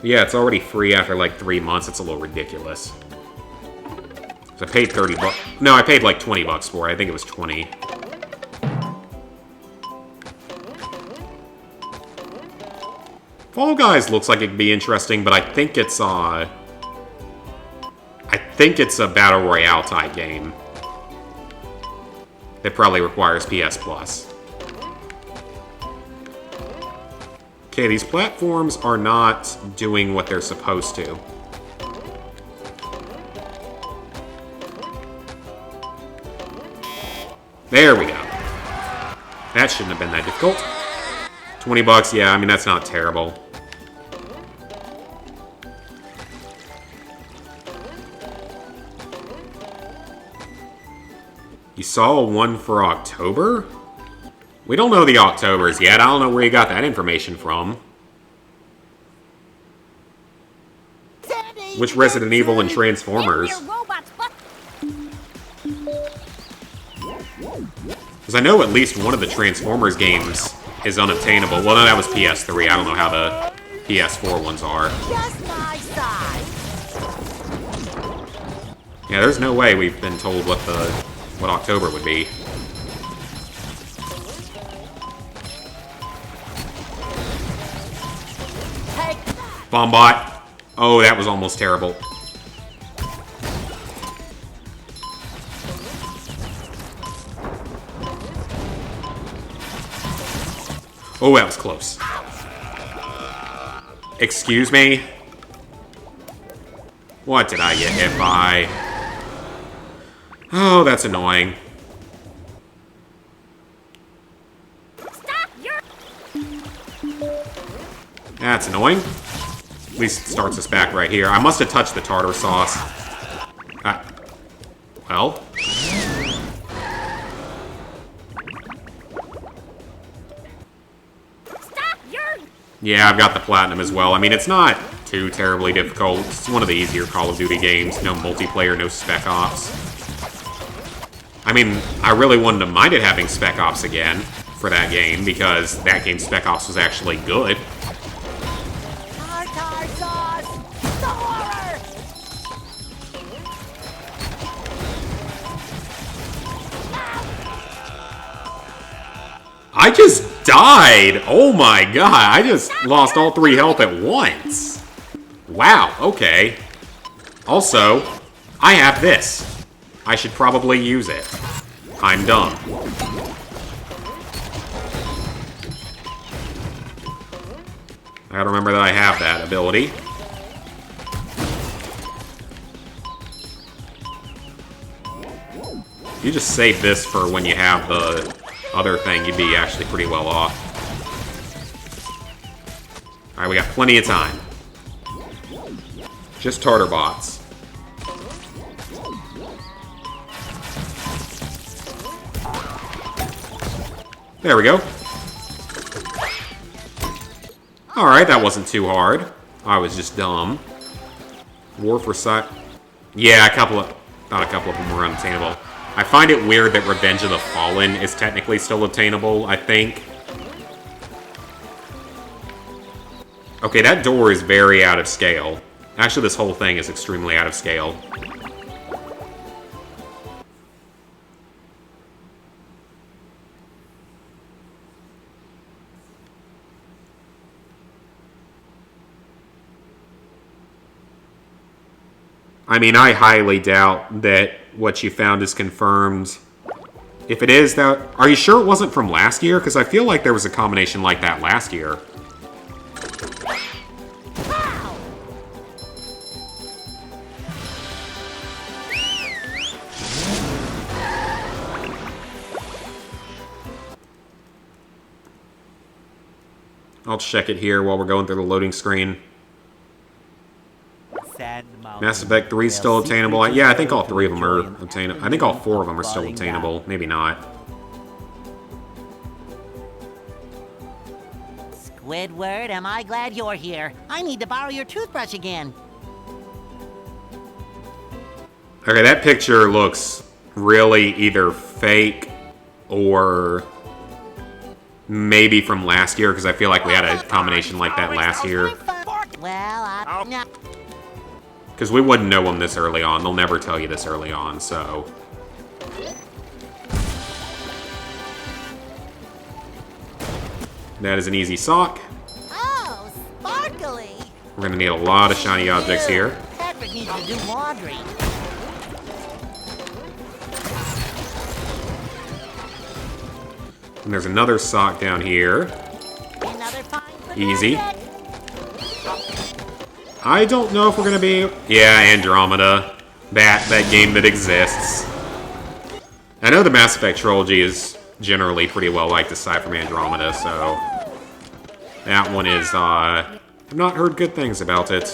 Yeah, it's already free after, like, 3 months. It's a little ridiculous. So I paid 30 bucks. No, I paid, like, 20 bucks for it. I think it was 20. Fall Guys looks like it'd be interesting, but I think it's a Battle Royale type game. It probably requires PS Plus. Okay, these platforms are not doing what they're supposed to. There we go. That shouldn't have been that difficult. 20 bucks, yeah, I mean, that's not terrible. You saw one for October? We don't know the Octobers yet. I don't know where you got that information from. Which Resident Evil and Transformers? Because I know at least one of the Transformers games is unobtainable. Well, no, that was PS3. I don't know how the PS4 ones are. just my size. Yeah, there's no way we've been told what October would be. Bombot. Oh, that was almost terrible. Oh, that was close. Excuse me? What did I get hit by? Oh, that's annoying. Stop your... That's annoying. At least it starts us back right here. I must have touched the tartar sauce. Well. Stop your... Yeah, I've got the platinum as well. I mean, it's not too terribly difficult. It's one of the easier Call of Duty games. No multiplayer, no Spec Ops. I mean, I really wouldn't have minded having Spec Ops again for that game, because that game, Spec Ops, was actually good. Tartar sauce. The horror. I just died! Oh my god, I just lost all 3 health at once. Wow, okay. Also, I have this. I should probably use it. I'm dumb. I gotta remember that I have that ability. You just save this for when you have the other thing, you'd be actually pretty well off. Alright, we got plenty of time. Just tartar bots. There we go. Alright, that wasn't too hard. I was just dumb. War for sight. Yeah, a couple of... Thought a couple of them were unobtainable. I find it weird that Revenge of the Fallen is technically still obtainable, I think. Okay, that door is very out of scale. Actually, this whole thing is extremely out of scale. I mean, I highly doubt that what you found is confirmed. If it is, that... Are you sure it wasn't from last year? Because I feel like there was a combination like that last year. I'll check it here while we're going through the loading screen. Mass Effect 3 is still obtainable. Yeah, I think all 3 of them are obtainable. I think all 4 of them are still obtainable. Maybe not. Squidward, am I glad you're here. I need to borrow your toothbrush again. Okay, that picture looks really either fake or maybe from last year, because I feel like we had a combination like that last year. Well, no. Because we wouldn't know them this early on. They'll never tell you this early on, so... That is an easy sock. Oh, sparkly. We're going to need a lot of shiny objects here. Patrick needs to do laundry. And there's another sock down here. Another fine Easy. I don't know if we're gonna be... Yeah, Andromeda. That game that exists. I know the Mass Effect trilogy is generally pretty well liked aside from Andromeda, so... That one is, I've not heard good things about it.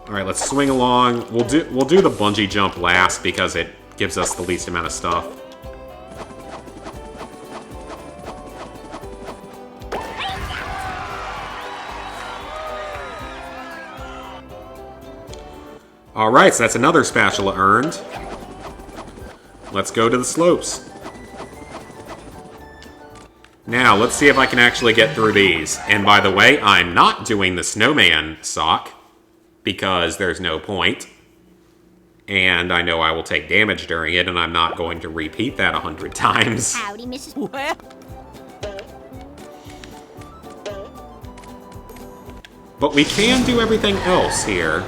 Alright, let's swing along. We'll do the bungee jump last because it gives us the least amount of stuff. Alright, so that's another spatula earned. Let's go to the slopes. Now, let's see if I can actually get through these. And by the way, I'm not doing the snowman sock, because there's no point. And I know I will take damage during it, and I'm not going to repeat that 100 times. Howdy, Mrs. Well, But we can do everything else here.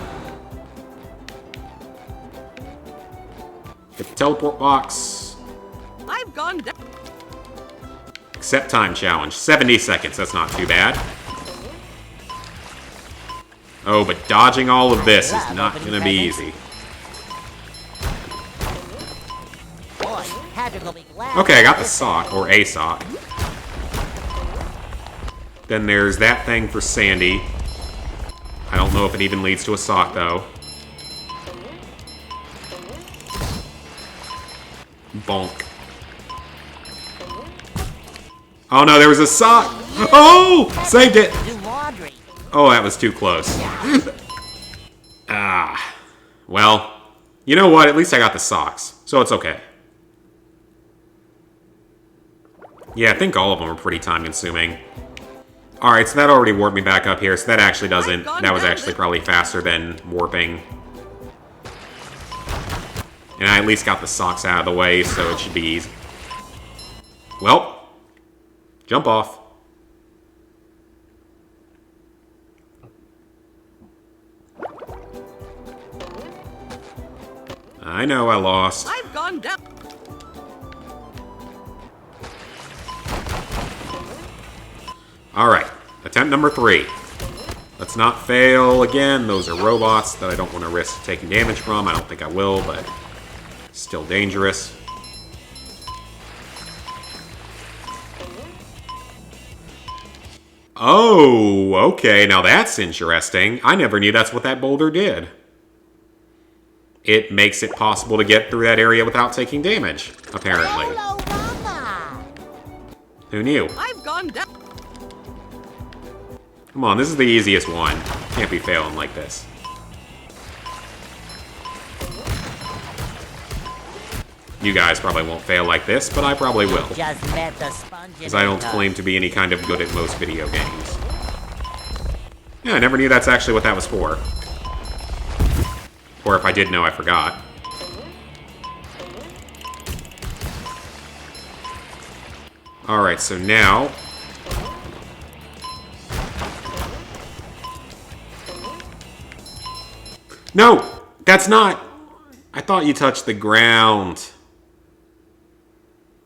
Get the teleport box. I've gone down. Accept time challenge. 70 seconds, that's not too bad. Oh, but dodging all of this is not gonna be easy. Boy, Patrick will be glad. Okay, I got the sock, or a sock. Then there's that thing for Sandy. I don't know if it even leads to a sock, though. Bonk. Oh no, there was a sock! Oh! Saved it! Do laundry. Oh, that was too close. Ah. Well, you know what? At least I got the socks, so it's okay. Yeah, I think all of them are pretty time-consuming. Alright, so that already warped me back up here, so that actually doesn't... That was actually probably faster than warping. And I at least got the socks out of the way, so it should be easy. Well, jump off. I know I lost. I've gone down. Alright, attempt number 3. Let's not fail again. Those are robots that I don't want to risk taking damage from. I don't think I will, but still dangerous. Oh, okay, now that's interesting. I never knew that's what that boulder did. It makes it possible to get through that area without taking damage, apparently. Hello, Mama. Who knew? I've gone down. Come on, this is the easiest one. Can't be failing like this. You guys probably won't fail like this, but I probably will. Just met the sponge. Because I don't claim to be any kind of good at most video games. Yeah, I never knew that's actually what that was for. Or if I did know, I forgot. Alright, so now... No! That's not... I thought you touched the ground.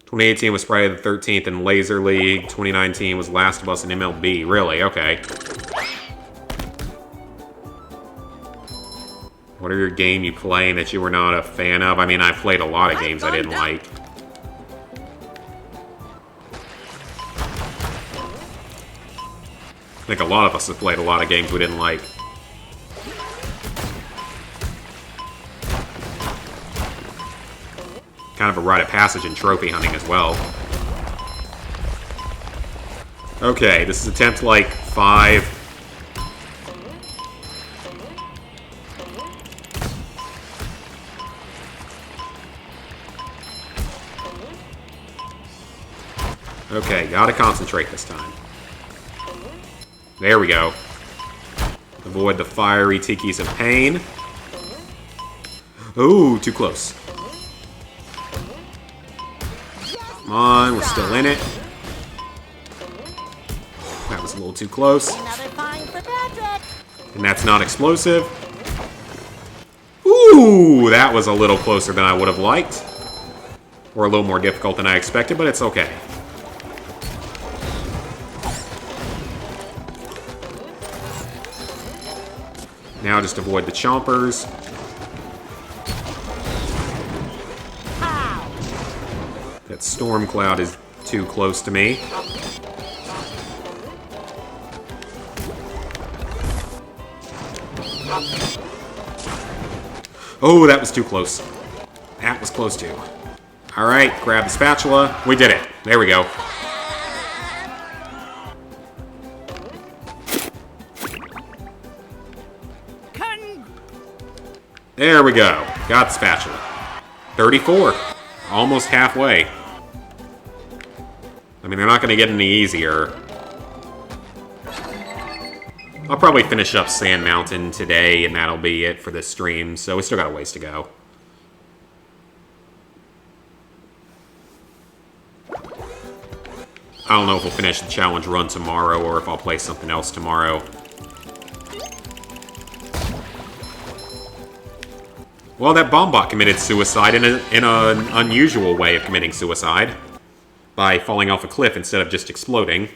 2018 was Friday the 13th in Laser League. 2019 was Last of Us in MLB. Really? Okay. What are your game you play that you were not a fan of? I mean, I played a lot of games I didn't like. I think a lot of us have played a lot of games we didn't like. Kind of a rite of passage in trophy hunting as well. Okay, this is attempt like 5. Okay, gotta concentrate this time. There we go. Avoid the fiery tikis of pain. Ooh, too close. Come on, we're still in it. That was a little too close. Another fine for Patrick. And that's not explosive. Ooh, that was a little closer than I would have liked. Or a little more difficult than I expected, but it's okay. Now just avoid the chompers. That storm cloud is too close to me. Oh, that was too close. That was close too. Alright, grab the spatula. We did it. There we go. There we go. Got the spatula. 34. Almost halfway. I mean, they're not going to get any easier. I'll probably finish up Sand Mountain today, and that'll be it for this stream, so we still got a ways to go. I don't know if we'll finish the challenge run tomorrow, or if I'll play something else tomorrow. Well, that Bombot committed suicide in an unusual way of committing suicide. By falling off a cliff instead of just exploding.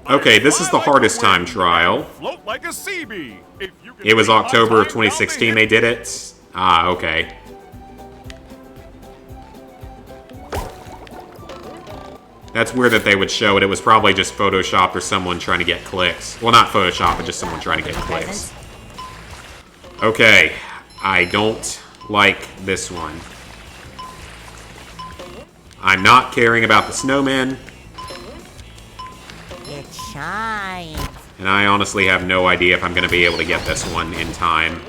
Okay, this is the hardest time trial. Float like a sea bee. It was October of 2016 they did it. Ah, okay. That's weird that they would show it. It was probably just Photoshopped or someone trying to get clicks. Well, not Photoshop, but just someone trying to get clicks. Okay, I don't like this one. I'm not caring about the snowman. It shines. And I honestly have no idea if I'm going to be able to get this one in time.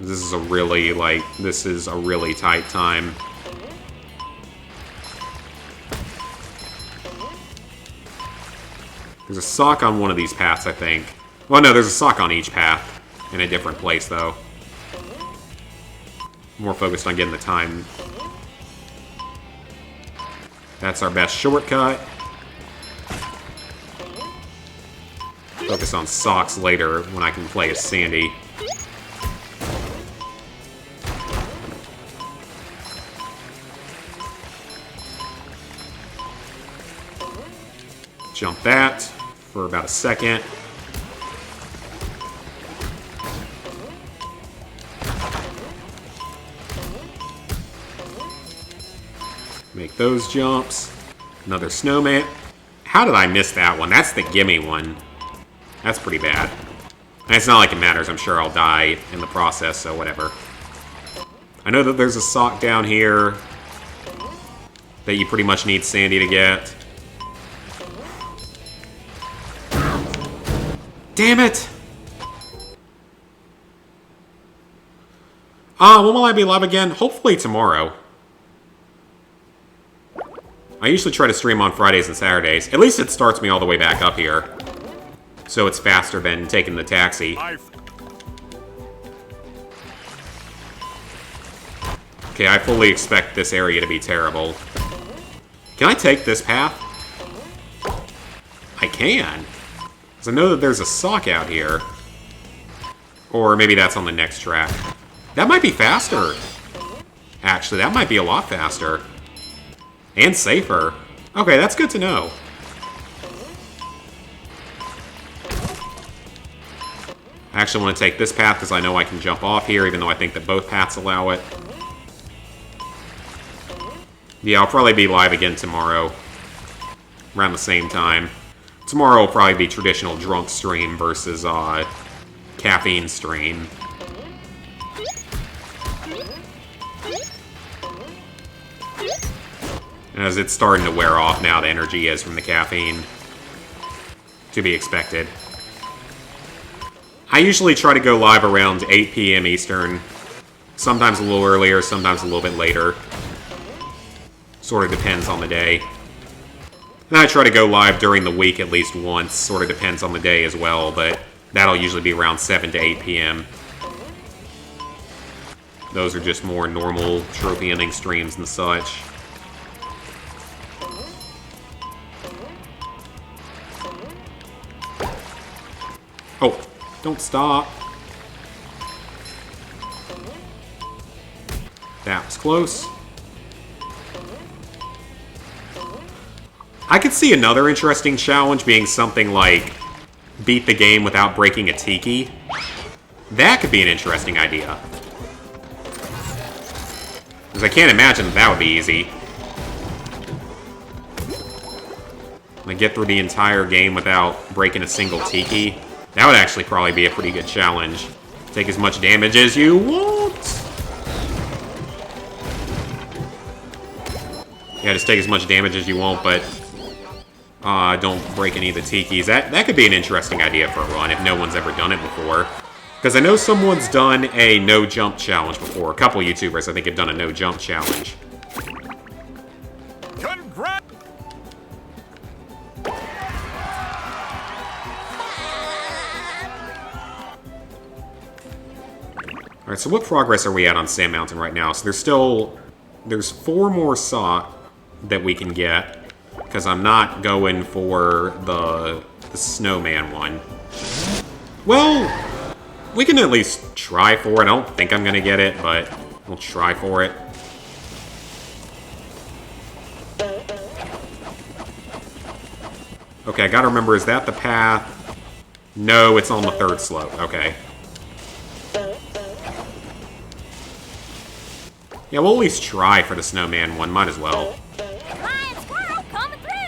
This is a really tight time. There's a sock on one of these paths, I think. Well, no, there's a sock on each path. In a different place, though. More focused on getting the time. That's our best shortcut. Focus on socks later when I can play as Sandy. Jump that for about a second. Make those jumps. Another snowman. How did I miss that one? That's the gimme one. That's pretty bad. And it's not like it matters. I'm sure I'll die in the process, so whatever. I know that there's a sock down here that you pretty much need Sandy to get. Damn it! When will I be live again? Hopefully tomorrow. I usually try to stream on Fridays and Saturdays. At least it starts me all the way back up here. So it's faster than taking the taxi. Okay, I fully expect this area to be terrible. Can I take this path? I can. Because I know that there's a sock out here. Or maybe that's on the next track. That might be faster. Actually, that might be a lot faster. And safer. Okay, that's good to know. I actually want to take this path because I know I can jump off here, even though I think that both paths allow it. Yeah, I'll probably be live again tomorrow. Around the same time. Tomorrow will probably be traditional drunk stream versus caffeine stream. As it's starting to wear off now, the energy is from the caffeine. To be expected. I usually try to go live around 8 p.m. Eastern. Sometimes a little earlier, sometimes a little bit later. Sort of depends on the day. And I try to go live during the week at least once. Sort of depends on the day as well, but that'll usually be around 7 to 8 p.m. Those are just more normal trophy ending streams and such. Oh, don't stop. That was close. I could see another interesting challenge being something like beat the game without breaking a tiki. That could be an interesting idea. Because I can't imagine that would be easy. Like, get through the entire game without breaking a single tiki. That would actually probably be a pretty good challenge. Take as much damage as you want. Yeah, just take as much damage as you want, but don't break any of the tikis. That could be an interesting idea for a run if no one's ever done it before. Because I know someone's done a no-jump challenge before. A couple YouTubers, I think, have done a no-jump challenge. Congrats! Alright, so what progress are we at on Sand Mountain right now? So there's 4 more sock that we can get. Because I'm not going for the snowman one. Well, we can at least try for it. I don't think I'm going to get it, but we'll try for it. Okay, I gotta remember, is that the path? No, it's on the 3rd slope. Okay. Yeah, we'll at least try for the snowman one. Might as well. Lion squirrel coming through.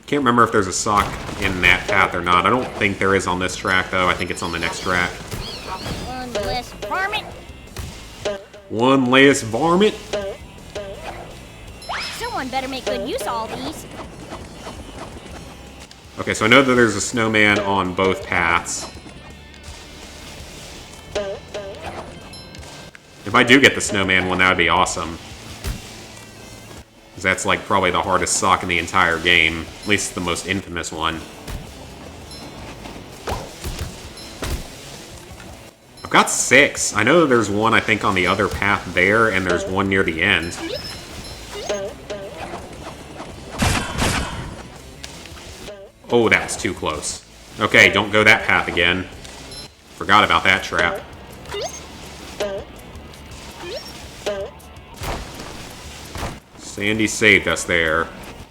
Can't remember if there's a sock in that path or not. I don't think there is on this track, though. I think it's on the next track. One less varmint. One less varmint. Someone better make good use of all these. Okay, so I know that there's a snowman on both paths. If I do get the snowman one, that would be awesome. Because that's like probably the hardest sock in the entire game. At least the most infamous one. I've got 6. I know that there's one, I think, on the other path there, and there's one near the end. Oh, that was too close. Okay, don't go that path again. Forgot about that trap. Sandy saved us there.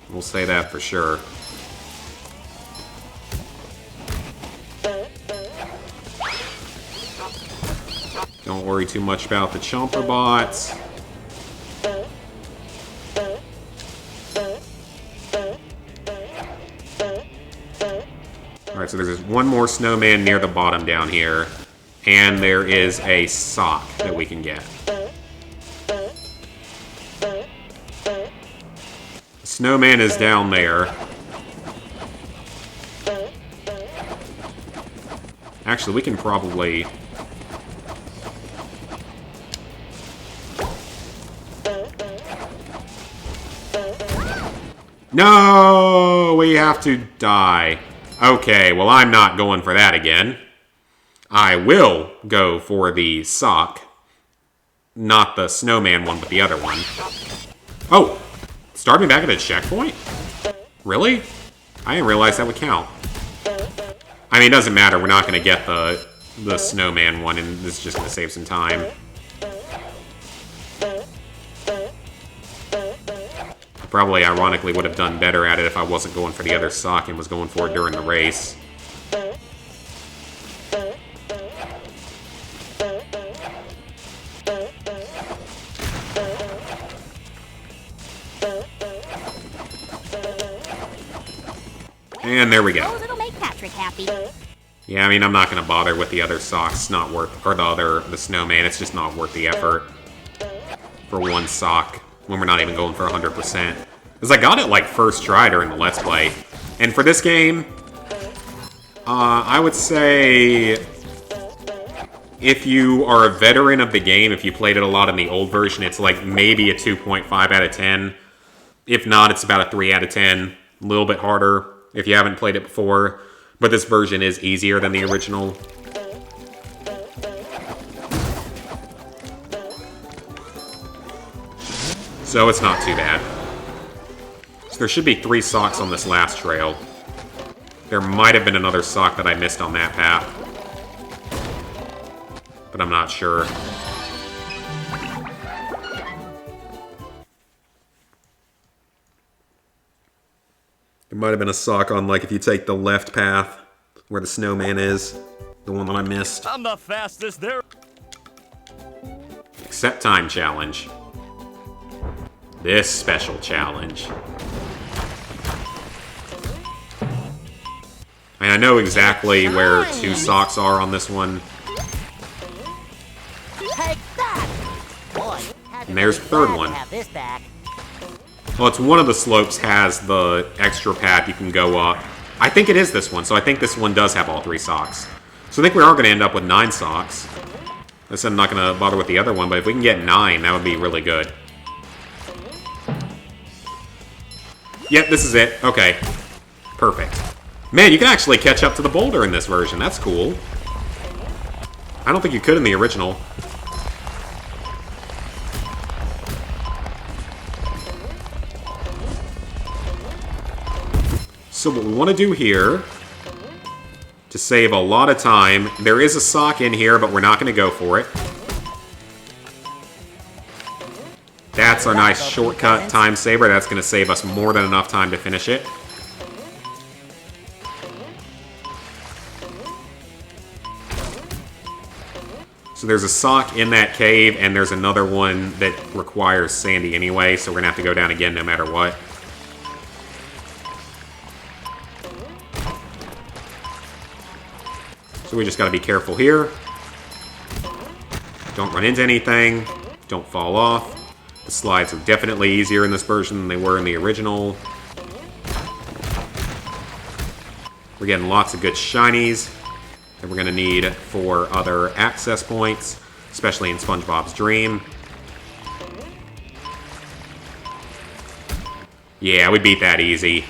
We'll say that for sure. Don't worry too much about the chomper bots. Alright, Alright, so there's one more snowman near the bottom down here. And there is a sock that we can get. The snowman is down there. Actually, we can probably... No! We have to die. Okay, well, I'm not going for that again. I will go for the sock. Not the snowman one, but the other one. Oh! Start me back at a checkpoint? Really? I didn't realize that would count. I mean, it doesn't matter. We're not going to get the snowman one, and this is just going to save some time. Probably, ironically, would have done better at it if I wasn't going for the other sock and was going for it during the race. And there we go. It'll make Patrick happy. Yeah, I mean, I'm not going to bother with the other socks. It's not worth... Or the snowman. It's just not worth the effort for one sock when we're not even going for 100%. Because I got it, like, first try during the Let's Play. And for this game, I would say... If you are a veteran of the game, if you played it a lot in the old version, it's like maybe a 2.5 out of 10. If not, it's about a 3 out of 10. A little bit harder if you haven't played it before. But this version is easier than the original. So it's not too bad. So there should be 3 socks on this last trail. There might have been another sock that I missed on that path. But I'm not sure. There might have been a sock on, like, if you take the left path, where the snowman is. The one that I missed. I'm the fastest there. Accept time challenge. This special challenge. And I know exactly where 2 socks are on this one. Take that! Boy, And there's the third one. have this back. Well, it's one of the slopes has the extra path you can go up. I think it is this one, so I think this one does have all 3 socks. So I think we are going to end up with 9 socks. I said I'm not going to bother with the other one, but if we can get 9, that would be really good. Yep, this is it. Okay. Perfect. Man, you can actually catch up to the boulder in this version. That's cool. I don't think you could in the original. So what we want to do here, to save a lot of time, there is a sock in here, but we're not going to go for it. That's our nice shortcut time saver. That's going to save us more than enough time to finish it. So there's a sock in that cave, and there's another one that requires Sandy anyway, so we're going to have to go down again no matter what. So we just got to be careful here. Don't run into anything. Don't fall off. The slides are definitely easier in this version than they were in the original. We're getting lots of good shinies that we're going to need for other access points, especially in SpongeBob's Dream. Yeah, we beat that easy.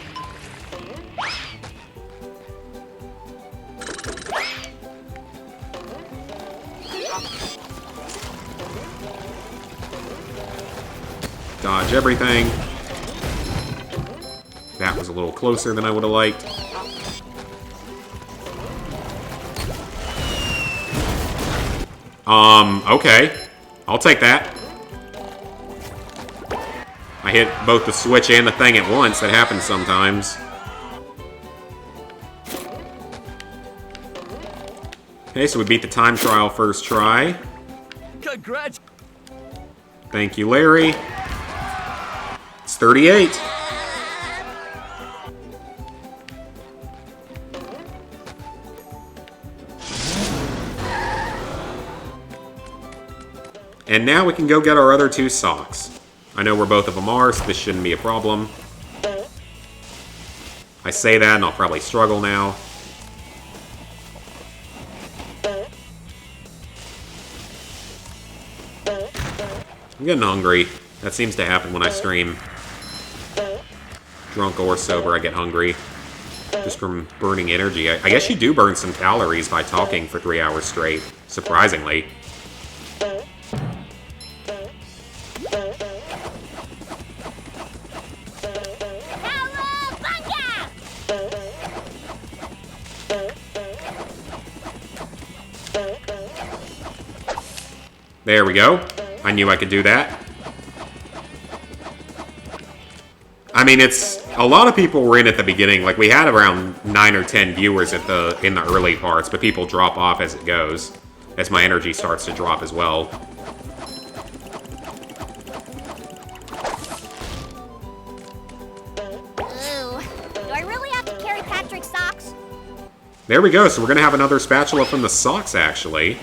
Dodge everything. That was a little closer than I would have liked. Okay. I'll take that. I hit both the switch and the thing at once. That happens sometimes. Okay, so we beat the time trial first try. Congrats. Thank you, Larry. It's 38. And now we can go get our other 2 socks. I know where both of them are, so this shouldn't be a problem. I say that and I'll probably struggle now. I'm getting hungry. That seems to happen when I stream. Drunk or sober, I get hungry. Just from burning energy. I guess you do burn some calories by talking for 3 hours straight, surprisingly. There we go. I knew I could do that. I mean, it's a lot of people were in at the beginning. Like, we had around 9 or 10 viewers in the early parts, but people drop off as it goes, as my energy starts to drop as well. Ooh, do I really have to carry Patrick's socks? There we go. So we're gonna have another spatula from the socks, actually.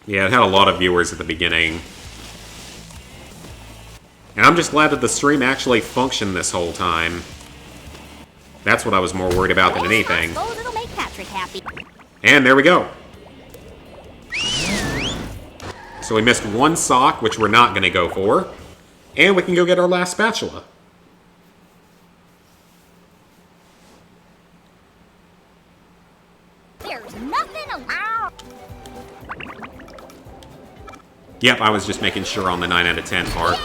Yeah, it had a lot of viewers at the beginning. And I'm just glad that the stream actually functioned this whole time. That's what I was more worried about than anything. I suppose it'll make Patrick happy. And there we go. So we missed 1 sock, which we're not going to go for. And we can go get our last spatula. There's nothing allowed. Yep, I was just making sure on the 9 out of 10 part.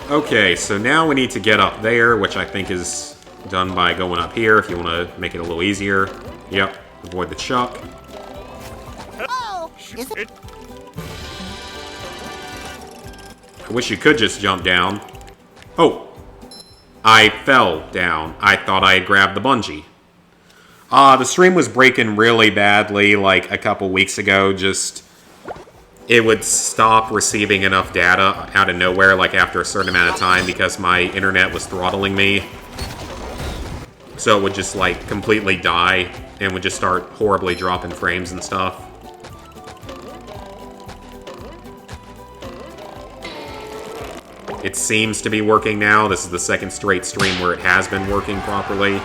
Okay, so now we need to get up there, which I think is done by going up here if you want to make it a little easier. Yep, avoid the chuck. Oh, is it? I wish you could just jump down. Oh, I fell down. I thought I had grabbed the bungee. The stream was breaking really badly like a couple weeks ago. Just, it would stop receiving enough data out of nowhere like after a certain amount of time because my internet was throttling me. So it would just like completely die and would just start horribly dropping frames and stuff. It seems to be working now. This is the second straight stream where it has been working properly.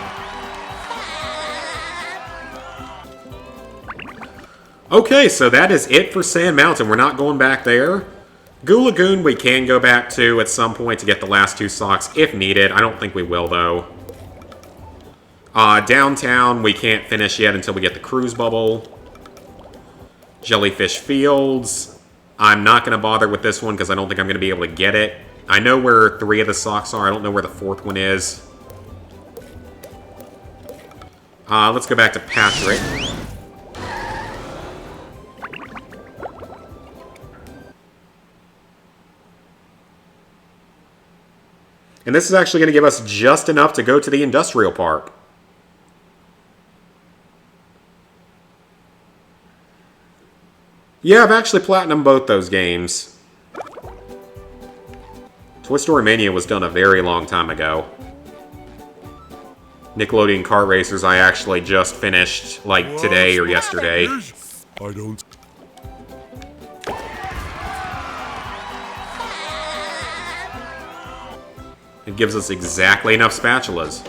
Okay, so that is it for Sand Mountain. We're not going back there. Goo Lagoon we can go back to at some point to get the last 2 socks if needed. I don't think we will, though. Downtown we can't finish yet until we get the cruise bubble. Jellyfish Fields. I'm not going to bother with this one because I don't think I'm going to be able to get it. I know where 3 of the socks are. I don't know where the 4th one is. Let's go back to Patrick. And this is actually going to give us just enough to go to the industrial park. Yeah, I've actually platinumed both those games. Toy Story Mania was done a very long time ago. Nickelodeon Kart Racers I actually just finished, like, today or yesterday. I don't. It gives us exactly enough spatulas.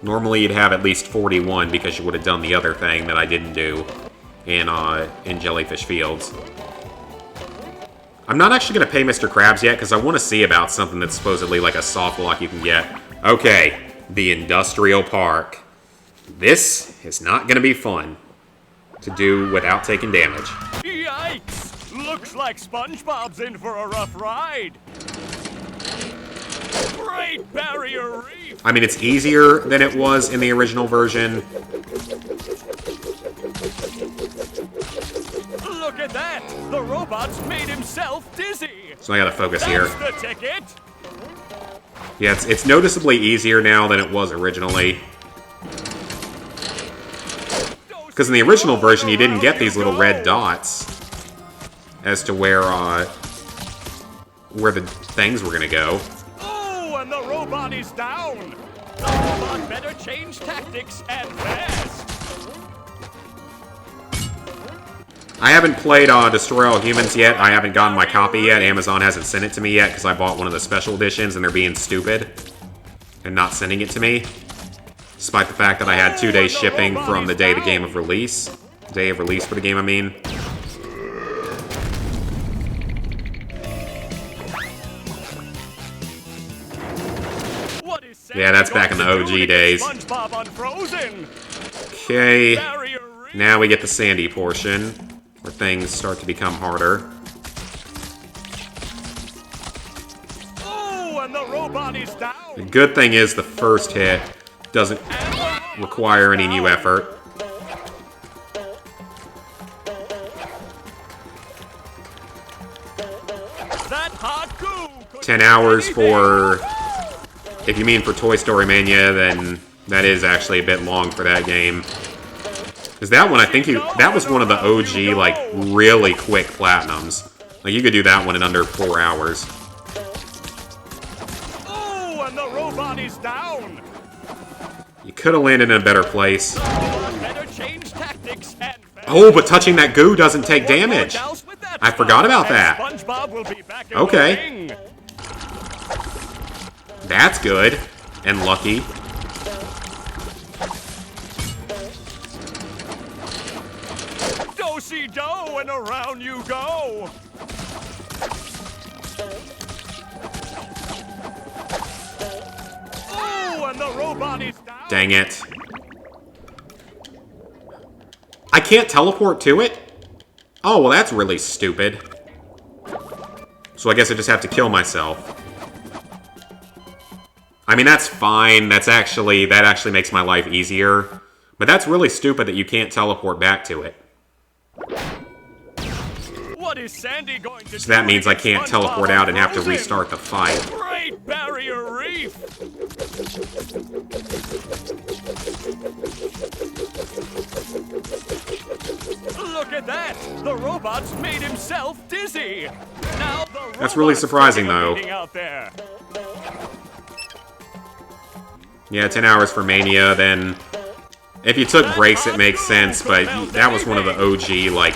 Normally you'd have at least 41 because you would have done the other thing that I didn't do in Jellyfish Fields. I'm not actually going to pay Mr. Krabs yet because I want to see about something that's supposedly like a soft lock you can get. Okay, the industrial park. This is not going to be fun to do without taking damage. Yikes! Looks like SpongeBob's in for a rough ride. Great Barrier Reef! I mean, it's easier than it was in the original version. Look at that! The robot's made himself dizzy! So I gotta focus here. That's the ticket! Yeah, it's noticeably easier now than it was originally. Because in the original version, you didn't get these little red dots as to where the things were gonna go. Oh, and the robot is down. The robot better change tactics and fast. I haven't played Destroy All Humans yet. I haven't gotten my copy yet. Amazon hasn't sent it to me yet because I bought one of the special editions and they're being stupid and not sending it to me. Despite the fact that I had 2 days shipping from the day of the game of release. Day of release for the game, I mean. Yeah, that's back in the OG days. Okay, now we get the sandy portion, where things start to become harder. Oh, and the robot is down. The good thing is the first hit doesn't require any new effort. That hot goo could 10 hours for... If you mean for Toy Story Mania, then that is actually a bit long for that game. Because that one, I think that was one of the OG, like, really quick platinums. Like, you could do that one in under 4 hours. Oh, and the robot is down. You could have landed in a better place. Better change tactics and Oh, but touching that goo doesn't take damage. I forgot about that. SpongeBob will be back in Okay. the ring. That's good. And lucky. Do-si-do, and around you go. Oh, and the robot is down. Dang it. I can't teleport to it? Oh, well that's really stupid. So I guess I just have to kill myself. I mean, that's fine. That actually makes my life easier. But that's really stupid that you can't teleport back to it. What is Sandy going to do? So that means I can't against teleport SpongeBob out and have to Frozen? restart the fight. Great Barrier Reef! Look at that! The robot's made himself dizzy! Now the That's really robot's surprising, taking a though. beating out there. Yeah, 10 hours for Mania, then... If you took breaks, it makes sense, but that was one of the OG, like,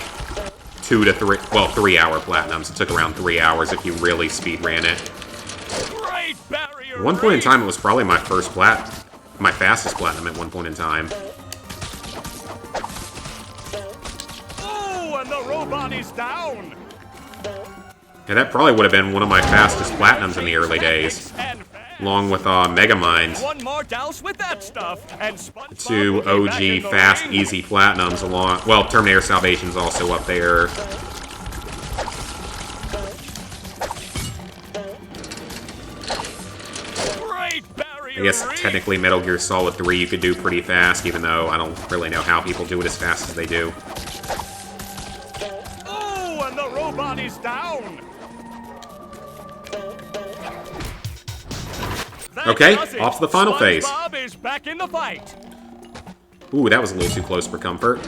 2 to 3... Well, 3-hour platinums. It took around 3 hours if you really speed ran it. Great Barrier At one point in Reef! time, it was probably my fastest platinum at one point in time. Oh, and the robot is down! And that probably would have been one of my fastest platinums in the early days. Along with Megamind. One more douse with that stuff, and SpongeBob 2 will be back in OG the fast, ring. easy platinums along... Well, Terminator Salvation's also up there. Great Barrier I guess Reef! technically Metal Gear Solid 3 you could do pretty fast, even though I don't really know how people do it as fast as they do. Oh, and the robot is down! That Okay, does it. off to the final phase. SpongeBob is back in the fight. Ooh, that was a little too close for comfort.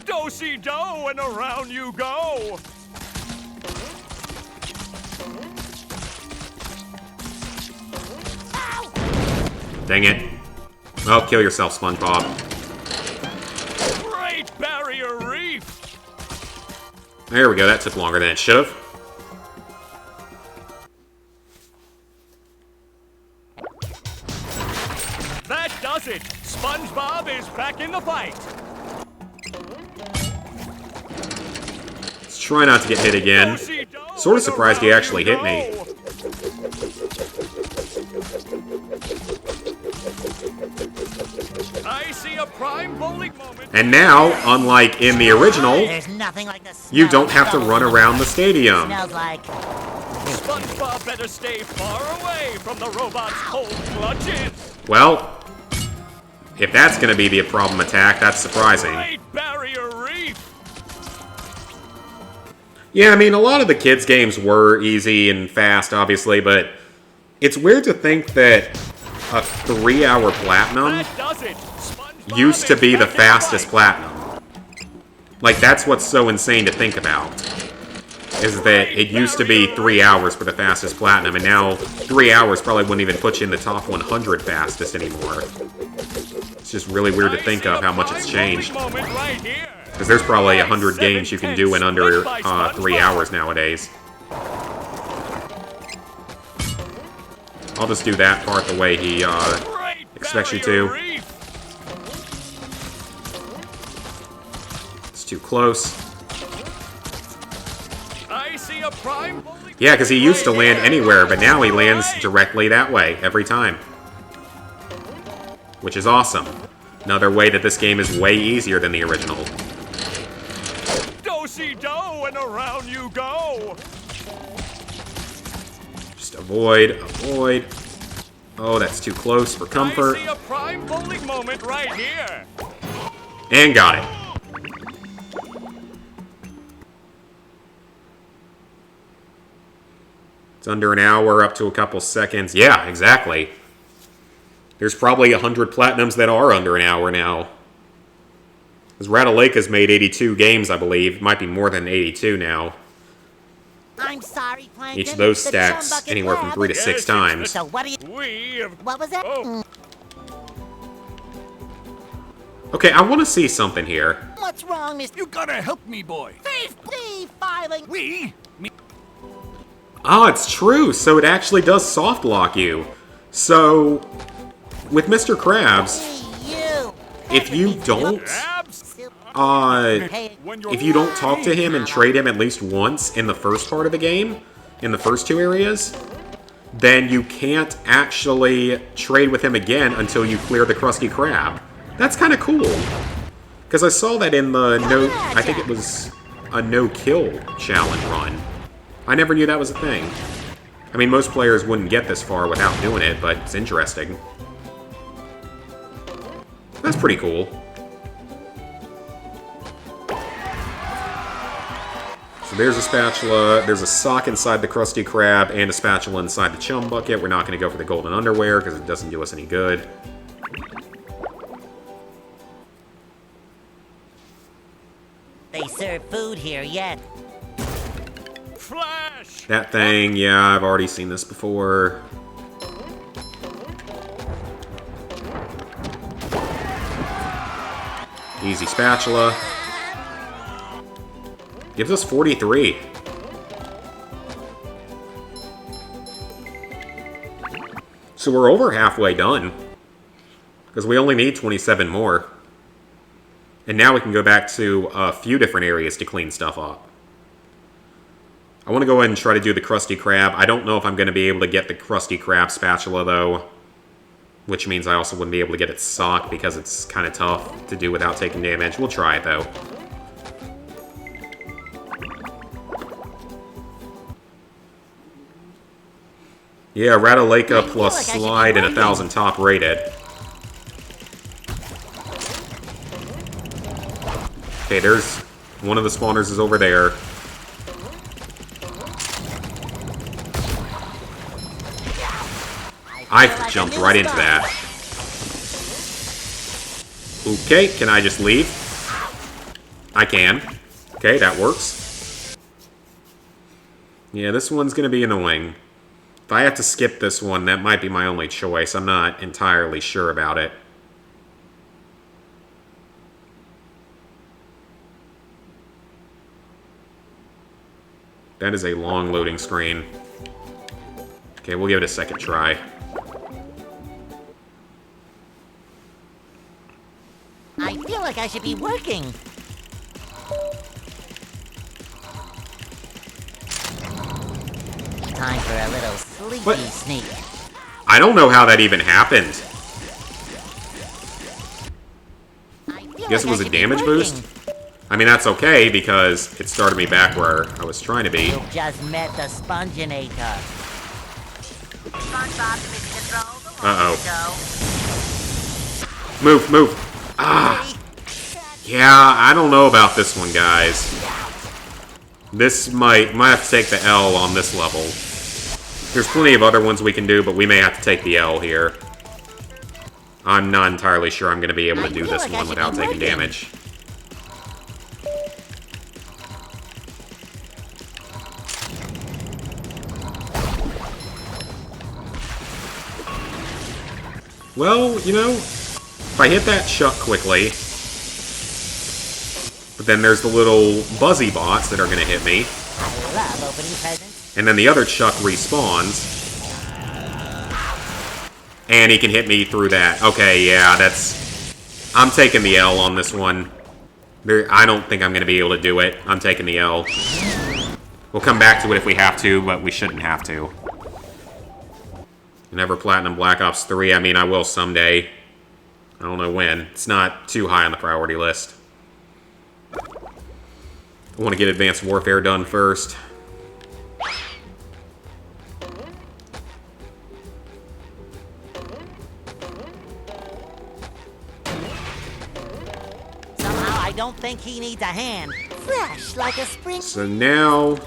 Do-si-do, and around you go. Dang it. Oh, kill yourself, SpongeBob. Great Barrier Reef. There we go, that took longer than it should have. That does it. SpongeBob is back in the fight. Let's try not to get hit again. Do-si-do, Sort of and surprised he around actually you hit me. go. I see a prime bowling moment. And now, unlike in the original, There's nothing like the you smell don't have to of run salt. around the stadium. Smells like SpongeBob better stay far away from the robot's cold clutches. Well, if that's going to be the problem attack, that's surprising. Great Barrier Reef. Yeah, I mean, a lot of the kids' games were easy and fast, obviously, but it's weird to think that a 3-hour platinum, That does it. SpongeBob used to be the fastest platinum. Like, that's what's so insane to think about. Is that it used to be 3 hours for the fastest platinum, and now 3 hours probably wouldn't even put you in the top 100 fastest anymore. It's just really weird to think of how much it's changed. Because there's probably 100 games you can do in under 3 hours nowadays. I'll just do that part the way he expects you to. It's too close. Yeah, because he used to land anywhere, but now he lands directly that way every time. Which is awesome. Another way that this game is way easier than the original. Do-si-do and around you go. Just avoid, avoid. Oh, that's too close for comfort. I see a prime bowling moment right here. And got it. It's under an hour, up to a couple seconds. Yeah, exactly. There's probably 100 platinums that are under an hour now. Because Radaleka's made 82 games, I believe. It might be more than 82 now. I'm sorry, Plankton. Each of those The stacks chum bucket anywhere from crab. 3 to 6 times. So what do you... What was that? Okay, I want to see something here. What's wrong, Mr. You gotta help me, boy. Thief? Filing. Me? Oh, it's true. So it actually does soft lock you. So, with Mr. Krabs, You. if you don't, if you don't talk to him and trade him at least once in the first part of the game, in the first 2 areas, then you can't actually trade with him again until you clear the Krusty Krab. That's kind of cool. Because I saw that in the I think it was a no-kill challenge run. I never knew that was a thing. I mean, most players wouldn't get this far without doing it, but it's interesting. That's pretty cool. So there's a spatula, there's a sock inside the Krusty Krab, and a spatula inside the chum bucket. We're not going to go for the golden underwear, because it doesn't do us any good. They serve food here yet. Flash! That thing, yeah, I've already seen this before. Easy spatula. Gives us 43. So we're over halfway done. Because we only need 27 more. And now we can go back to a few different areas to clean stuff up. I want to go ahead and try to do the Krusty Krab. I don't know if I'm going to be able to get the Krusty Krab spatula, though. Which means I also wouldn't be able to get its sock because it's kind of tough to do without taking damage. We'll try it, though. Yeah, Radaleka plus Slide and 1,000 top rated. Okay, there's one of the spawners is over there. I jumped right into that. Okay, can I just leave? I can. Okay, that works. Yeah, this one's gonna be annoying. If I have to skip this one, that might be my only choice. I'm not entirely sure about it. That is a long loading screen. Okay, we'll give it a second try. I feel like I should be working. Time for a little sleepy What? sneak. I don't know how that even happened. I feel Guess like it was I a should be damage working. boost? I mean, that's okay, because it started me back where I was trying to be. You've just met the Sponginator. Uh-oh. Move, move. Ah! Yeah, I don't know about this one, guys. This might have to take the L on this level. There's plenty of other ones we can do, but we may have to take the L here. I'm not entirely sure I'm going to be able to I do feel this like I one should without be taking working. damage. Well, you know, if I hit that chuck quickly, but then there's the little buzzy bots that are going to hit me, I love opening presents. and then the other chuck respawns, and he can hit me through that. Okay, yeah, that's... I'm taking the L on this one. I don't think I'm going to be able to do it. I'm taking the L. We'll come back to it if we have to, but we shouldn't have to. Never Platinum Black Ops 3. I mean, I will someday. I don't know when. It's not too high on the priority list. I want to get Advanced Warfare done first. Somehow I don't think he needs a hand. Fresh like a spring. So now...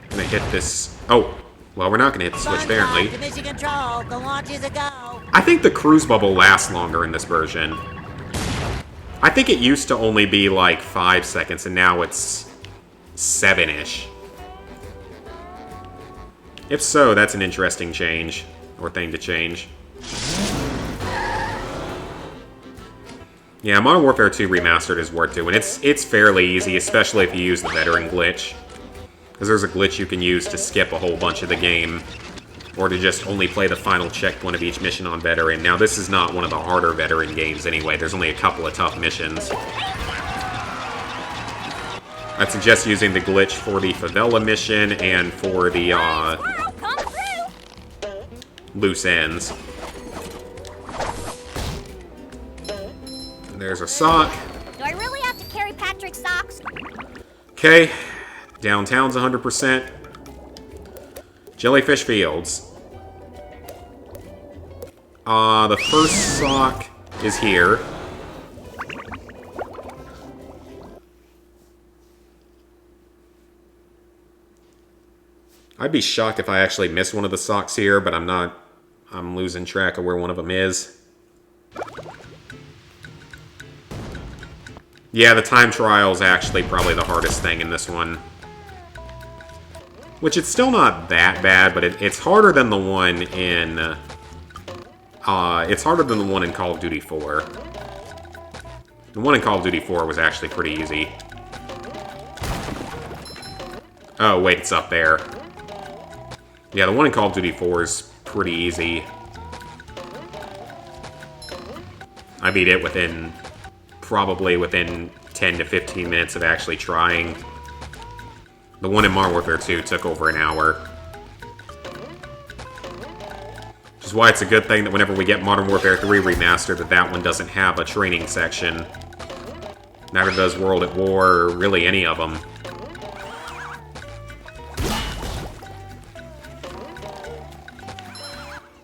I'm gonna hit this... Oh, well, we're not gonna hit the switch, apparently. To mission control. The launch is a go. I think the cruise bubble lasts longer in this version. I think it used to only be like 5 seconds, and now it's 7-ish. If so, that's an interesting change, or thing to change. Yeah, Modern Warfare 2 Remastered is worth doing. It's fairly easy, especially if you use the veteran glitch. Because there's a glitch you can use to skip a whole bunch of the game, or to just only play the final checkpoint of each mission on veteran. Now, this is not one of the harder veteran games anyway. There's only a couple of tough missions. I'd suggest using the glitch for the favela mission and for the Squirrel, come through. loose ends. There's a sock. Do I really have to carry Patrick's socks? Okay, downtown's 100%. Jellyfish Fields. The first sock is here. I'd be shocked if I actually missed one of the socks here, but I'm not. I'm losing track of where one of them is. Yeah, the time trial is actually probably the hardest thing in this one. Which, it's still not that bad, but it's harder than the one in... it's harder than the one in Call of Duty 4. The one in Call of Duty 4 was actually pretty easy. Oh, wait, it's up there. Yeah, the one in Call of Duty 4 is pretty easy. I beat it within... probably within 10 to 15 minutes of actually trying. The one in Modern Warfare 2 took over an hour. Which is why it's a good thing that whenever we get Modern Warfare 3 Remastered, that one doesn't have a training section. Neither does World at War, or really any of them.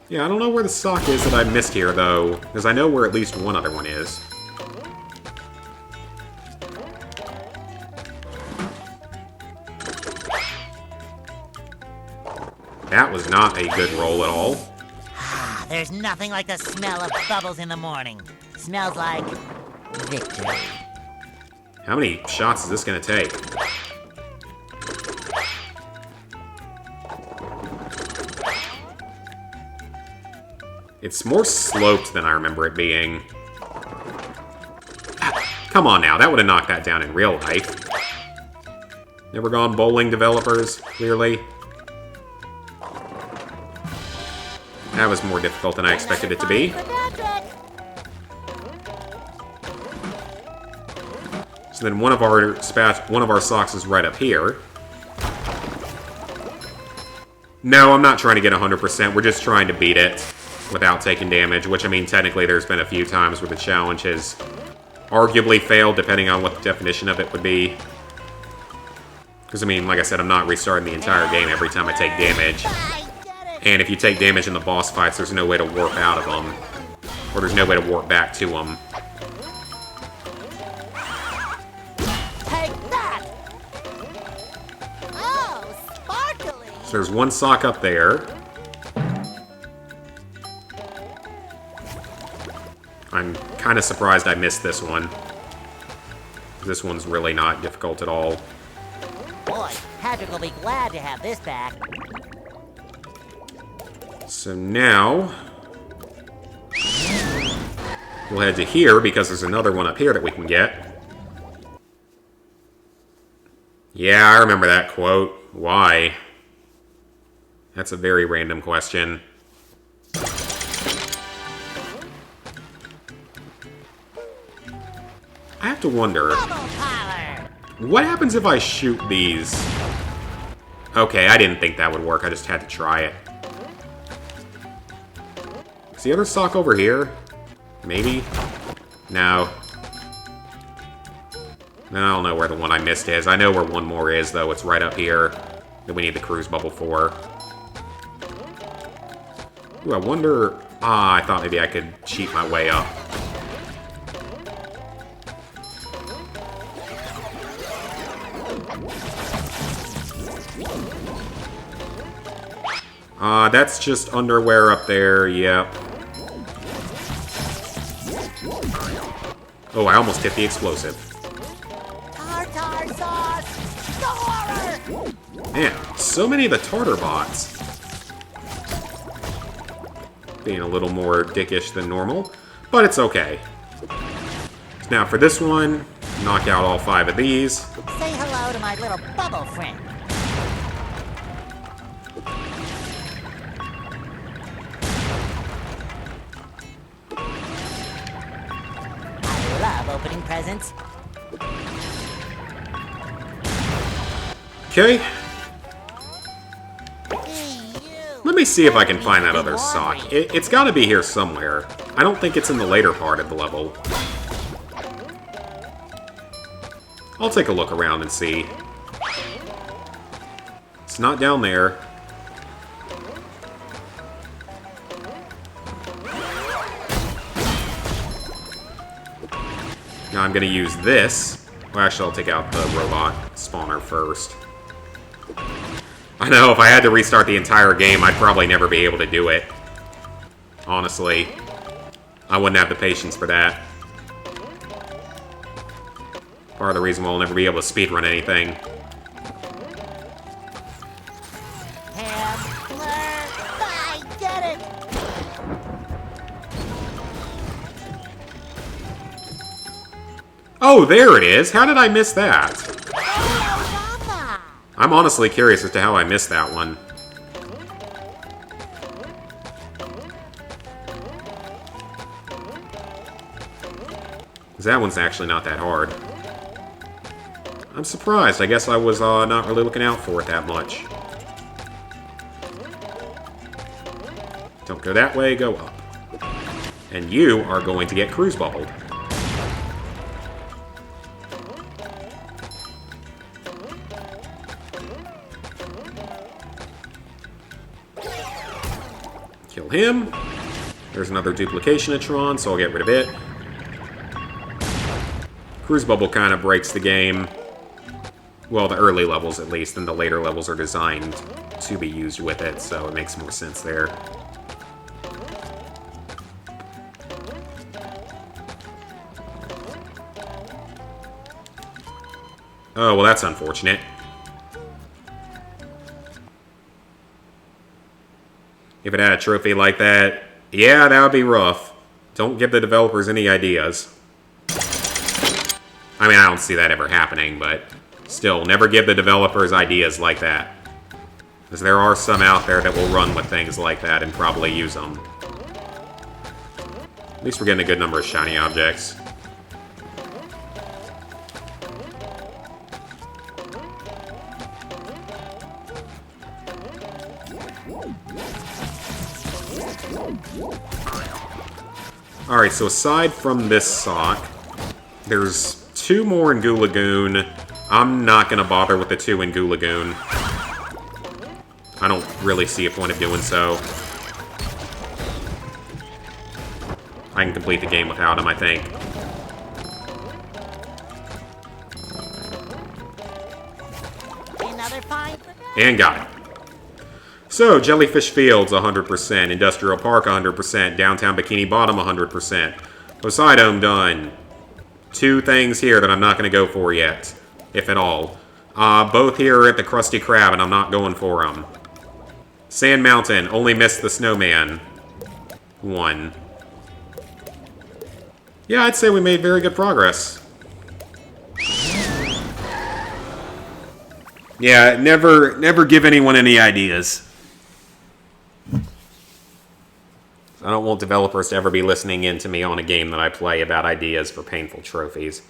Yeah, I don't know where the sock is that I missed here, though, because I know where at least one other one is. That was not a good roll at all. There's nothing like the smell of bubbles in the morning. Smells like victory. How many shots is this going to take? It's more sloped than I remember it being. Come on now, that would have knocked that down in real life. Never gone bowling, developers, clearly. That was more difficult than I expected it to be. So then one of our socks is right up here. No, I'm not trying to get 100%. We're just trying to beat it without taking damage, which, I mean, technically there's been a few times where the challenge has arguably failed, depending on what the definition of it would be. Because, I mean, like I said, I'm not restarting the entire game every time I take damage. And if you take damage in the boss fights, there's no way to warp out of them. Or there's no way to warp back to them. Take that! Oh, sparkly. So there's one sock up there. I'm kind of surprised I missed this one. This one's really not difficult at all. Boy, Patrick will be glad to have this back. So now... we'll head to here, because there's another one up here that we can get. Yeah, I remember that quote. Why? That's a very random question. I have to wonder, Bubble Parlor! what happens if I shoot these? Okay, I didn't think that would work. I just had to try it. Is the other sock over here? Maybe? No. I don't know where the one I missed is. I know where one more is, though. It's right up here that we need the cruise bubble for. Ooh, I wonder... Ah, I thought maybe I could cheat my way up. That's just underwear up there, yep. Oh, I almost hit the explosive. Tartar sauce! The horror! Man, so many of the tartar bots. Being a little more dickish than normal, but it's okay. Now for this one, knock out all 5 of these. Say hello to my little bubble friend. I love opening presents. Okay, Hey, you! let me see if I can find that other sock. It's got to be here somewhere. I don't think it's in the later part of the level. I'll take a look around and see. It's not down there. Now I'm going to use this. Well, actually, I'll take out the robot spawner first. I know, if I had to restart the entire game, I'd probably never be able to do it. Honestly. I wouldn't have the patience for that. Part of the reason we'll never be able to speedrun anything. I get it! Oh, there it is! How did I miss that? Mama! I'm honestly curious as to how I missed that one. 'Cause that one's actually not that hard. I'm surprised. I guess I was not really looking out for it that much. Don't go that way, go up. And you are going to get cruise bubbled. Kill him. There's another duplication of Tron, so I'll get rid of it. Cruise bubble kind of breaks the game. Well, the early levels at least, and the later levels are designed to be used with it, so it makes more sense there. Oh, well that's unfortunate. If it had a trophy like that, yeah, that would be rough. Don't give the developers any ideas. I mean, I don't see that ever happening, but still, never give the developers ideas like that. Because there are some out there that will run with things like that and probably use them. At least we're getting a good number of shiny objects. Alright, so aside from this sock, there's 2 more in Goo Lagoon. I'm not going to bother with the 2 in Goo Lagoon. I don't really see a point of doing so. I can complete the game without them, I think. Another find? And got it. So, Jellyfish Fields, 100%. Industrial Park, 100%. Downtown Bikini Bottom, 100%. Poseidon done. 2 things here that I'm not going to go for yet, if at all. Both here at the Krusty Krab, and I'm not going for them. Sand Mountain, only missed the snowman. 1. Yeah, I'd say we made very good progress. Yeah, never give anyone any ideas. I don't want developers to ever be listening in to me on a game that I play about ideas for painful trophies.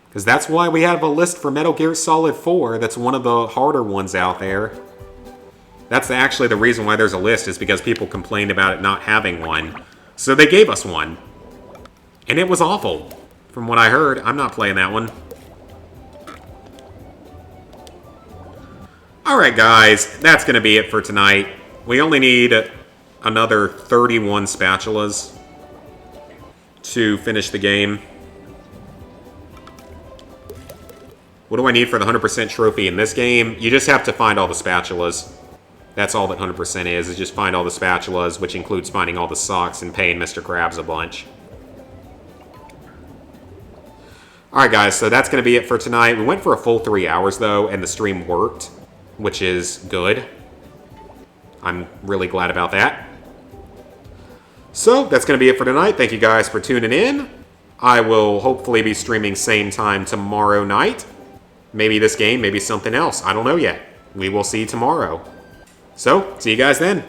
Because that's why we have a list for Metal Gear Solid 4 that's one of the harder ones out there. That's actually the reason why there's a list, is because people complained about it not having one. So they gave us one. And it was awful. From what I heard, I'm not playing that one. Alright guys, that's going to be it for tonight. We only need another 31 spatulas to finish the game. What do I need for the 100% trophy in this game? You just have to find all the spatulas. That's all that 100% is just find all the spatulas, which includes finding all the socks and paying Mr. Krabs a bunch. Alright guys, so that's going to be it for tonight. We went for a full 3 hours though, and the stream worked, which is good. I'm really glad about that. So, that's going to be it for tonight. Thank you guys for tuning in. I will hopefully be streaming same time tomorrow night. Maybe this game, maybe something else. I don't know yet. We will see tomorrow. So, see you guys then.